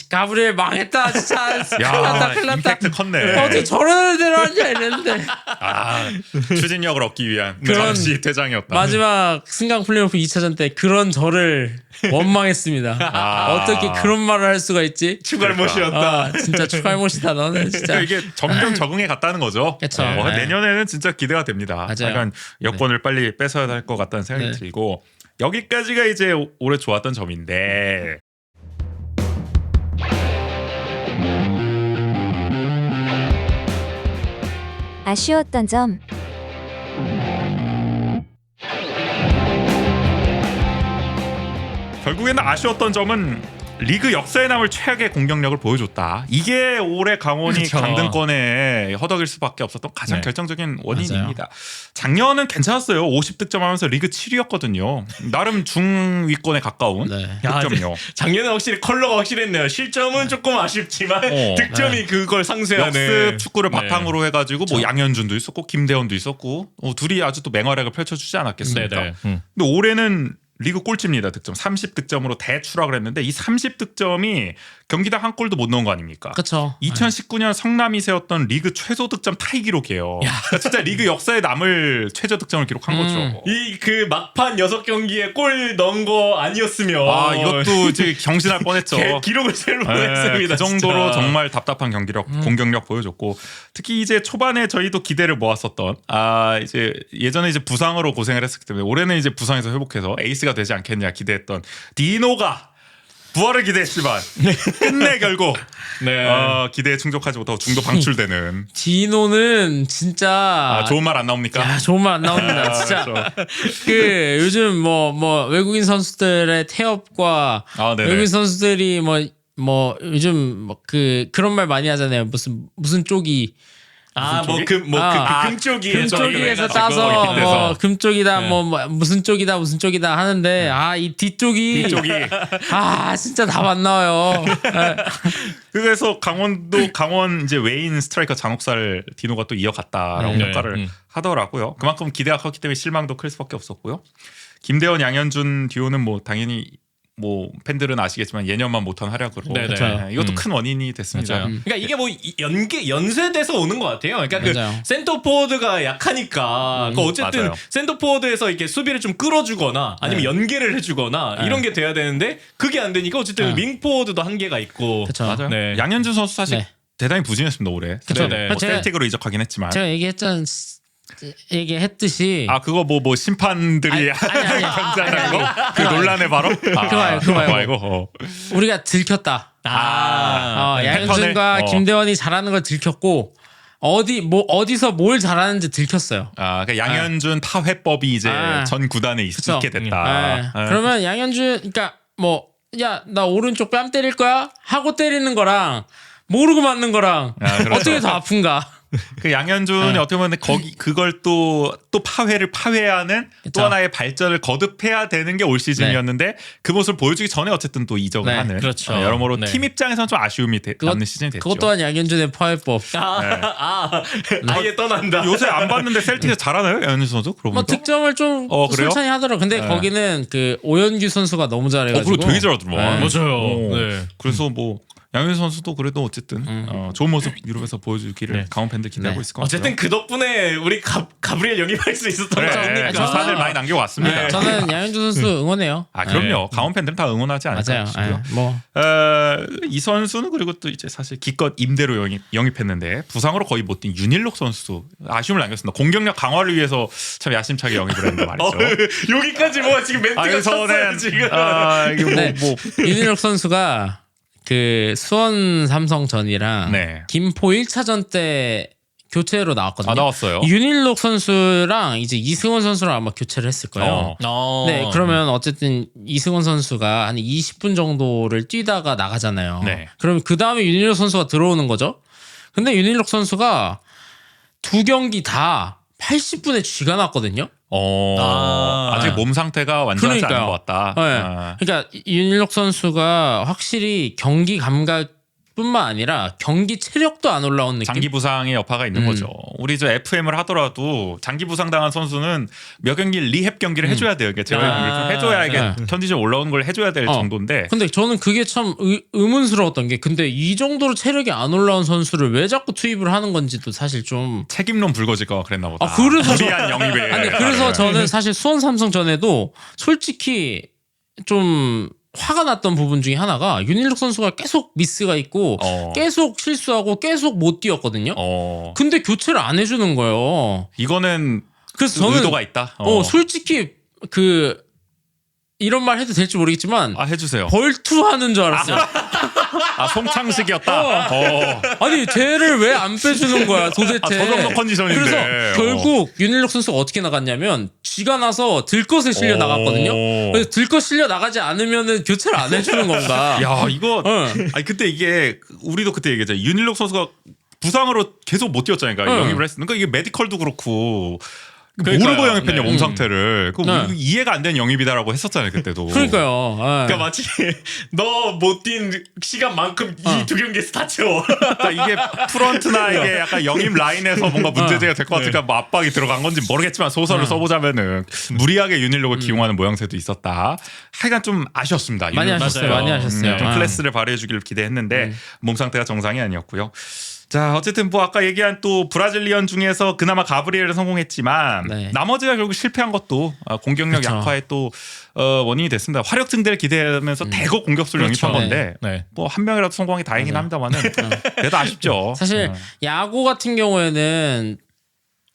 가브리엘 망했다 진짜 큰일 났다 큰일 났다. 임팩트 컸네. 어떻게 저런 애들 하냐 이랬는데 아 추진력을 얻기 위한 그런 잠시 퇴장이었다. 마지막 승강 플레이오프 2차전 때 그런 저를 원망했습니다. 아. 어떻게 그런 말을 할 수가 있지? 추갈못이었다. 아 진짜 축할못이다 너는 진짜. 그러니까 이게 점점 적응해 갔다는 거죠. 그쵸. 네. 네. 내년에는 진짜 기대가 됩니다. 맞아요. 약간 여권을 빨리 뺏어야 할 것 같다는 생각이 네. 들고 여기까지가 이제 올해 좋았던 점인데 아쉬웠던 점. 결국에는 아쉬웠던 점은 리그 역사에 남을 최악의 공격력을 보여줬다. 이게 올해 강원이 그쵸. 강등권에 허덕일 수밖에 없었던 가장 네. 결정적인 원인입니다. 작년은 괜찮았어요. 50득점하면서 리그 7위였거든요. 나름 중위권에 가까운 네. 득점력. 작년에 확실히 컬러가 확실했네요. 실점은 조금 아쉽지만 득점이 그걸 상쇄하는. 역습 축구를 네. 바탕으로 해가지고 뭐 양현준도 있었고 김대원도 있었고 둘이 아주 또 맹활약을 펼쳐주지 않았겠습니까? 네네. 근데 올해는 리그 꼴찌입니다. 득점 30득점으로 대추락을 했는데 이 30득점이 경기당 한 골도 못 넣은 거 아닙니까? 그렇죠. 2019년 성남이 세웠던 리그 최소 득점 타이 기록이에요. 그러니까 진짜 리그 역사에 남을 최저 득점을 기록한 거죠. 이 그 막판 6경기에 골 넣은 거 아니었으면 아 이것도 이제 경신할 뻔했죠. 기록을 세울 네, 뻔했습니다. 그 정도로 진짜. 정말 답답한 경기력, 공격력 보여줬고 특히 이제 초반에 저희도 기대를 모았었던 이제 예전에 이제 부상으로 고생을 했었기 때문에 올해는 이제 부상에서 회복해서 에이스가 되지 않겠냐 기대했던 디노가 부활을 기대했지만 끝내 결국 네. 기대에 충족하지 못하고 중도 방출되는 디노는 진짜 좋은 말 안 나옵니까? 야 좋은 말 안 나옵니다. 진짜 그 요즘 뭐 외국인 선수들의 태업과 네네. 외국인 선수들이 뭐 요즘 뭐 그런 말 많이 하잖아요. 무슨 쪽이 금쪽이 금쪽이에서 저기 따서 핏대서. 뭐 금쪽이다 네. 뭐 무슨 쪽이다 하는데 이 뒤쪽이 진짜 답 안 나와요. 그래서 강원 이제 외인 스트라이커 잔혹살 디노가 또 이어갔다라고 네. 평가를 하더라고요. 그만큼 기대가 컸기 때문에 실망도 클 수밖에 없었고요. 김대원, 양현준 듀오는 뭐 당연히 뭐 팬들은 아시겠지만 예년만 못한 활약으로 네네. 네, 이것도 큰 원인이 됐습니다. 맞아요. 그러니까 이게 뭐 연세돼서 오는 것 같아요. 그러니까 맞아요. 그 센터 포워드가 약하니까 그 어쨌든 맞아요. 센터 포워드에서 이렇게 수비를 좀 끌어주거나 아니면 연계를 해주거나 이런 게 돼야 되는데 그게 안 되니까 어쨌든 윙 포워드도 한계가 있고. 그쵸. 맞아요. 네. 양현준 선수 사실 네. 대단히 부진했습니다 올해. 그쵸. 네. 뭐 제가- 셀틱으로 이적하긴 했지만. 제가 얘기했듯이 그거 뭐 심판들이 아니. 견제하는 거? 그 논란의 발언? 그거 말고. 우리가 들켰다. 양현준과 패턴을? 김대원이 잘하는 걸 들켰고 어디서 뭘 잘하는지 들켰어요. 그러니까 양현준 타회법이 이제 전 구단에 그쵸. 있게 됐다. 네. 그러면 양현준 그러니까 나 오른쪽 뺨 때릴 거야 하고 때리는 거랑 모르고 맞는 거랑 그렇죠. 어떻게 더 아픈가? 그 양현준이 어떻게 보면 그걸 또 파회하는 또 그쵸. 하나의 발전을 거듭해야 되는 게 올 시즌이었는데 그 모습을 보여주기 전에 어쨌든 또 이적을 네, 하는 그렇죠. 여러모로 네. 팀 입장에서는 좀 아쉬움이 남는 시즌이 됐죠. 그것 또한 양현준의 파회법. 아예 떠난다. 요새 안 봤는데 셀틱에서 잘하나요? 양현준 선수? 그러고 보니까? 득점을 좀 그래요? 솔찬히 하더라고. 근데 네. 거기는 그 오연규 선수가 너무 잘해가지고. 그리고 되게 잘하더만. 네. 맞아요. 네. 그래서 뭐 양현준 선수도 그래도 어쨌든 좋은 모습 유럽에서 보여주기를 네. 강원 팬들 기대하고 네. 있을 것 같아요. 어쨌든 그 덕분에 우리 가브리엘 영입할 수 있었던 거 아닙니까? 주사들 많이 남겨왔습니다. 네. 저는 양현준 선수 응원해요. 그럼요. 강원 팬들은 다 응원하지 않을까 맞아요. 싶고요. 뭐 이 선수는 그리고 또 이제 사실 기껏 임대로 영입했는데 부상으로 거의 못 뛴 윤일록 선수도 아쉬움을 남겼습니다. 공격력 강화를 위해서 참 야심차게 영입을 했는데 말이죠. 여기까지 뭐 지금 멘트가 쳤어요 지금. 이게 뭐 윤일혁 선수가 그 수원 삼성전이랑 네. 김포 1차전 때 교체로 나왔거든요. 나왔어요. 윤일록 선수랑 이제 이승원 선수랑 아마 교체를 했을 거예요. 네, 그러면 어쨌든 이승원 선수가 한 20분 정도를 뛰다가 나가잖아요. 네. 그럼 그 다음에 윤일록 선수가 들어오는 거죠. 근데 윤일록 선수가 두 경기 다 80분에 쥐가 났거든요. 아직 몸 상태가 완전하지 않은 그러니까요. 것 같다. 네. 그러니까 윤일록 선수가 확실히 경기 감각뿐만 아니라 경기 체력도 안 올라온 느낌. 장기 부상의 여파가 있는 거죠. 우리 저 FM을 하더라도 장기 부상 당한 선수는 몇 경기 리헵 경기를 해줘야 돼요. 재활 경기를 좀 해줘야 이게 네. 컨디션 올라오는 걸 해줘야 될 정도인데. 근데 저는 그게 참 의문스러웠던 게 근데 이 정도로 체력이 안 올라온 선수를 왜 자꾸 투입을 하는 건지도 사실 좀 책임론 불거질까 그랬나 보다. 그래서 무리한 영입에. 아니 그래서 저는 사실 수원 삼성 전에도 솔직히 좀 화가 났던 부분 중에 하나가 윤일록 선수가 계속 미스가 있고 계속 실수하고 계속 못 뛰었거든요. 근데 교체를 안 해주는 거예요. 이거는 그래서 저는 의도가 있다. 솔직히 이런 말 해도 될지 모르겠지만 해주세요. 벌투하는 줄 알았어요. 송창식이었다. 아니 쟤를 왜 안 빼주는 거야 도대체. 저 정도 컨디션인데. 그래서 결국 윤일록 선수가 어떻게 나갔냐면 쥐가 나서 들것에 실려 나갔거든요. 그래서 들것 실려 나가지 않으면은 교체를 안 해주는 건가. 야 이거 아니 그때 이게 우리도 그때 얘기했잖아요. 윤일록 선수가 부상으로 계속 못 뛰었잖아요. 그러니까 영입을 했으니까 이게 메디컬도 그렇고 모르고 영입했냐 몸 상태를 네. 이해가 안 되는 영입이다라고 했었잖아요 그때도. 그러니까요. 그러니까 마치 너 못 뛴 시간만큼 이 두 경기에서 다 채워. 그러니까 이게 프런트나 이게 약간 영입 라인에서 뭔가 문제제가 될 것 같으니까 뭐 압박이 들어간 건지 모르겠지만 소설을 써보자면은 무리하게 윤일록을 기용하는 모양새도 있었다. 하여간 좀 아쉬웠습니다. 많이 윤일록 아셨어요. 선수가. 많이 아셨어요. 좀 클래스를 발휘해주기를 기대했는데 몸 상태가 정상이 아니었고요. 자 어쨌든 뭐 아까 얘기한 또 브라질리언 중에서 그나마 가브리엘은 성공했지만 네. 나머지가 결국 실패한 것도 공격력 그쵸. 약화의 또 원인이 됐습니다. 화력 증대를 기대하면서 대거 공격수를 그렇죠. 영입한 건데 네. 뭐 한 명이라도 성공이 다행이긴 합니다만은 그래도 아쉽죠. 사실 야구 같은 경우에는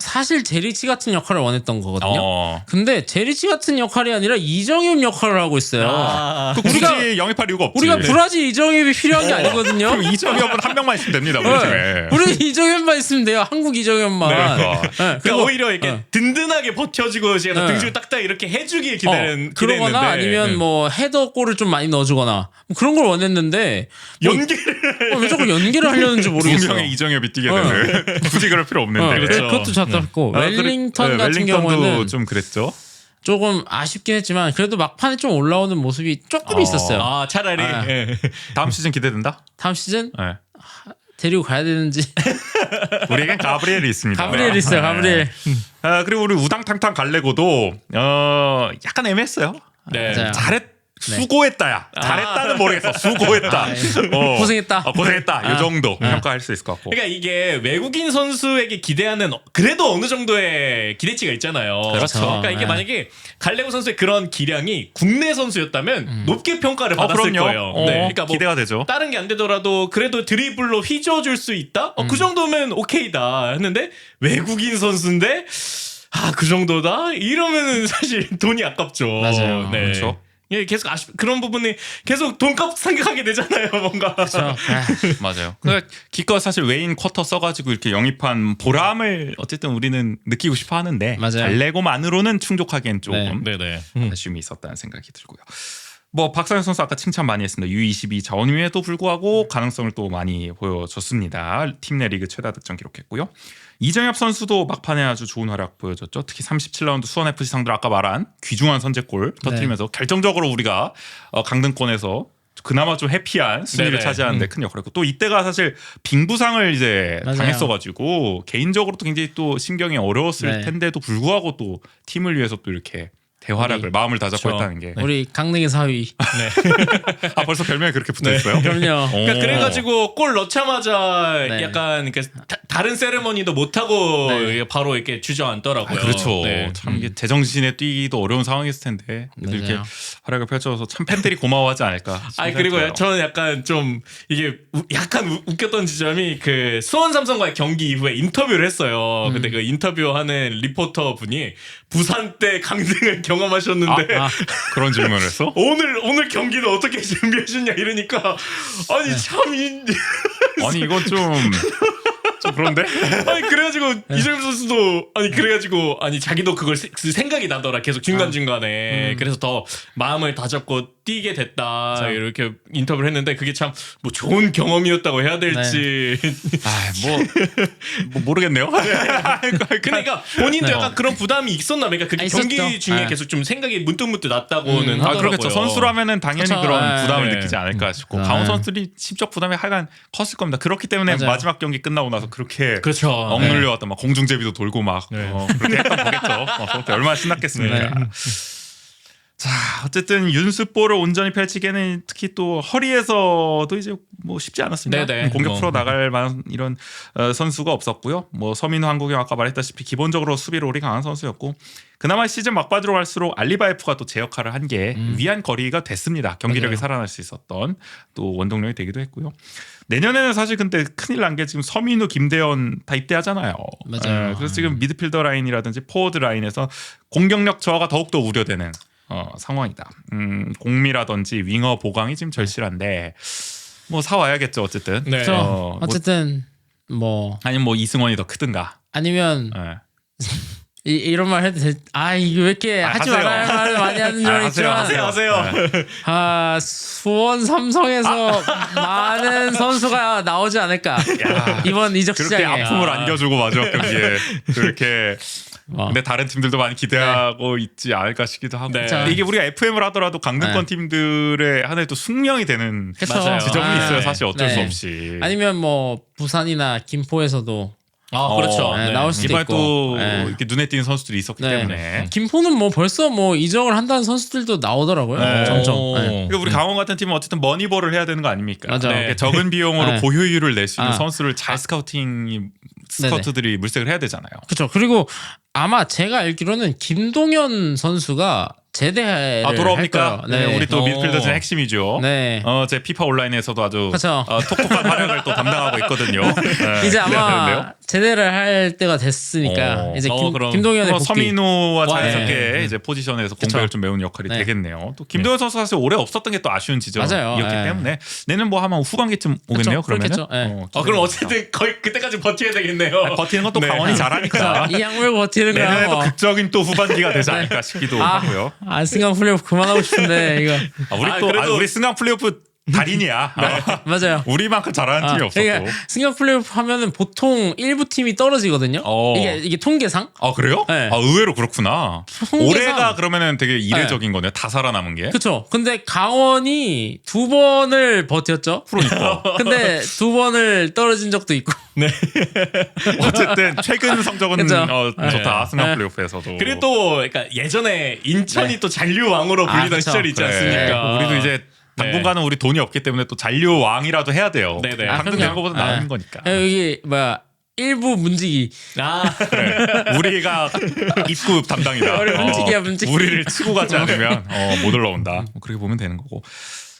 사실 제리치 같은 역할을 원했던 거거든요. 근데 제리치 같은 역할이 아니라 이정엽 역할을 하고 있어요. 그 굳이 영입할 이유가 없지. 우리가 브라질 이정엽이 필요한 게 아니거든요. 그럼 이정엽은 한 명만 있으면 됩니다. 우리 팀에. 우리 이정엽만 있으면 돼요. 한국 이정엽만. 그러니까. 네, 그러니까 오히려 이렇게 든든하게 버텨주고 제가 네. 등줄 딱딱 이렇게 해주길 그러거나 기대했는데 아니면 뭐 헤더 골을 좀 많이 넣어주거나 뭐 그런 걸 원했는데 연기를 왜 자꾸 연기를 하려는지 두 모르겠어요. 명의 이정엽이 뛰게 되는. 굳이 그럴 필요 없는데. 그렇죠. 그것도 답답했고 웰링턴 같은 웰링턴도 경우에는 좀 그랬죠. 조금 아쉽긴 했지만 그래도 막판에 좀 올라오는 모습이 조금 있었어요. 차라리 예. 다음 시즌 기대된다. 다음 시즌 네. 데리고 가야 되는지. 우리에겐 가브리엘이 있습니다. 가브리엘 있어요. 가브리엘. 그리고 우리 우당탕탕 갈레고도 약간 애매했어요. 네. 맞아요. 수고했다야. 잘했다는 모르겠어. 수고했다. 고생했다. 고생했다. 이 정도 평가할 수 있을 것 같고. 그러니까 이게 외국인 선수에게 기대하는 그래도 어느 정도의 기대치가 있잖아요. 그렇죠. 그러니까 이게 네. 만약에 갈레고 선수의 그런 기량이 국내 선수였다면 높게 평가를 받았을 그럼요. 거예요. 네. 그러니까 뭐 기대가 되죠. 다른 게 안 되더라도 그래도 드리블로 휘저어줄 수 있다? 그 정도면 오케이다 했는데 외국인 선수인데 그 정도다? 이러면은 사실 돈이 아깝죠. 맞아요. 네. 그렇죠. 예, 계속 그런 부분이 계속 돈값 생각하게 되잖아요, 뭔가. 그렇죠. 맞아요. 그러니까 기껏 사실 웨인 쿼터 써가지고 이렇게 영입한 보람을 어쨌든 우리는 느끼고 싶어 하는데 맞아요. 갈레고만으로는 충족하기엔 조금 네네. 아쉬움이 있었다는 생각이 들고요. 뭐 박상현 선수 아까 칭찬 많이 했습니다. U22 자원임에도 불구하고 가능성을 또 많이 보여줬습니다. 팀 내 리그 최다 득점 기록했고요. 이정엽 선수도 막판에 아주 좋은 활약 보여줬죠. 특히 37라운드 수원FC 상대로 아까 말한 귀중한 선제골 터뜨리면서 결정적으로 우리가 강등권에서 그나마 좀 해피한 순위를 네네. 차지하는데 큰 역할을 했고 또 이때가 사실 빙부상을 이제 맞아요. 당했어가지고 개인적으로 또 굉장히 또 신경이 어려웠을 네. 텐데도 불구하고 또 팀을 위해서 또 이렇게 대활약을 마음을 다잡고 그렇죠. 했다는 게 우리 강릉의 사위. 벌써 별명이 그렇게 붙어 있어요? 그럼요. 그러니까 그래가지고 골 넣자마자 네. 약간 다른 세레머니도 못 하고 네. 바로 이렇게 주저앉더라고요. 그렇죠. 네. 참 이게 제정신에 뛰기도 어려운 상황이었을 텐데 그래도 이렇게 맞아요. 활약을 펼쳐서 참 팬들이 고마워하지 않을까. 아니 그리고 저는 약간 좀 이게 약간 웃겼던 지점이 그 수원 삼성과의 경기 이후에 인터뷰를 했어요. 근데 그 인터뷰하는 리포터 분이 부산 때 강등을 경험하셨는데 그런 질문을 했어? 오늘 경기는 어떻게 준비하셨냐 이러니까 아니 참 아니 이건 좀 그런데? 아니 그래가지고 이정엽 선수도 아니 그래가지고 아니 자기도 그걸 그 생각이 나더라 계속 중간 중간에 그래서 더 마음을 다잡고 뛰게 됐다 이렇게 인터뷰를 했는데 그게 참 뭐 좋은 경험이었다고 해야 될지 뭐 모르겠네요. 그러니까 본인도 네. 약간 그런 부담이 있었나 봐요. 그러니까 그게 경기 있었죠. 중에 네. 계속 좀 생각이 문득문득 났다고는 하더라고요. 그렇겠죠. 선수라면은 당연히 그쵸. 그런 네. 부담을 네. 느끼지 않을까 싶고 네. 강원 선수들이 심적 부담이 하여간 컸을 겁니다. 그렇기 때문에 맞아요. 마지막 경기 끝나고 나서 그렇게 그렇죠. 억눌려 왔던 막 공중제비도 돌고 막 네. 그렇게 했던 거겠죠. 그렇게 얼마나 신났겠습니까. 네. 자, 어쨌든 윤수볼을 온전히 펼치기에는 특히 또 허리에서도 이제 뭐 쉽지 않았습니다. 네네. 공격 뭐. 풀어 나갈 만한 이런 선수가 없었고요. 뭐 서민우, 한국영 아까 말했다시피 기본적으로 수비롤이 강한 선수였고 그나마 시즌 막바지로 갈수록 알리바이프가 또 제 역할을 한 게 위안 거리가 됐습니다. 경기력이 맞아요. 살아날 수 있었던 또 원동력이 되기도 했고요. 내년에는 사실 근데 큰일 난 게 지금 서민우, 김대현 다 입대하잖아요. 맞아요. 그래서 지금 미드필더 라인이라든지 포워드 라인에서 공격력 저하가 더욱더 우려되는 상황이다. 공미라든지 윙어 보강이 지금 절실한데 뭐 사와야겠죠 어쨌든. 네. 그렇죠. 뭐, 어쨌든 뭐 아니면 뭐 이승원이 더 크든가. 아니면 예. 이런 말 해도 돼. 이거 왜 이렇게 하지 하세요. 말아야 할 말을 많이 하는 줄 하세요, 알지만 하세요. 수원 삼성에서 많은 선수가 나오지 않을까 이번 이적 그렇게 시장에. 아픔을 안겨주고 마지막 경기에 그렇게. 근데 다른 팀들도 많이 기대하고 있지 않을까 싶기도 하고. 네. 근데 이게 우리가 FM을 하더라도 강등권 네. 팀들의 하나의 또 숙명이 되는 그쵸. 맞아요. 지점이 네. 있어요. 사실 어쩔 수 네. 없이. 아니면 뭐 부산이나 김포에서도 그렇죠. 네, 나올 수도 이번에 있고. 또 네. 이렇게 눈에 띄는 선수들이 있었기 네. 때문에. 김포는 뭐 벌써 뭐 이적을 한다는 선수들도 나오더라고요. 네. 점점. 오. 네. 그러니까 우리 강원 같은 팀은 어쨌든 머니볼을 해야 되는 거 아닙니까? 맞아. 네. 이렇게 적은 비용으로 네. 고효율을 낼 수 있는 아. 선수를 잘 스카우트들이 물색을 해야 되잖아요. 그렇죠. 그리고 아마 제가 알기로는 김동현 선수가 제대를 돌아옵니까? 할 거예요. 네. 우리 또 오. 미드필더즈의 핵심이죠. 네. 제 피파 온라인에서도 아주 그쵸. 톡톡한 활약을 또 담당하고 있거든요. 네. 이제 아마 기대되는데요? 제대를 할 때가 됐으니까 이제 그럼. 김동현의 복귀. 서민우와 와, 자연스럽게 네. 이제 포지션에서 그쵸. 공백을 좀 메운 역할이 네. 되겠네요. 또 김도현 선수 사실 올해 없었던 게 또 아쉬운 지점이었기 맞아요. 네. 때문에 내년 뭐 아마 후반기쯤 오겠네요. 그쵸, 그러면은. 그렇겠죠. 네. 그럼 어쨌든 거의 그때까지 버텨야 되겠네요. 버티는 건 또 네. 강원이 잘하니까. 이 약물 버티는 거야. 내년에도 뭐. 극적인 또 후반기가 되지 않을까 싶기도 하고요. 안승환 플레이오프 그만하고 싶은데 이거 그래도- 우리 승강 플레이오프 달인이야. 맞아요. 우리만큼 잘하는 팀이 없었고. 그러니까 승강 플레이오프 하면은 보통 일부 팀이 떨어지거든요. 이게 통계상. 그래요? 네. 의외로 그렇구나. 통계상. 올해가 그러면은 되게 이례적인 거네요. 다 살아남은 게. 그렇죠. 근데 강원이 2번을 버텼죠. 그러니까. 근데 2번을 떨어진 적도 있고. 어쨌든 최근 성적은 그쵸. 좋다. 승강 네. 플레이오프에서도. 그리고 또 그러니까 예전에 인천이 또 잔류왕으로 불리던 그쵸. 시절이 있지 네. 않습니까? 우리도 이제 당분간은 우리 돈이 없기 때문에 또 잔류 왕이라도 해야 돼요. 네네. 당근되는 그럼요. 것보다 나은 네. 거니까. 여기 일부 문지기. 그래. 우리가 입구 담당이다. 우리 문지기야, 문지기. 우리를 치고 가지 않으면 못 올라온다. 뭐 그렇게 보면 되는 거고.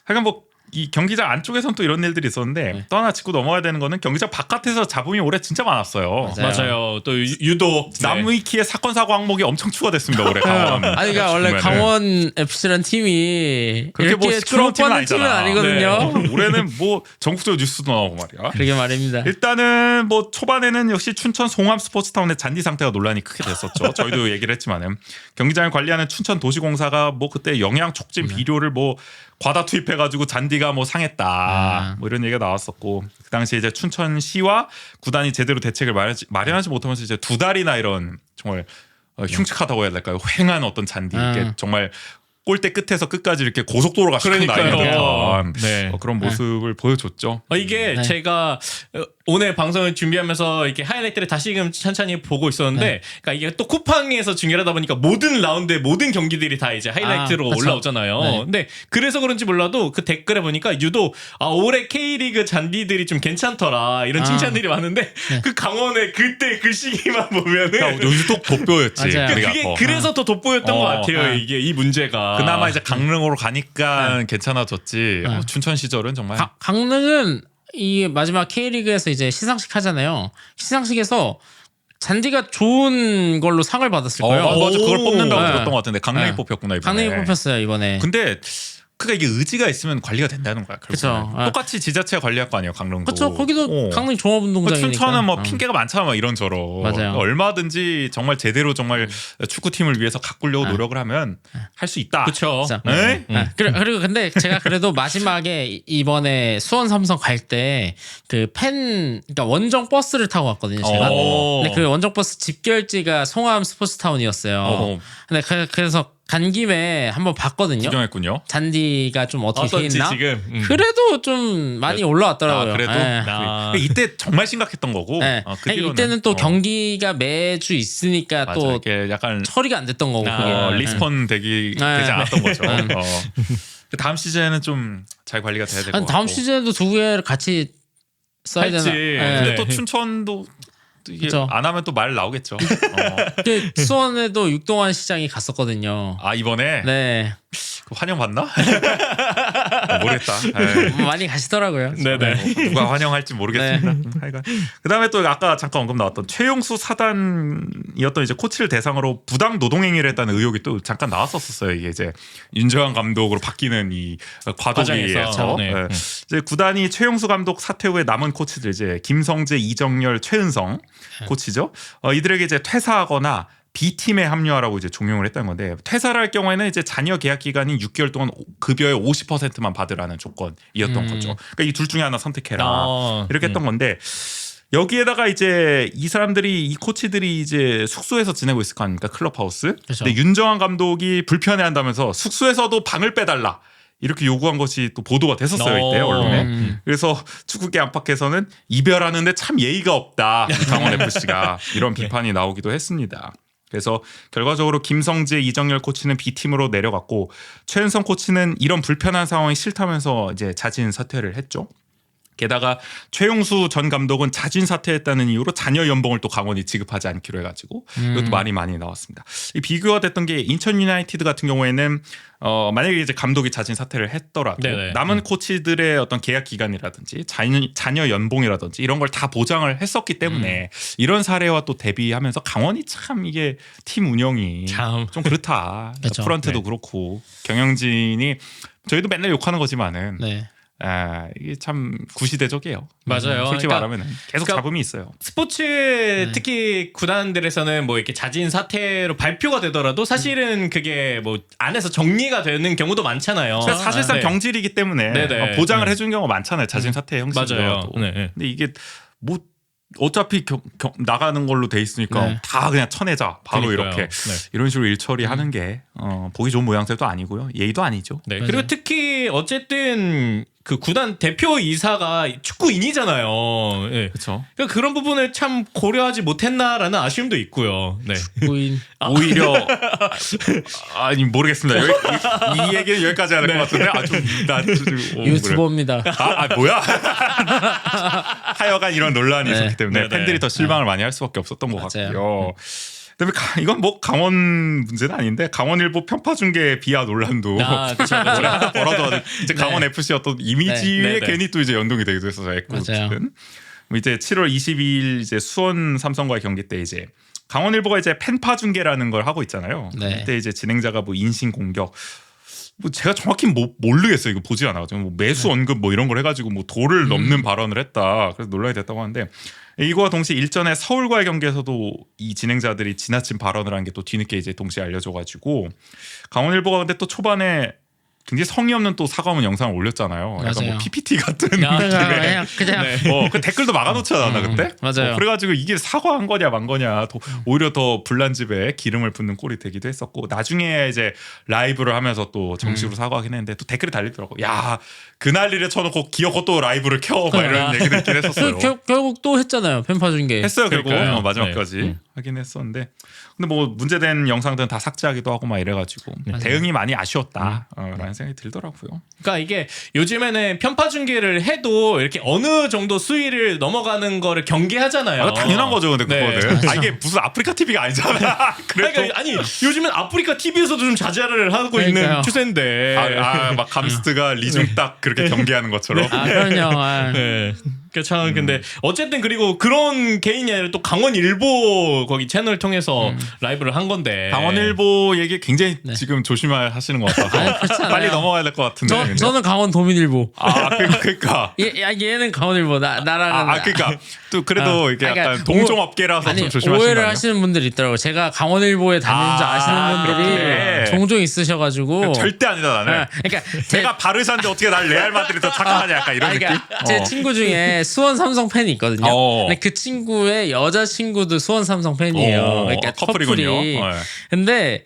하여간 뭐 이 경기장 안쪽에선 또 이런 일들이 있었는데 또 하나 짚고 넘어가야 되는 거는 경기장 바깥에서 잡음이 올해 진짜 많았어요. 맞아요. 또 유독 남의키의 사건 사고 항목이 엄청 추가됐습니다 올해 강원. 아니 그러니까 원래 보면은. 강원 FC라는 팀이 그렇게 뭐 이렇게 시끄러운 팀은 주목받는 팀은 아니잖아. 아니거든요. 네. 올해는 뭐 전국적으로 뉴스도 나오고 말이야. 그러게 말입니다. 일단은 뭐 초반에는 역시 춘천 송암 스포츠타운의 잔디 상태가 논란이 크게 됐었죠. 저희도 얘기를 했지만은 경기장을 관리하는 춘천 도시공사가 뭐 그때 영양 촉진 비료를 뭐 과다 투입해가지고 잔디가 뭐 상했다 뭐 이런 얘기가 나왔었고 그 당시에 이제 춘천시와 구단이 제대로 대책을 마련하지 못하면서 이제 2달이나 이런 정말 흉측하다고 해야 될까요? 횡한 어떤 잔디 이게 정말 골대 끝에서 끝까지 이렇게 고속도로가 그러니까요. 나이던 네. 그런 모습을 보여줬죠. 이게 네. 제가 오늘 방송을 준비하면서 이렇게 하이라이트를 다시금 천천히 보고 있었는데, 그러니까 이게 또 쿠팡에서 중계하다 보니까 모든 라운드의 모든 경기들이 다 이제 하이라이트로 그쵸. 올라오잖아요. 네. 근데 그래서 그런지 몰라도 그 댓글에 보니까 유독 올해 K리그 잔디들이 좀 괜찮더라 이런 칭찬들이 많은데 그 강원의 그때 그 시기만 보면은 유독 돋보였지. 맞아요. 우리가 그게 더. 그래서 더 돋보였던 것 같아요. 이게 이 문제가 그나마 이제 강릉으로 가니까 괜찮아졌지. 춘천 시절은 정말 강릉은 이 마지막 K리그에서 이제 시상식 하잖아요. 시상식에서 잔디가 좋은 걸로 상을 받았을 거예요. 맞아 그걸 뽑는다고 네. 들었던 것 같은데 강릉이 네. 뽑혔구나 이번에. 강릉이 뽑혔어요 이번에. 근데 그러니까 이게 의지가 있으면 관리가 된다는 거야. 결국은. 그쵸. 아. 똑같이 지자체가 관리할 거 아니에요. 강릉도. 그렇죠. 거기도 강릉 종합운동장이니까. 춘천은 뭐 핑계가 많잖아, 뭐 이런저런. 맞아요. 얼마든지 정말 제대로 정말 축구팀을 위해서 가꾸려고 노력을 하면 할 수 있다. 그렇죠. 네? 그리고 근데 제가 그래도 마지막에 이번에 수원 삼성 갈 때 그 그러니까 원정 버스를 타고 갔거든요. 제가. 근데 그 원정 버스 집결지가 송암 스포츠타운이었어요. 근데 그래서 간 김에 한번 봤거든요. 구경했군요. 잔디가 좀 어떻게 돼 어떤지 있나? 지금. 그래도 좀 많이 올라왔더라고요. 아, 그래도 예. 아. 이때 정말 심각했던 거고. 네. 그 뒤로는, 이때는 또 경기가 매주 있으니까 맞아, 또 이렇게 약간 처리가 안 됐던 거고 그게. 리스폰 되지 않았던 거죠. 그 다음 시즌에는 좀 잘 관리가 돼야 될 것 아니, 같고. 다음 시즌에도 두 개를 같이 써야 되나? 할지. 예. 근데 또 춘천도 또 이게 그쵸. 안 하면 또 말 나오겠죠. 그 수원에도 육동환 시장이 갔었거든요. 아 이번에 네, 환영 받나? 모르겠다. 에이. 많이 가시더라고요. 네네. 누가 환영할지 모르겠습니다. 하여간 그다음에 또 아까 잠깐 언급 나왔던 최용수 사단이었던 이제 코치를 대상으로 부당 노동행위를 했다는 의혹이 또 잠깐 나왔었어요. 이게 이제 윤재환 감독으로 바뀌는 이 과도기에서 과정에서. 네. 네. 이제 구단이 최용수 감독 사퇴 후에 남은 코치들 이제 김성재, 이정열, 최은성 코치죠. 이들에게 이제 퇴사하거나 B팀에 합류하라고 이제 종용을 했다는 건데 퇴사를 할 경우에는 이제 자녀 계약 기간인 6개월 동안 급여의 50%만 받으라는 조건이었던 거죠. 그러니까 이 둘 중에 하나 선택해라. 이렇게 했던 건데 여기에다가 이제 이 사람들이 이 코치들이 이제 숙소에서 지내고 있을 거 아닙니까? 클럽하우스. 그렇죠. 근데 윤정환 감독이 불편해한다면서 숙소에서도 방을 빼달라. 이렇게 요구한 것이 또 보도가 됐었어요 이때 언론에. 그래서 축구계 안팎에서는 이별하는데 참 예의가 없다 강원 FC가 이런 비판이 나오기도 했습니다. 그래서 결과적으로 김성재, 이정열 코치는 B팀으로 내려갔고 최은성 코치는 이런 불편한 상황이 싫다면서 이제 자진 사퇴를 했죠. 게다가 최용수 전 감독은 자진 사퇴했다는 이유로 자녀 연봉을 또 강원이 지급하지 않기로 해가지고 이것도 말이 많이 나왔습니다. 이 비교가 됐던 게 인천 유나이티드 같은 경우에는 만약에 이제 감독이 자진 사퇴를 했더라도 네네. 남은 코치들의 어떤 계약 기간이라든지 자녀 연봉이라든지 이런 걸 다 보장을 했었기 때문에 이런 사례와 또 대비하면서 강원이 참 이게 팀 운영이 참. 좀 그렇다. 그렇죠. 프런트도 네. 그렇고 경영진이 저희도 맨날 욕하는 거지만은 네. 이게 참 구시대적이에요. 맞아요. 솔직히 그러니까 말하면 계속 그러니까 잡음이 있어요. 스포츠 특히 구단들에서는 뭐 이렇게 자진 사퇴로 발표가 되더라도 사실은 그게 뭐 안에서 정리가 되는 경우도 많잖아요. 그러니까 사실상 네. 경질이기 때문에 네네. 보장을 네. 해준 경우가 많잖아요. 자진 사퇴 맞아요. 형식이라도. 네. 근데 이게 뭐 어차피 나가는 걸로 돼 있으니까 네. 다 그냥 쳐내자. 바로 그러니까요. 이렇게 네. 이런 식으로 일처리하는 게 보기 좋은 모양새도 아니고요. 예의도 아니죠. 네. 맞아요. 그리고 특히 어쨌든 그 구단 대표 이사가 축구인이잖아요. 네. 그렇죠. 그러니까 그런 부분을 참 고려하지 못했나라는 아쉬움도 있고요. 네. 부인. 오히려 아니 모르겠습니다. 이 얘기는 여기까지 해야 될 것 같은데 유튜버입니다. 뭐야? 하여간 이런 논란이 네. 있었기 때문에 네네. 팬들이 더 실망을 많이 할 수밖에 없었던 것 맞아요. 같고요. 그다음에 이건 뭐 강원 문제는 아닌데 강원일보 편파 중계 비하 논란도 그렇죠. 올해 하나 벌어져 이제 네. 강원 FC 어떤 이미지에 네. 네. 괜히 또 이제 연동이 되기도 했어요. 맞아요. 이제 7월 22일 이제 수원 삼성과의 경기 때 이제 강원일보가 이제 팬파 중계라는 걸 하고 있잖아요. 네. 그때 이제 진행자가 뭐 인신 공격 뭐 제가 정확히 모르겠어요. 이거 보지 않아가지고 뭐 매수 언급 뭐 이런 걸 해가지고 뭐 도를 넘는 발언을 했다. 그래서 논란이 됐다고 하는데 이거와 동시에 일전에 서울과의 경기에서도 이 진행자들이 지나친 발언을 한 게 또 뒤늦게 이제 동시에 알려져가지고 강원일보가 근데 또 초반에 굉장히 성의 없는 또 사과문 영상을 올렸잖아요. 약간 맞아요. 뭐 PPT 같은 그냥 그 댓글도 막아놓잖아 나 그때. 맞아요. 그래가지고 이게 사과한 거냐 만 거냐 오히려 더 불난집에 기름을 붓는 꼴이 되기도 했었고 나중에 이제 라이브를 하면서 또 정식으로 사과하긴 했는데 또 댓글이 달리더라고. 야 그날 일에 쳐놓고 기어코 또 라이브를 켜 막 이런 얘기를 했긴 했었어요. 결국 또 했잖아요. 팬파 중계. 했어요 결국 그러니까요. 마지막까지 네. 하긴 했었는데 근데 뭐 문제된 영상들은 다 삭제하기도 하고 막 이래가지고 대응이 많이 아쉬웠다 라는 생각이 들더라고요. 그러니까 이게 요즘에는 편파 중계를 해도 이렇게 어느 정도 수위를 넘어가는 거를 경계하잖아요. 당연한 거죠 근데 네. 그거는. 이게 무슨 아프리카 TV가 아니잖아. 그래도 그러니까 아니 요즘엔 아프리카 TV에서도 좀 자제를 하고 있는 그러니까요. 추세인데. 막 감스트가 리중 딱 그렇게 경계하는 것처럼. 그럼요. 네. 그러니까 참 근데 어쨌든 그리고 그런 개인이 아니라 또 강원일보 거기 채널 통해서 라이브를 한 건데 강원일보 얘기 굉장히 네. 지금 조심하시는 것 같아서 아니, 그렇지 않아요. 빨리 넘어가야 될 것 같은데. 근데. 저는 강원 도민일보. 그러니까. 얘는 강원일보. 나랑은 그러니까 또 그래도 이게 그러니까 약간 동종업계라서 아니 좀 조심하시는 오해를 거 아니에요? 하시는 분들이 있더라고요. 제가 강원일보에 다니는 줄 아시는 분들이 그렇게. 종종 있으셔가지고 절대 아니다 나는. 그러니까 내가 바르샤인데 어떻게 날 레알 마드리드 더 착각하냐 약간 이런 느낌. 그러니까 제 친구 중에 수원 삼성 팬이 있거든요. 어. 근데 그 친구의 여자 친구도 수원 삼성 팬이에요. 그러니까 커플이군요. 커플이. 네. 근데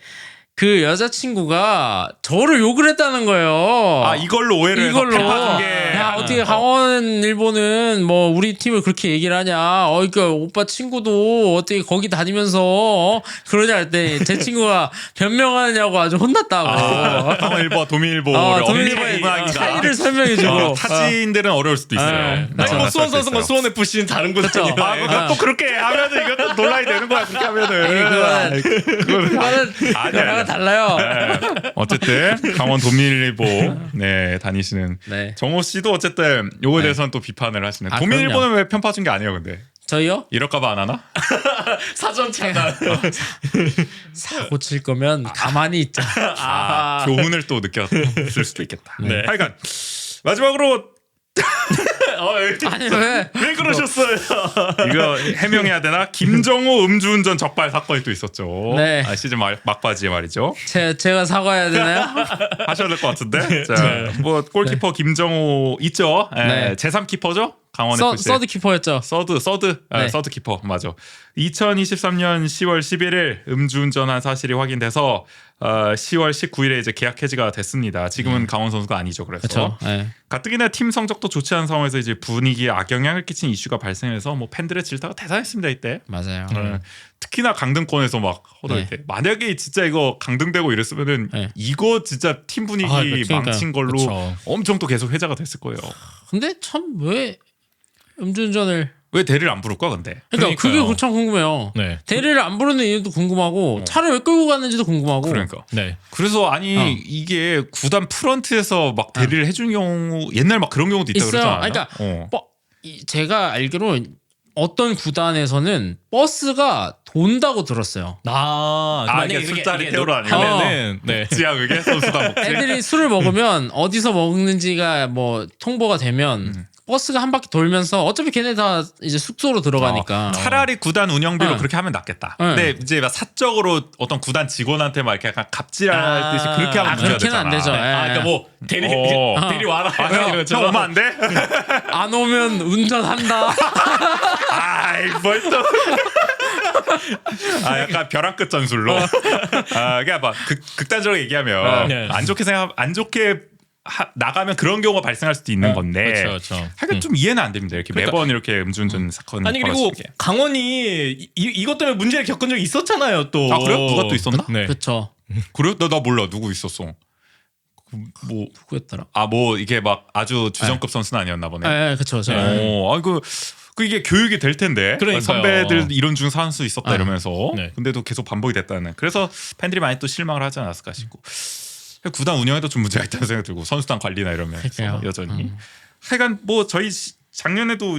그 여자 친구가 저를 욕을 했다는 거예요. 이걸로 오해를 이걸로 해서 팬 게. 야 어떻게 강원일보는 뭐 우리 팀을 그렇게 얘기를 하냐? 그러니까 오빠 친구도 어떻게 거기 다니면서 그러냐 할 때 제 친구가 변명하냐고 아주 혼났다고. 강원일보와 도민일보를 도민일보의 엄밀하게 차이를 설명해주고. 타지인들은 어려울 수도 있어요. 네. 아니 뭐 수원 선수가 수원 FC는 다른 구단이라. 그러니까 또 그렇게 하면은 이것도 논란이 되는 거야. 그렇게 하면은. 그거는 아니야. 달라요. 네. 어쨌든 강원 도민일보 네 다니시는 네. 정호 씨도 어쨌든 요거에 대해서는 또 비판을 하시네. 아, 도민일보는 왜 편 파준 게 아니에요, 근데 저희요? 이럴까봐 안 하나? 사전 차단. 사고 칠 거면 가만히 있자. 교훈을 또 느꼈을 수도 있겠다. 네. 하여간 마지막으로 아니 왜? 왜 그러셨어요? 이거 해명해야 되나? 김정호 음주운전 적발 사건이 또 있었죠. 네. 시즌 막바지에 말이죠. 제가 사과해야 되나요? 하셔야 될 것 같은데. 자, 뭐 골키퍼 김정호 있죠. 네. 제3 키퍼죠. 강원 FC. 서드 키퍼였죠. 서드 네. 서드 키퍼 맞아. 2023년 10월 11일 음주운전한 사실이 확인돼서 10월 19일에 이제 계약 해지가 됐습니다. 지금은 강원 선수가 아니죠. 그래서 그렇죠. 네. 가뜩이나 팀 성적도 좋지 않은 상황에서 이제 분위기에 악영향을 끼친 이슈가 발생해서 뭐 팬들의 질타가 대단했습니다 이때. 맞아요. 특히나 강등권에서 막 허덜 네. 때 만약에 진짜 이거 강등되고 이랬으면은 네. 이거 진짜 팀 분위기 그러니까요. 망친 걸로 그쵸. 엄청 또 계속 회자가 됐을 거예요. 근데 참 왜 음주운전을 왜 대리를 안 부를까 근데? 그러니까 그러니까요. 그게 참 궁금해요. 네. 대리를 안 부르는 이유도 궁금하고 차를 왜 끌고 갔는지도 궁금하고. 그러니까. 네. 그래서 아니 이게 구단 프런트에서 막 대리를 해준 경우 옛날 막 그런 경우도 있다 있어요. 그러지 않아요? 그러니까 제가 알기로 어떤 구단에서는 버스가 돈다고 들었어요. 이게 술자리 태우러 다니고? 하면은 네. 지야 그게 선수단 먹지. 애들이 술을 먹으면 어디서 먹는지가 뭐 통보가 되면 버스가 한 바퀴 돌면서 어차피 걔네 다 이제 숙소로 들어가니까. 차라리 구단 운영비로 어. 그렇게 하면 낫겠다. 네. 근데 이제 막 사적으로 어떤 구단 직원한테 막 이렇게 약간 갑질하듯이 그렇게 하면 문제가 그렇게는 안 되잖아. 되죠. 예. 그러니까 뭐 대리 대리 와라. 형 오면 안 돼? 안 오면 운전한다. 아이 뭘 또. 약간 벼랑 끝 전술로. 그러니까 막 극단적으로 얘기하면 네. 안 좋게 나가면 그런 경우가 발생할 수도 있는 건데. 그렇죠. 하여간 좀 이해는 안 됩니다. 이렇게 매번 이렇게 음주운전 사건. 아니 그리고 벌어지는 게. 강원이 이것 때문에 문제를 겪은 적이 있었잖아요. 또. 그래요? 누가 또 있었나? 네. 그렇죠. 그래요? 나 몰라. 누구 있었어? 뭐 누구였더라? 뭐 이게 막 아주 주전급 선수는 아니었나 보네. 네, 그렇죠. 그 이게 교육이 될 텐데 그러니까요. 선배들 이런 중 선수 있었다 이러면서 네. 근데도 계속 반복이 됐다는. 그래서 팬들이 많이 또 실망을 하지 않았을까 싶고 구단 운영에도 좀 문제가 있다는 생각이 들고 선수단 관리나 이러면 그러니까요. 여전히 하여간 뭐 저희 작년에도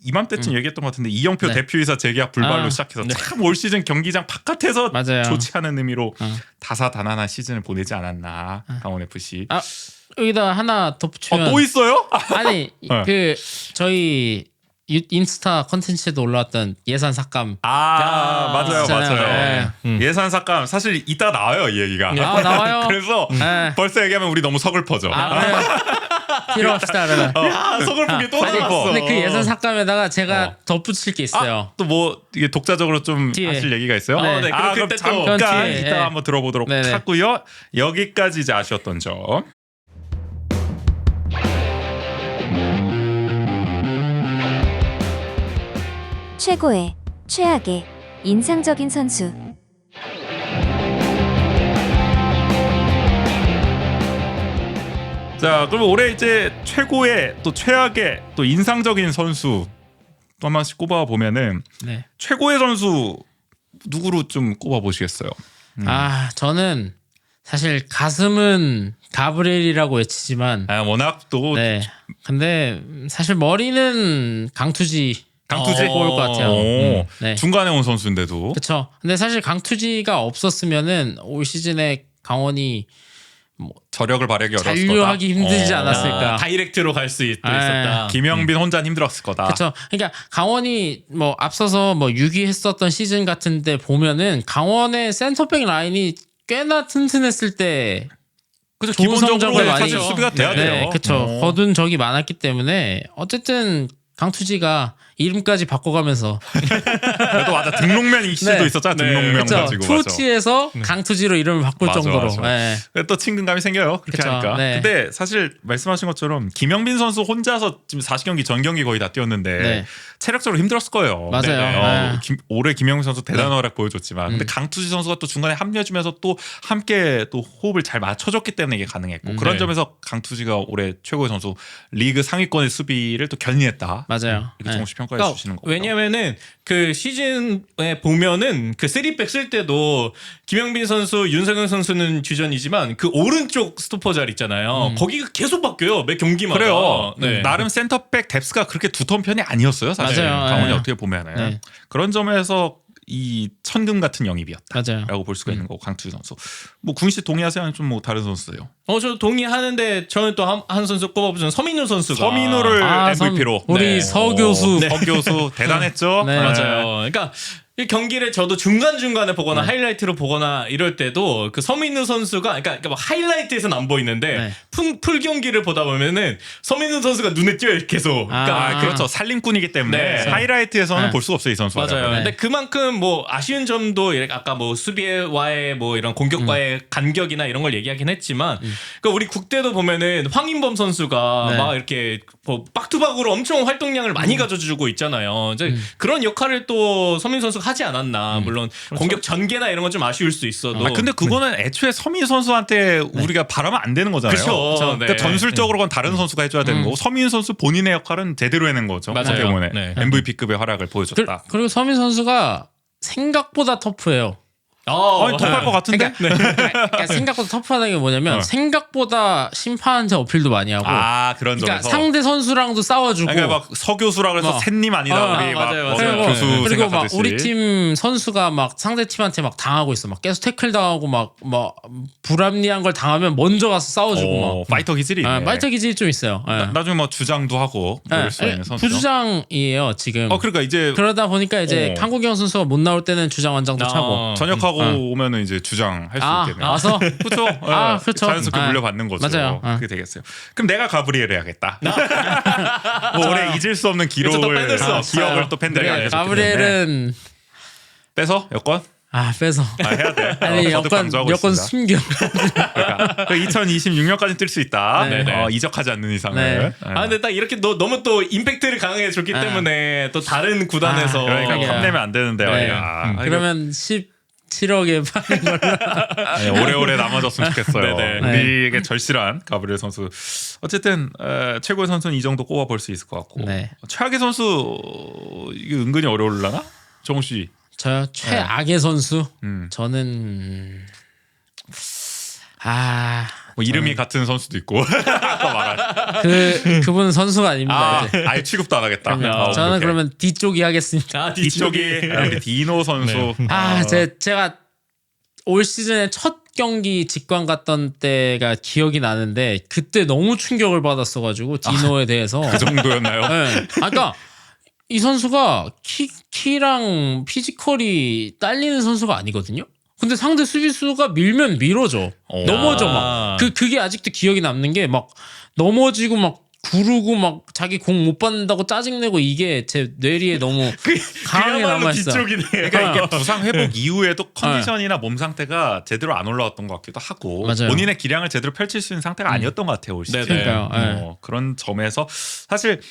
이맘때쯤 얘기했던 것 같은데 이영표 네. 대표이사 재계약 불발로 시작해서 참 올 시즌 경기장 바깥에서 맞아요. 좋지 않은 의미로 다사다난한 시즌을 보내지 않았나 강원 FC. 여기다 하나 덧붙이면 또 있어요? 아니 네. 그 저희 인스타 컨텐츠에도 올라왔던 예산 삭감. 맞아요. 있잖아요. 예산 삭감 사실 이따 나와요 이 얘기가. 나와요. 그래서 네. 벌써 얘기하면 우리 너무 서글퍼져. 그래요. 필요합시다 그러면. 서글프게 또 아니, 나왔어. 근데 그 예산 삭감에다가 제가 덧붙일 게 있어요. 또 뭐 이게 독자적으로 좀 뒤에. 하실 얘기가 있어요? 네. 그럼 그럼 그때 또 잠깐 그건 뒤에. 이따 네. 한번 들어보도록 네네. 하고요. 여기까지 이제 아쉬웠던 점. 최고의, 최악의, 인상적인 선수. 자, 그럼 올해 이제 최고의 또 최악의 또 인상적인 선수 또 한 번씩 꼽아 보면은 네. 최고의 선수 누구로 좀 꼽아 보시겠어요? 저는 사실 가슴은 가브리엘이라고 외치지만 워낙 또 네. 근데 사실 머리는 강투지 강투지 뽑을 것 같아요. 오, 네. 중간에 온 선수인데도 그렇죠. 근데 사실 강투지가 없었으면은 올 시즌에 강원이 저력을 발휘하기 어려웠을 거다. 잔류하기 힘들지 않았을까. 다이렉트로 갈 수 있었다. 김영빈 혼자는 힘들었을 거다. 그렇죠. 그러니까 강원이 뭐 앞서서 뭐 6위 했었던 시즌 같은데 보면은 강원의 센터백 라인이 꽤나 튼튼했을 때 그죠. 좋은 기본적으로 성적을 사실 많이 수비가 돼야 돼요. 네, 그렇죠. 거둔 적이 많았기 때문에 어쨌든 강투지가 이름까지 바꿔가면서 그래도 맞아. 등록면 이슈도 네. 있었잖아. 네. 등록명 그렇죠. 가지고 맞아. 투치에서 강투지로 이름을 바꿀 맞아, 정도로. 맞아. 네. 또 친근감이 생겨요. 그렇게 그쵸, 하니까. 네. 근데 사실 말씀하신 것처럼 김영빈 선수 혼자서 지금 40경기 전 경기 거의 다 뛰었는데 네. 체력적으로 힘들었을 거예요. 맞아요. 네. 올해 김영빈 선수 대단한 활약 보여줬지만 근데 강투지 선수가 또 중간에 합류해주면서 또 함께 또 호흡을 잘 맞춰줬기 때문에 이게 가능했고 그런 네. 점에서 강투지가 올해 최고의 선수 리그 상위권의 수비를 또 견인했다. 맞아요. 이렇게 네. 정식 평가해 그러니까 주시는 거예요. 왜냐면은 그 시즌에 보면은 그 3백 쓸 때도 김영빈 선수, 윤석영 선수는 주전이지만 그 오른쪽 스토퍼 자리 있잖아요. 거기가 계속 바뀌어요. 매 경기마다. 그래요. 네. 나름 센터백 뎁스가 그렇게 두터운 편이 아니었어요. 사실 맞아요. 강원이 네. 어떻게 보면은 네. 그런 점에서 이 천금 같은 영입이었다. 맞아요. 라고 볼 수가 있는 거고 강투지 선수. 뭐 구인 씨 동의하세요? 아니면 좀 뭐 다른 선수예요? 저 동의하는데 저는 또 한 선수 꼽아보자면 서민우 선수가 서민우를 MVP로 우리 네. 서 교수. 서 교수 대단했죠. 네. 맞아요. 그러니까 이 경기를 저도 중간중간에 보거나 하이라이트로 보거나 이럴 때도 그 서민우 선수가 그러니까 막 하이라이트에서는 안 보이는데 네. 풀 경기를 보다 보면은 서민우 선수가 눈에 띄어요 계속. 그러니까 그렇죠. 살림꾼이기 때문에 네. 하이라이트에서는 네. 볼 수가 없어요 이 선수가. 맞아요. 네. 근데 그만큼 뭐 아쉬운 점도 아까 뭐 수비와의 뭐 이런 공격과의 간격이나 이런 걸 얘기하긴 했지만, 그러니까 우리 국대도 보면은 황인범 선수가 네. 막 이렇게 뭐 박투박으로 엄청 활동량을 많이 가져주고 있잖아요. 이제 그런 역할을 또 서민 선수가 하지 않았나. 물론 공격 전개나 이런 건 좀 아쉬울 수 있어도. 근데 그거는 애초에 서민 선수한테 우리가 바라면 안 되는 거잖아요. 그렇죠. 그러니까 전술적으로는 다른 선수가 해줘야 되는 거고 서민 선수 본인의 역할은 제대로 해낸 거죠. 맞아요. 때문에 네. MVP급의 활약을 보여줬다. 그리고 서민 선수가 생각보다 터프해요. 아니 톱할 것 같은데? 그러니까 생각보다 터프하다는 게 뭐냐면 생각보다 심판한테 어필도 많이 하고 그런 그러니까 점에서. 상대 선수랑도 싸워주고 그러니까 막 서교수라 그래서 샌님 아니다 우리 막 맞아요, 맞아요. 뭐 교수 그리고 막 생각하듯이. 우리 팀 선수가 막 상대 팀한테 막 당하고 있어. 막 계속 태클 당하고 막 불합리한 걸 당하면 먼저 가서 싸워주고 막. 파이터 기질이 있네. 말타 기질이 좀 있어요. 나중에 뭐 주장도 하고 그럴 수 있는 선수. 부주장이에요 지금. 그러니까 이제 그러다 보니까 이제 한국영 선수가 못 나올 때는 주장 원장도 아. 차고. 전역하고 오면은 이제 주장 할 수 있겠네요. 와서 그렇죠. 그렇죠. 자연스럽게 아, 물려받는 거죠. 맞아요. 그게 되겠어요. 그럼 내가 가브리엘 해야겠다. 뭐 올해 잊을 수 없는 그래서 또 기록을 뺏을 수 없어요. 기억을 또 팬들에게 네. 알려줬기 때문에. 가브리엘은 빼서 여권 빼서. 해야 돼. 아니 거듭 강조하고 여권 있습니다. 숨겨. 그러니까 2026년까지 뛸 수 있다. 네. 이적하지 않는 이상을. 네. 근데 딱 이렇게 너무 또 임팩트를 강하게 줬기 때문에 또 다른 구단에서 그러니까 네. 탐내면 안 되는데 네. 말이야. 그러면 17억에 파는 걸로. 오래오래 남아줬으면 좋겠어요. 네네. 우리에게 절실한 가브리엘 선수. 어쨌든 최고의 선수는 이 정도 꼽아볼 수 있을 것 같고 네. 최악의 선수 이게 은근히 어려울라나? 정우 씨. 저요 최악의 선수. 음. 저는 뭐 이름이 같은 선수도 있고 아까 말한 그분은 선수가 아닙니다. 이제. 아예 취급도 안 하겠다. 저는 오케이. 그러면 뒤쪽이 하겠습니다. 뒤쪽이 우리 디노 선수. 제가 올 시즌에 첫 경기 직관 갔던 때가 기억이 나는데 그때 너무 충격을 받았어가지고 디노에 대해서. 그 정도였나요? 네. 그러니까 이 선수가 키랑 피지컬이 딸리는 선수가 아니거든요. 근데 상대 수비수가 밀면 밀어줘. 넘어져 막. 그게 아직도 기억이 남는 게 막 넘어지고 막 구르고 막 자기 공 못 받는다고 짜증내고 이게 제 뇌리에 너무 강하게 남아있어. 그러니까 이게 부상 회복 이후에도 컨디션이나 몸 상태가 제대로 안 올라왔던 것 같기도 하고 맞아요. 본인의 기량을 제대로 펼칠 수 있는 상태가 아니었던 것 같아요 올 시즌. 그러니까요. 그런 점에서 사실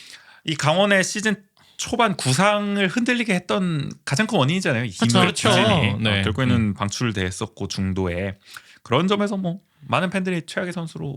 이 강원의 시즌 초반 구상을 흔들리게 했던 가장 큰 원인이잖아요. 이 힘의 그렇죠. 부진이. 네. 결국에는 방출됐었고 중도에 그런 점에서 뭐 많은 팬들이 최악의 선수로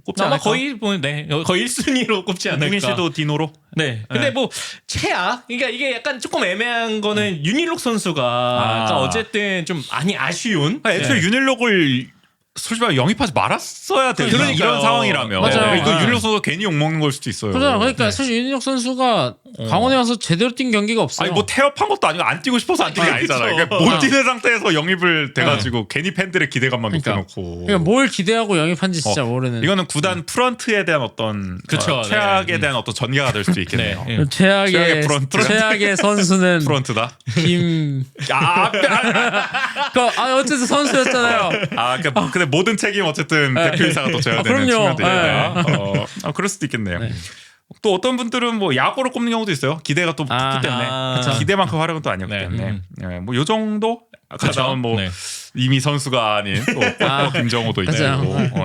꼽지 아마 않을까? 거의 거의 1순위로 꼽지 않을까. 국민 씨도 디노로. 네. 근데 뭐 최악? 그러니까 이게 약간 조금 애매한 거는 윤일록 선수가 그러니까 어쨌든 좀 많이 아쉬운. 애초에 네. 윤일록을 솔직히 말해 영입하지 말았어야 되는 그러니까요. 이런 상황이라면 맞아요. 이거 네. 윤일록 선수가 괜히 욕먹는 걸 수도 있어요. 그죠. 그러니까 사실 윤인혁 선수가 강원에 와서 제대로 뛴 경기가 없어요. 아니 뭐 태업한 것도 아니고 안 뛰고 싶어서 안 뛴 게 아니잖아요. 그러니까 못 뛰는 상태에서 영입을 돼가지고 괜히 팬들의 기대감만 그러니까. 높여놓고. 그러니까 뭘 기대하고 영입한지 진짜 모르는. 이거는 구단 프런트에 대한 어떤 그쵸, 네. 최악에 대한 어떤 전개가 될 수도 있겠네요. 네. 최악의 프런트. 최악의 선수는 프런트다. 김. 아, 어쨌든 선수였잖아요. 근데 모든 책임 어쨌든 대표이사가 또 져야 되는 그럼요. 측면들이다. 그럴 수도 있겠네요. 네. 또 어떤 분들은 뭐 야구로 꼽는 경우도 있어요. 기대가 또 아, 붙기 때문에 그쵸. 기대만큼 활약은 또 아니었기 네. 때문에 뭐 요 정도. 아까 그쵸. 나온 뭐 네. 이미 선수가 아닌 또 김정호도 있고 그쵸.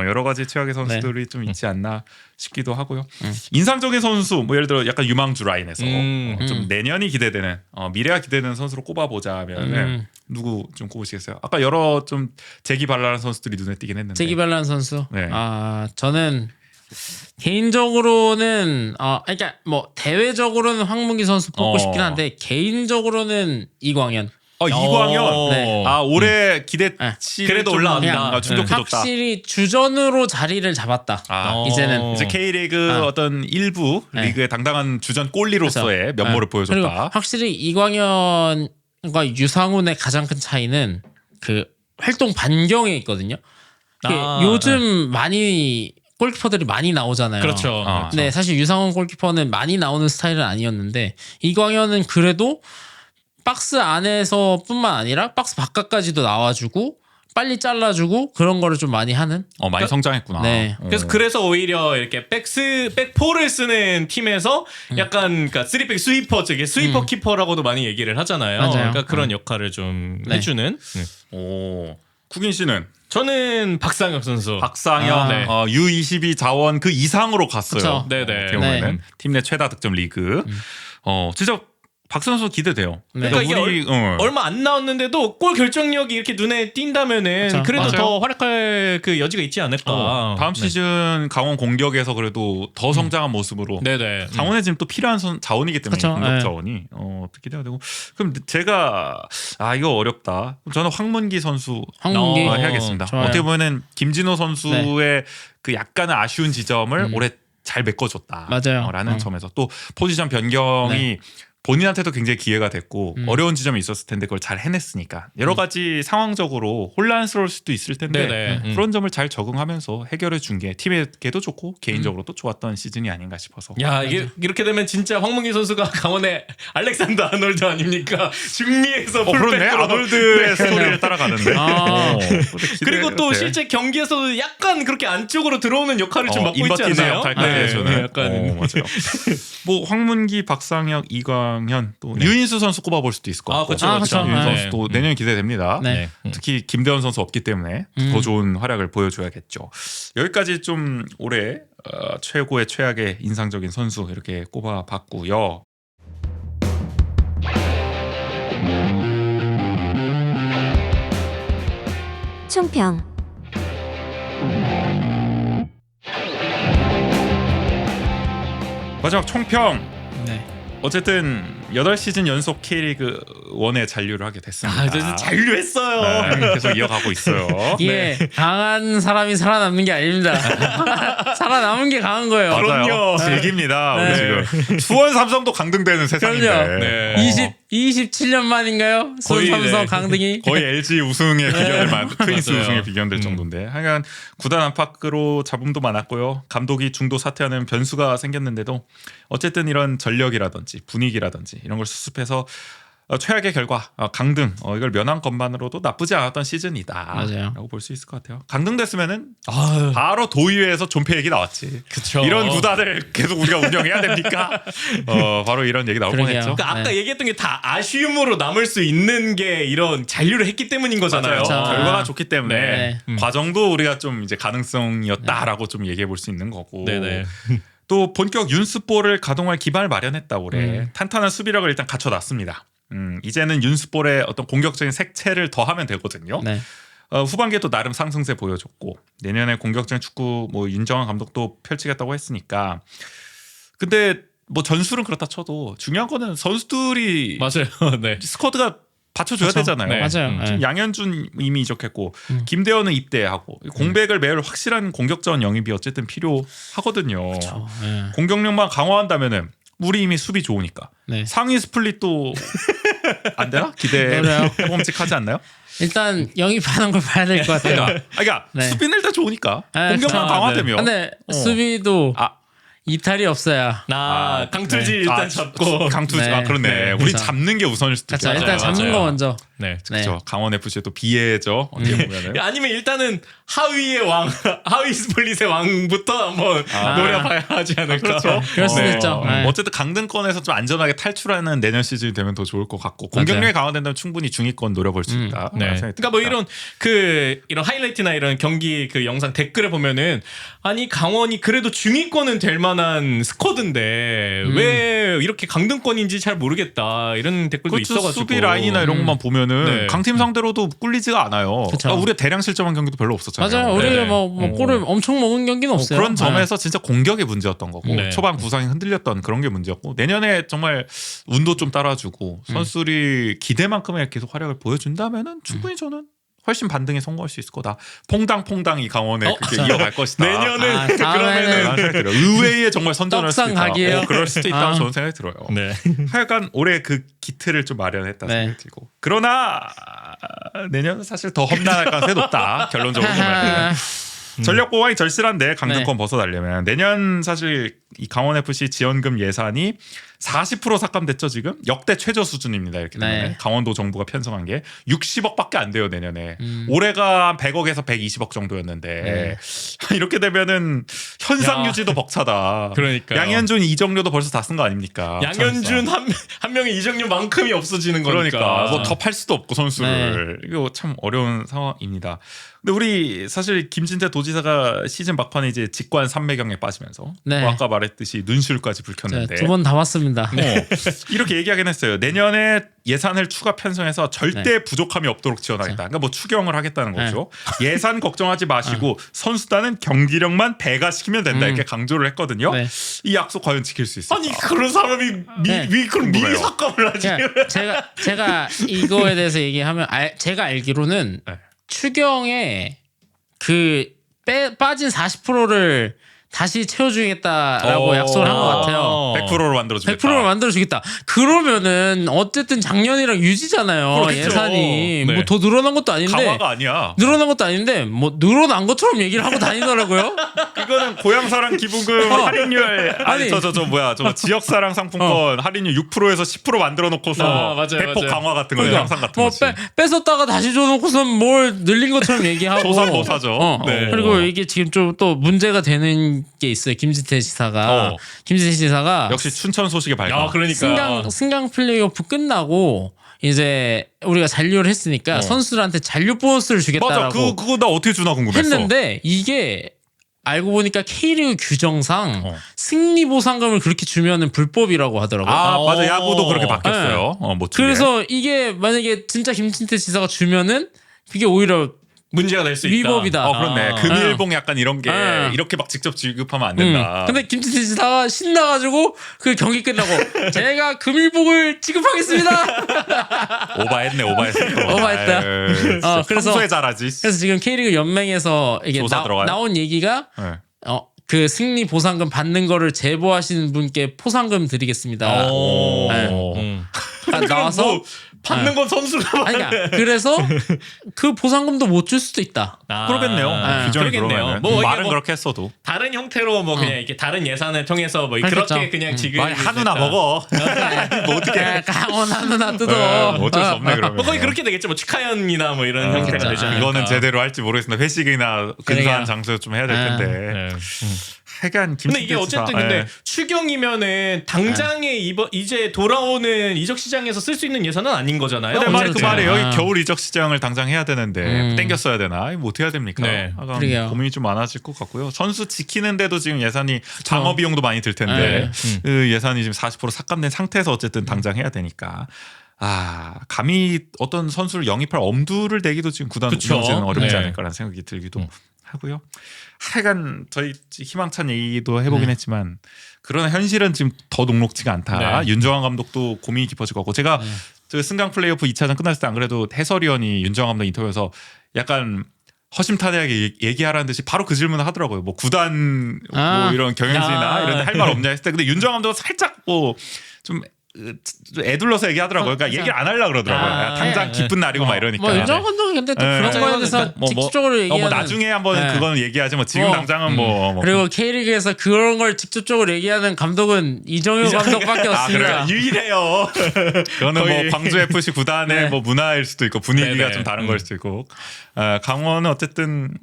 여러 가지 최악의 선수들이 좀 있지 않나 싶기도 하고요. 인상적인 선수 뭐 예를 들어 약간 유망주 라인에서 좀 내년이 기대되는 미래가 기대되는 선수로 꼽아보자면은 누구 좀 꼽으시겠어요? 아까 여러 좀 재기발랄한 선수들이 눈에 띄긴 했는데 재기발랄한 선수. 네. 저는 개인적으로는 그러니까 뭐 대외적으로는 황문기 선수 뽑고 싶긴 한데 개인적으로는 이광현. 이광현 네. 올해 기대치 그래도 올라왔다. 충족해줬다. 확실히 주전으로 자리를 잡았다. 이제는 이제 K리그 어떤 일부 네. 리그의 당당한 주전 골리로서의 면모를 그리고 보여줬다. 확실히 이광현과 유상훈의 가장 큰 차이는 그 활동 반경에 있거든요. 요즘 많이 골키퍼들이 많이 나오잖아요. 그렇죠. 근데 사실 유상훈 골키퍼는 많이 나오는 스타일은 아니었는데 이광현은 그래도 박스 안에서뿐만 아니라 박스 바깥까지도 나와주고 빨리 잘라주고 그런 거를 좀 많이 하는. 많이 성장했구나. 네. 그래서 오히려 이렇게 백포를 쓰는 팀에서 약간 그러니까 3백 스위퍼 저게 스위퍼 키퍼라고도 많이 얘기를 하잖아요. 맞아요. 그러니까 그런 역할을 좀 네. 해주는. 쿠긴 씨는 저는 박상혁 선수. 박상현 네. U22 자원 그 이상으로 갔어요. 그쵸. 네네. 어떻게 보면은 네. 팀 내 최다 득점 리그. 진짜 박선수 선수 기대돼요. 네. 그러니까 이게 얼마 안 나왔는데도 골 결정력이 이렇게 눈에 띈다면은 그쵸. 그래도 맞아요. 더 활약할 그 여지가 있지 않을까. 다음 시즌 강원 공격에서 그래도 더 성장한 모습으로 네네. 강원에 지금 또 필요한 자원이기 때문에 그쵸. 공격 네. 자원이 기대가 되고 그럼 제가 이거 어렵다. 그럼 저는 황문기 선수 황문기 해야겠습니다. 좋아요. 어떻게 보면은 김진호 선수의 그 약간은 아쉬운 지점을 올해 잘 메꿔줬다. 맞아요. 라는 점에서 또 포지션 변경이 네. 본인한테도 굉장히 기회가 됐고 어려운 지점이 있었을 텐데 그걸 잘 해냈으니까 여러 가지 상황적으로 혼란스러울 수도 있을 텐데 네네. 그런 점을 잘 적응하면서 해결해 준 게 팀에게도 좋고 개인적으로도 좋았던 시즌이 아닌가 싶어서 야 이렇게 되면 진짜 황문기 선수가 강원의 알렉산더 아놀드 아닙니까? 중미에서 그렇네. 풀백으로. 아놀드의 스토리를 따라가는데 그리고 또 실제 경기에서도 약간 그렇게 안쪽으로 들어오는 역할을 좀 맡고 있지 인버티드 않나요? 역할까지 해주는 약간 맞아요. 뭐 황문기, 박상혁, 이광현 또 유인수 선수 꼽아볼 수도 있을 것 같고 그쵸. 그쵸. 유인수 네. 선수도 내년 기대됩니다. 네. 특히 김대원 선수 없기 때문에 더 좋은 활약을 보여줘야겠죠. 여기까지 좀 올해 최고의 최악의 인상적인 선수 이렇게 꼽아봤고요. 총평. 마지막 총평. 네. 어쨌든 8시즌 연속 K리그 1에 잔류를 하게 됐습니다. 그래서 잔류했어요. 네, 계속 이어가고 있어요. 이게 강한 사람이 살아남는 게 아닙니다. 살아남은 게 강한 거예요. 맞아요. 즐깁니다. 우리 네. 지금 수원 삼성도 강등되는 세상인데 그럼요. 네. 27년 만인가요? 거의, 삼성 네. 강등이. 거의 LG 우승에 비견될 트윈스 맞아요. 우승에 비견될 정도인데 하여간 구단 안팎으로 잡음도 많았고요. 감독이 중도 사퇴하는 변수가 생겼는데도 어쨌든 이런 전력이라든지 분위기라든지 이런 걸 수습해서 최악의 결과 강등 이걸 면한 것만으로도 나쁘지 않았던 시즌이다. 맞아요. 라고 볼 수 있을 것 같아요. 강등됐으면은 아유, 바로 도의회에서 존폐 얘기 나왔지. 그쵸. 이런 구단을 계속 우리가 운영해야 됩니까? 바로 이런 얘기 나올 그러게요. 뻔했죠. 그러니까 아까 네. 얘기했던 게 다 아쉬움으로 남을 수 있는 게 이런 잔류를 했기 때문인 거잖아요. 그쵸. 결과가 좋기 때문에 네. 과정도 우리가 좀 이제 가능성이었다라고 좀 얘기해 볼 수 있는 거고. 네네. 또 본격 윤스볼을 가동할 기반을 마련했다 올해. 탄탄한 수비력을 일단 갖춰놨습니다. 이제는 윤스볼의 어떤 공격적인 색채를 더하면 되거든요. 네. 후반기에 또 나름 상승세 보여줬고 내년에 공격적인 축구 뭐 윤정환 감독도 펼치겠다고 했으니까. 근데 뭐 전술은 그렇다 쳐도 중요한 거는 선수들이 맞아요. 네. 스쿼드가 받쳐줘야 그렇죠. 되잖아요. 네. 맞아요. 지금 네. 양현준 이미 이적했고 김대현은 입대하고 공백을 메울 확실한 공격전 영입이 어쨌든 필요하거든요. 네. 공격력만 강화한다면은 우리 이미 수비 좋으니까 네. 상위 스플릿도 안 되나? 그래요. 기대해봄직하지 않나요? 일단 영입하는 걸 봐야 될 것 같아요. 그러니까 네. 수비는 일단 좋으니까 네, 공격만 그렇죠. 강화되면 근데 수비도 아. 이탈이 없어야. 강투지 네. 일단 잡고. 강투지 네. 그렇네. 네. 우리 그렇죠. 잡는 게 우선일 수도 그렇죠. 있죠. 일단 잡는 맞아요. 거 먼저. 네. 그렇죠. 강원 FC의 또 비애죠. 어떻게 보면은. 아니면 일단은 하위의 왕, 하위 스플릿의 왕부터 한번 노려봐야 하지 않을까. 그렇죠. 그럴 수도 있죠. 네. 어쨌든 강등권에서 좀 안전하게 탈출하는 내년 시즌이 되면 더 좋을 것 같고 공격력이 강화된다면 충분히 중위권 노려볼 수 있다. 네. 그러니까 뭐 이런 하이라이트나 이런 경기 그 영상 댓글에 보면은 아니 강원이 그래도 중위권은 될 만한 스쿼드인데 왜 이렇게 강등권인지 잘 모르겠다 이런 댓글도 그렇죠. 있어가지고 수비 라인이나 이런 것만 보면은 네. 강팀 상대로도 꿀리지가 않아요. 그쵸. 우리가 대량 실점한 경기도 별로 없었잖아요. 맞아요. 우리 네네. 뭐 골을 엄청 먹은 경기는 없어요. 그런 점에서 진짜 공격의 문제였던 거고 네. 초반 구상이 흔들렸던 그런 게 문제였고 내년에 정말 운도 좀 따라주고 선수들이 기대만큼의 계속 활약을 보여준다면은 충분히 저는 훨씬 반등에 성공할 수 있을 거다. 퐁당퐁당 이 강원에 그게 이어갈 것이다. 내년은 다음에는 라는 생각이 들어요. 의외의 정말 선전할 수도 떡상 있다. 각이에요? 그럴 수도 있다고 아. 저는 생각이 들어요. 네. 하여간 올해 그 기틀을 좀 마련했다 네. 생각이 들고 그러나 내년은 사실 더 험난할 가능성이 높다. 결론적으로 보면 전력 보강이 절실한데 강등권 벗어나려면 내년 사실 이 강원 FC 지원금 예산이 40% 삭감됐죠 지금 역대 최저 수준입니다 이렇게 되면 네. 강원도 정부가 편성한 게 60억밖에 안 돼요 내년에 올해가 한 100억에서 120억 정도였는데 이렇게 되면은 현상 야. 유지도 벅차다. 그러니까요. 양현준 이정료도 벌써 다 쓴 거 아닙니까? 양현준 한 명의 이적료만큼이 없어지는 거니까. 그러니까 뭐 더 팔 수도 없고 선수를 이거 참 어려운 상황입니다. 근데 우리 사실 김진태 도지사가 시즌 막판에 이제 직관 3매경에 빠지면서 네. 뭐 아까 말했듯이 눈시울까지 불켰는데 2번 다 왔습니다. 이렇게 얘기하긴 했어요. 내년에 예산을 추가 편성해서 절대 부족함이 없도록 지원하겠다. 그러니까 뭐 추경을 하겠다는 거죠. 예산 걱정하지 마시고 선수단은 경기력만 배가시키면 된다 이렇게 강조를 했거든요. 네. 이 약속 과연 지킬 수 있을까? 아니 그런 사람이 네. 그럼 미리 궁금해요. 삭감을 하지. 그러니까 제가 이거에 대해서 얘기하면 제가 알기로는 네. 추경에 그 빠진 40%를 다시 채워주겠다라고 약속을 한 것 같아요. 100%로 만들어주겠다. 100%를 만들어주겠다. 그러면은 어쨌든 작년이랑 유지잖아요. 그렇겠죠. 예산이 네. 뭐 더 늘어난 것도 아닌데 강화가 아니야. 늘어난 것도 아닌데 뭐 늘어난 것처럼 얘기를 하고 다니더라고요. 이거는 고향사랑 기부금 할인율 아니. 저 뭐야 저 지역사랑 상품권 할인율 6%에서 10% 만들어 놓고서 맞아요, 대폭 맞아요. 강화 같은 거예요. 항상 같은 뭐 거지. 뺏었다가 다시 줘놓고선 뭘 늘린 것처럼 얘기하고 조삼모사죠. 네. 그리고 이게 지금 좀 또 문제가 되는 게 있어요. 김진태 지사가 김진태 지사가 역시 춘천 소식이 밝아. 아 그러니까. 승강 플레이오프 끝나고 이제 우리가 잔류를 했으니까 선수들한테 잔류 보너스를 맞아. 주겠다라고 그거 나 어떻게 주나 궁금했어. 했는데 이게 알고 보니까 K리그 규정상 어. 승리 보상금을 그렇게 주면은 불법이라고 하더라고요. 아 맞아. 야구도 그렇게 바뀌었어요. 못 주게. 그래서 이게 만약에 진짜 김진태 지사가 주면은 그게 오히려 문제가 될 수 있다. 위법이다. 그렇네. 금일봉 약간 이런 게 이렇게 막 직접 지급하면 안 된다. 근데 김진태 지사가 신나가지고 그 경기 끝나고 제가 금일봉을 지급하겠습니다. 오바했네. 오바했다. 아유, 진짜 그래서- 평소에 잘하지. 그래서 지금 K리그 연맹에서 이게 조사 들어가요? 나온 얘기가 네. 그 승리 보상금 받는 거를 제보하시는 분께 포상금 드리겠습니다. 네. 나와서 뭐 받는 건 선수가 아니, 그러니까 그래서 그 보상금도 못 줄 수도 있다. 그러겠네요. 규정이 그러겠네요. 그러면 뭐 이게 말은 뭐 그렇게 했어도 다른 형태로 뭐 그냥 이렇게 다른 예산을 통해서 뭐 그렇겠죠. 그렇게 그냥 지금 한우나 먹어. 뭐 어떻게? 강원 하나 뜯어. 어쩔 수 없네 그러면. 뭐 거의 그렇게 되겠죠. 뭐 축하연이나 뭐 이런 형태가 그렇죠. 되지 않을까. 이거는 제대로 할지 모르겠습니다. 회식이나 근사한 그러게요. 장소에 좀 해야 될 텐데. 네. 하여간 근데 이게 어쨌든 근데 추경이면은 당장에 이제 돌아오는 이적 시장에서 쓸 수 있는 예산은 아닌 거잖아요. 근데 말이 그 그렇죠. 말이 아. 여기 겨울 이적 시장을 당장 해야 되는데 땡겼어야 되나? 뭐 어떻게 해야 됩니까? 네. 약간 그러게요. 고민이 좀 많아질 것 같고요. 선수 지키는데도 지금 예산이 방어 비용도 많이 들 텐데 그 예산이 지금 40% 삭감된 상태에서 어쨌든 당장 해야 되니까. 감히 어떤 선수를 영입할 엄두를 내기도 지금 구단 그쵸. 운영진은 어렵지 네. 않을까라는 생각이 들기도 하고요. 하여간 저희 희망찬 얘기도 해보긴 했지만 그러나 현실은 지금 더 녹록지가 않다. 네. 윤정환 감독도 고민이 깊어질 거고 제가 저 승강 플레이오프 2차전 끝났을 때 안 그래도 해설위원이 윤정환 감독 인터뷰에서 약간 허심탄회하게 얘기하라는 듯이 바로 그 질문을 하더라고요. 뭐 구단 뭐 이런 경영진이나 이런 데 할 말 없냐 했을 때 근데 윤정환 감독은 살짝 뭐 좀 애둘러서 얘기하더라고요. 그러니까 얘기를 안 하려고 그러더라고요. 아, 당장 기쁜 날이고 막 이러니까. 뭐 윤정 감독이 근데 또 그런 거에 대해서 직접적으로 얘기하는. 뭐 나중에 한번 네. 그건 얘기하지 뭐 지금 당장은 뭐. 그리고 K리그에서 그런 걸 직접적으로 얘기하는 감독은 이정효 감독밖에 없습니다. 그래. 유일해요. 그거는 거의. 뭐 광주 FC 구단의 네. 뭐 문화일 수도 있고 분위기가 네네. 좀 다른 걸 수도 있고. 강원은 어쨌든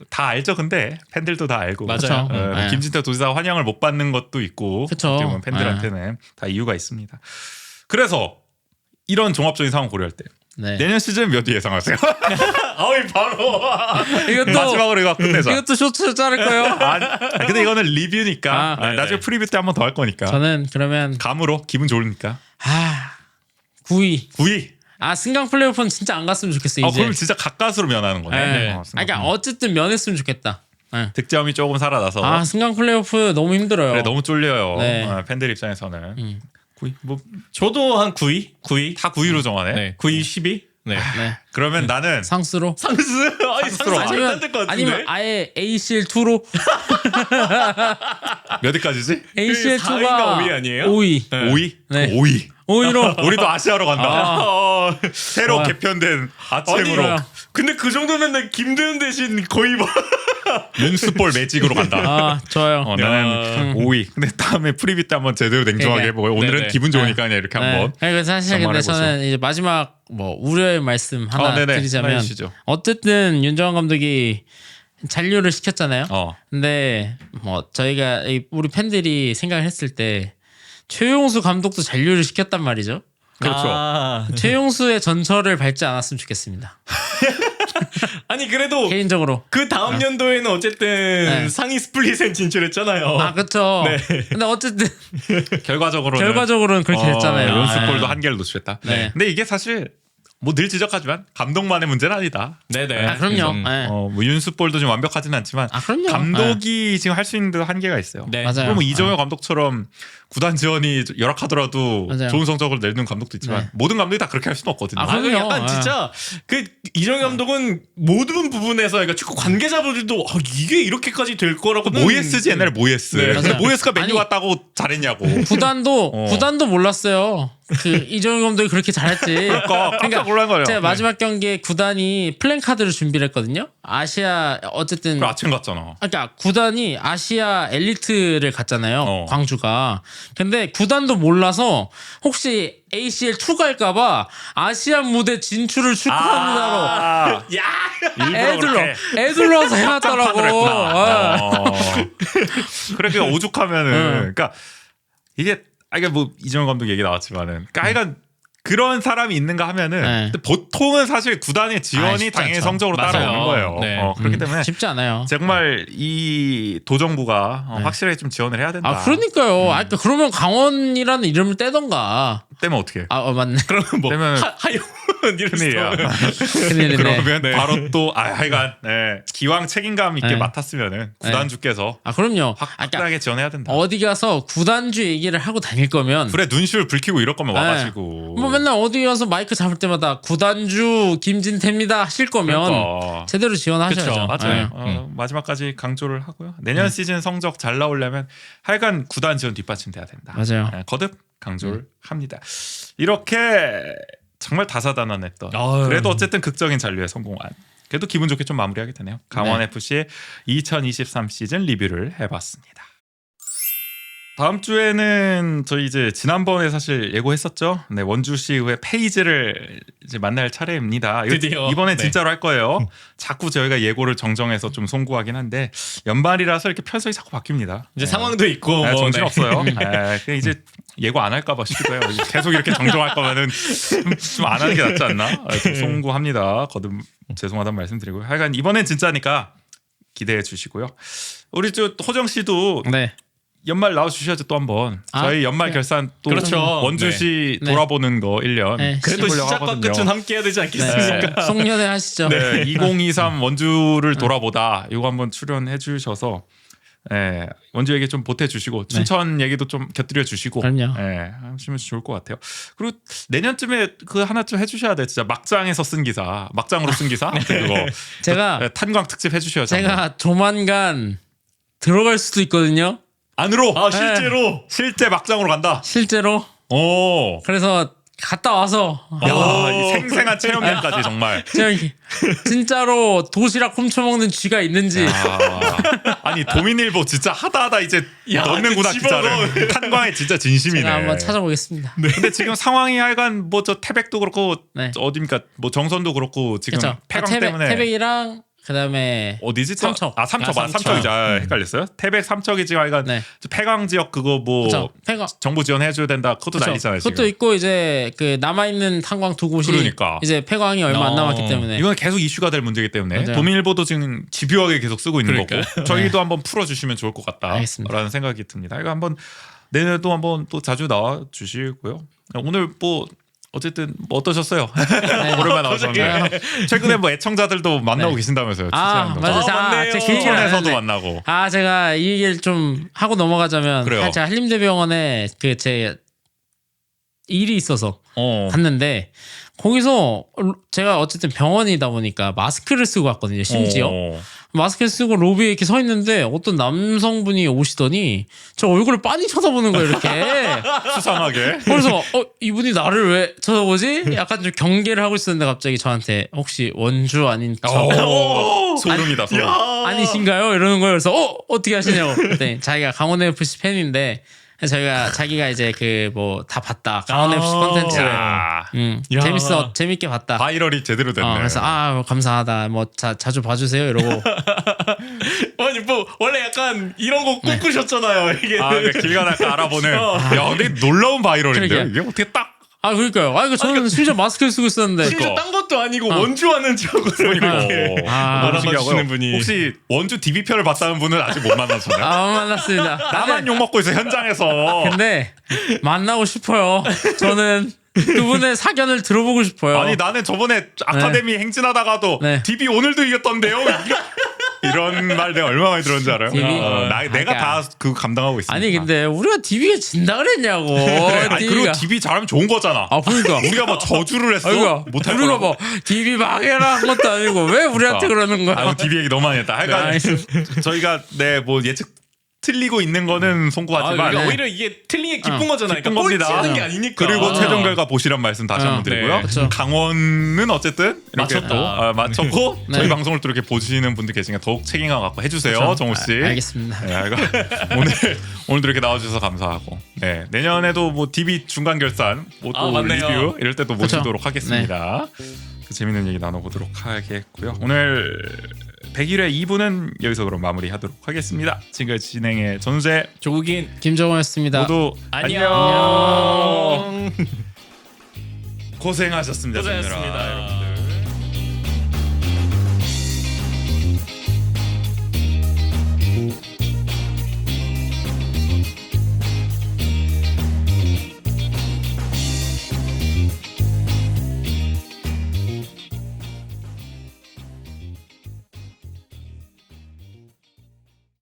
다 알죠. 근데 팬들도 다 알고. 맞아요. 네. 김진태 도지사 환영을 못 받는 것도 있고. 그쵸. 어떻게 보면 팬들한테는 다 이유가 있습니다. 그래서 이런 종합적인 상황 고려할 때 네. 내년 시즌 몇 위 예상하세요? 어이 바로 이것도 마지막으로 이거 끝내자. 이것도 쇼츠 자를 거예요. 근데 이거는 리뷰니까 아, 나중에 프리뷰 때 한 번 더 할 거니까. 저는 그러면 감으로 기분 좋으니까 9위. 9위. 승강 플레이오프는 진짜 안 갔으면 좋겠어 이제. 그럼 진짜 가까스로 면하는 거네. 네. 그러니까 어쨌든 면했으면 좋겠다. 네. 득점이 조금 살아나서. 승강 플레이오프 너무 힘들어요. 그래 너무 쫄려요. 네. 팬들 입장에서는. 9위 뭐 다 저도 한 9위 9위로 정하네. 네 9위 10위 네 네. 그러면 나는 상수로. 상스 아니 상수로. 상스 안 될 것 같은데 아니면 아예 ACL 2로 몇 위까지지? ACL 4위가 2가 5위 아니에요? 5위. 5위? 네. 5위. 5위로 우리도 아시아로 간다. 새로 좋아요. 개편된 아니 아침으로 근데 그 정도면 나 김도현 대신 거의 뭐 문스볼 매직으로 간다. 좋아요. 나는 5위. 근데 다음에 프리뷰 때 한번 제대로 냉정하게 네. 해보고요. 오늘은 네네. 기분 좋으니까 그냥 이렇게 한번. 그리고 사실 근데 전망해보죠. 저는 이제 마지막 뭐 우려의 말씀 하나 네네. 하나 드리자면 해주시죠. 어쨌든 윤정환 감독이 잔류를 시켰잖아요. 근데 뭐 저희가 우리 팬들이 생각을 했을 때 최용수 감독도 잔류를 시켰단 말이죠. 그렇죠. 최용수의 전철을 밟지 않았으면 좋겠습니다. 아니 그래도 개인적으로. 그 다음 연도에는 어쨌든 네. 상위 스플릿엔 진출했잖아요. 그렇죠. 네. 근데 어쨌든 결과적으로는 그렇게 됐잖아요. 연습골도 네. 한 개를 놓쳤다. 네. 근데 이게 사실 뭐 늘 지적하지만 감독만의 문제는 아니다. 네네. 그럼요. 음. 네. 뭐 윤수볼도 좀 완벽하지는 않지만 그럼요. 감독이 지금 할 수 있는 데도 한계가 있어요. 네. 맞아요. 그럼 뭐 이정효 감독처럼 구단 지원이 열악하더라도 맞아요. 좋은 성적을 내는 감독도 있지만 네. 모든 감독이 다 그렇게 할 수는 없거든요. 그럼요. 약간 진짜 그 이정현 감독은 모든 부분에서 그러니까 축구 관계자분들도 이게 이렇게까지 될 거라고는 모예스지 옛날에 모예스. 네. 근데 맞아요. 모예스가 맨유 아니, 왔다고 잘했냐고. 구단도 몰랐어요. 그 이정효 감독이 그렇게 잘했지. 깜짝 놀란 거예요. 제가 마지막 경기에 구단이 플랜카드를 준비를 했거든요. 아시아 어쨌든 그 아침 갔잖아. 그러니까 구단이 아시아 엘리트를 갔잖아요. 광주가. 근데 구단도 몰라서 혹시 ACL 2 갈까봐 아시안 무대 진출을 축하합니다로 애들러서 해놨더라고. 그렇게 오죽하면은 그러니까 이게 뭐 이정현 감독 얘기 나왔지만은 그러니까 하여간 그런 사람이 있는가 하면은 근데 보통은 사실 구단의 지원이 쉽지 당연히 않죠. 성적으로 맞아요. 따라오는 거예요. 네. 그렇기 때문에 쉽지 않아요. 정말 이 도정부가 확실하게 좀 지원을 해야 된다. 그러니까요. 그러니까 그러면 강원이라는 이름을 떼던가. 떼면 어떻게? 맞네. 그러면 뭐 떼면 하여은 이럴 큰일이야. 큰일이네. 그러면 바로 또 하여간 기왕 책임감 있게 네. 맡았으면은 구단주께서 그럼요. 확실하게 지원해야 된다. 어디 가서 구단주 얘기를 하고 다닐 거면 그래 눈시울 붉히고 이럴 거면 와가지고 뭐 맨날 어디 가서 마이크 잡을 때마다 구단주 김진태입니다 하실 거면 그러니까. 제대로 지원하셔야죠. 그쵸. 맞아요. 네. 마지막까지 강조를 하고요. 내년 시즌 성적 잘 나오려면 하여간 구단 지원 뒷받침돼야 된다. 맞아요. 거듭 강조를 합니다. 이렇게 정말 다사다난했던 아유. 그래도 어쨌든 극적인 잔류에 성공한 그래도 기분 좋게 좀 마무리하게 되네요. 강원 FC의 2023 시즌 리뷰를 해봤습니다. 다음 주에는 저희 이제 지난번에 사실 예고했었죠. 네, 원주시의회 페이지를 이제 만날 차례입니다. 드디어. 이번엔 네. 진짜로 할 거예요. 자꾸 저희가 예고를 정정해서 좀 송구하긴 한데 연말이라서 이렇게 편성이 자꾸 바뀝니다. 이제 상황도 있고 네, 뭐, 정신 네. 없어요. 그냥 이제 예고 안 할까봐 싶기도 해요. 계속 이렇게 정정할 거면은 좀 안 하는 게 낫지 않나? 좀 송구합니다. 거듭 죄송하다는 말씀드리고요. 하여간 이번엔 진짜니까 기대해 주시고요. 우리 저 호정 씨도 네. 연말 나와주셔야죠 또 한번. 저희 연말 결산 또 그렇죠. 원주시 네. 돌아보는 거 1년. 네. 그래도 해보려고 시작과 하거든요. 끝은 함께 해야 되지 않겠습니까? 송년회 하시죠. 네, 2023 원주를 돌아보다 이거 한번 출연해 주셔서 예, 원주 얘기 좀 보태주시고 춘천 얘기도 좀 곁들여 주시고, 그럼요. 예, 하시면 좋을 것 같아요. 그리고 내년쯤에 그 하나쯤 해주셔야 돼. 진짜 막장에서 쓴 기사, 막장으로 쓴 기사, 그거 제가 예, 탄광 특집 해주셔야죠. 제가 조만간 들어갈 수도 있거든요. 안으로 아 실제로 실제 막장으로 간다. 실제로. 오, 그래서 갔다 와서 야, 이 생생한 체험량까지 정말. 제가 진짜로 도시락 훔쳐먹는 쥐가 있는지 아니 도민일보 진짜 하다하다 이제 넣는구나 기자를. 탄광에 진짜 진심이네. 제가 한번 찾아보겠습니다. 근데 지금 상황이 하여간 뭐 저 태백도 그렇고 네. 어디입니까? 뭐 정선도 그렇고 지금 그렇죠. 폐광 때문에 태백이랑 그다음에 어디지? 삼척. 아 삼척 맞아. 삼척. 삼척이죠. 아, 헷갈렸어요. 태백 삼척이 지금 하여간 네. 저 폐광 지역 그거 뭐 그렇죠. 폐광. 정부 지원해줘야 된다. 그것도 그렇죠. 난리잖아요. 지금. 그것도 있고 이제 그 남아 있는 탄광 두 곳이 그러니까. 이제 폐광이 얼마 안 남았기 때문에 이건 계속 이슈가 될 문제이기 때문에 맞아요. 도민일보도 지금 집요하게 계속 쓰고 있는 그러니까요. 거고 저희도 한번 풀어주시면 좋을 것 알겠습니다. 같다라는 생각이 듭니다. 이거 한번 내년에도 한번 또 자주 나와 주시고요. 오늘 뭐 어쨌든 뭐 어떠셨어요? 오랜만에 나오셨는데 최근에 뭐 애청자들도 만나고 네. 계신다면서요? 아 취재하는 맞아. 동안. 자, 맞네요. 제가 그 얘기를 안 춘천에서도 했는데. 만나고. 아 제가 이 얘기를 좀 하고 넘어가자면 그래요. 제가 한림대병원에 그 제 일이 있어서 갔는데 거기서 제가 어쨌든 병원이다 보니까 마스크를 쓰고 왔거든요. 심지어 마스크를 쓰고 로비에 이렇게 서 있는데 어떤 남성분이 오시더니 저 얼굴을 빤히 쳐다보는 거예요. 이렇게. 수상하게. 그래서 이분이 나를 왜 쳐다보지? 약간 좀 경계를 하고 있었는데 갑자기 저한테 혹시 원주 아닌 척 소름이다 소름. 아니신가요? 이러는 거예요. 그래서 어떻게 하시냐고. 그랬더니 자기가 강원 FC 팬인데 자기가 이제 그 뭐 다 봤다. 강원 FC 콘텐츠를 야, 야. 재밌게 봤다. 바이럴이 제대로 됐네. 그래서 감사하다. 뭐 자주 봐주세요. 이러고 아니 뭐 원래 약간 이런 거 꿈꾸셨잖아요. 이게 그러니까 길 가다가 알아보는. 야, 근데 놀라운 바이럴인데요. 그러게요. 이게 어떻게 딱. 그러니까요. 저는 심지어 마스크를 쓰고 있었는데 심지어 딴 것도 아니고 원주하는 척으로 그러니까. 이렇게 너무 신기하고요. 알아봐주시는 분이 혹시 원주 DB표를 봤다는 분은 아직 못 만나셨나요? 만났습니다. 나만 욕 먹고 있어 현장에서. 근데 만나고 싶어요. 저는 그분의 사견을 들어보고 싶어요. 아니 나는 저번에 아카데미 행진하다가도 네. DB 오늘도 이겼던데요. 이런 말 내가 얼마 많이 들었는지 알아요? DB? 내가 그러니까. 다 그 감당하고 있습니다. 아니 근데 우리가 DB가 진다 그랬냐고. 아니, 그리고 DB 잘하면 좋은 거잖아. 그러니까. 우리가 뭐 저주를 했어? 그러니까 못할 우리가 거라고. 뭐 DB 망해라 한 것도 아니고 왜 우리한테 그러는 거야? DB 얘기 너무 많이 했다. 하여간 저희가 뭐 예측 틀리고 있는 거는 송구하지만 그러니까 오히려 이게 틀린 게 기쁜 거잖아요. 기쁜 그러니까 겁니다. 꼴찌하는 게 아니니까. 그리고 최종 결과 보시란 말씀 다시 한번 드리고요. 네. 그쵸. 강원은 어쨌든 이렇게 맞췄다. 맞췄고 네. 저희 방송을 또 이렇게 보시는 분들 계시니까 더욱 책임감 갖고 해주세요, 그쵸. 정우 씨. 알겠습니다. 네, 오늘도 이렇게 나와주셔서 감사하고 내년에도 뭐 DB 중간 결산 뭐 또 맞네요. 리뷰 이럴 때 또 그쵸. 모시도록 하겠습니다. 그 재밌는 얘기 나눠보도록 하겠고요. 오늘 101회 2부는 여기서 그럼 마무리하도록 하겠습니다. 지금까지 진행의 전우재 조국인 김정호였습니다. 모두 안녕. 고생하셨습니다. 고생하셨습니다. 여러분.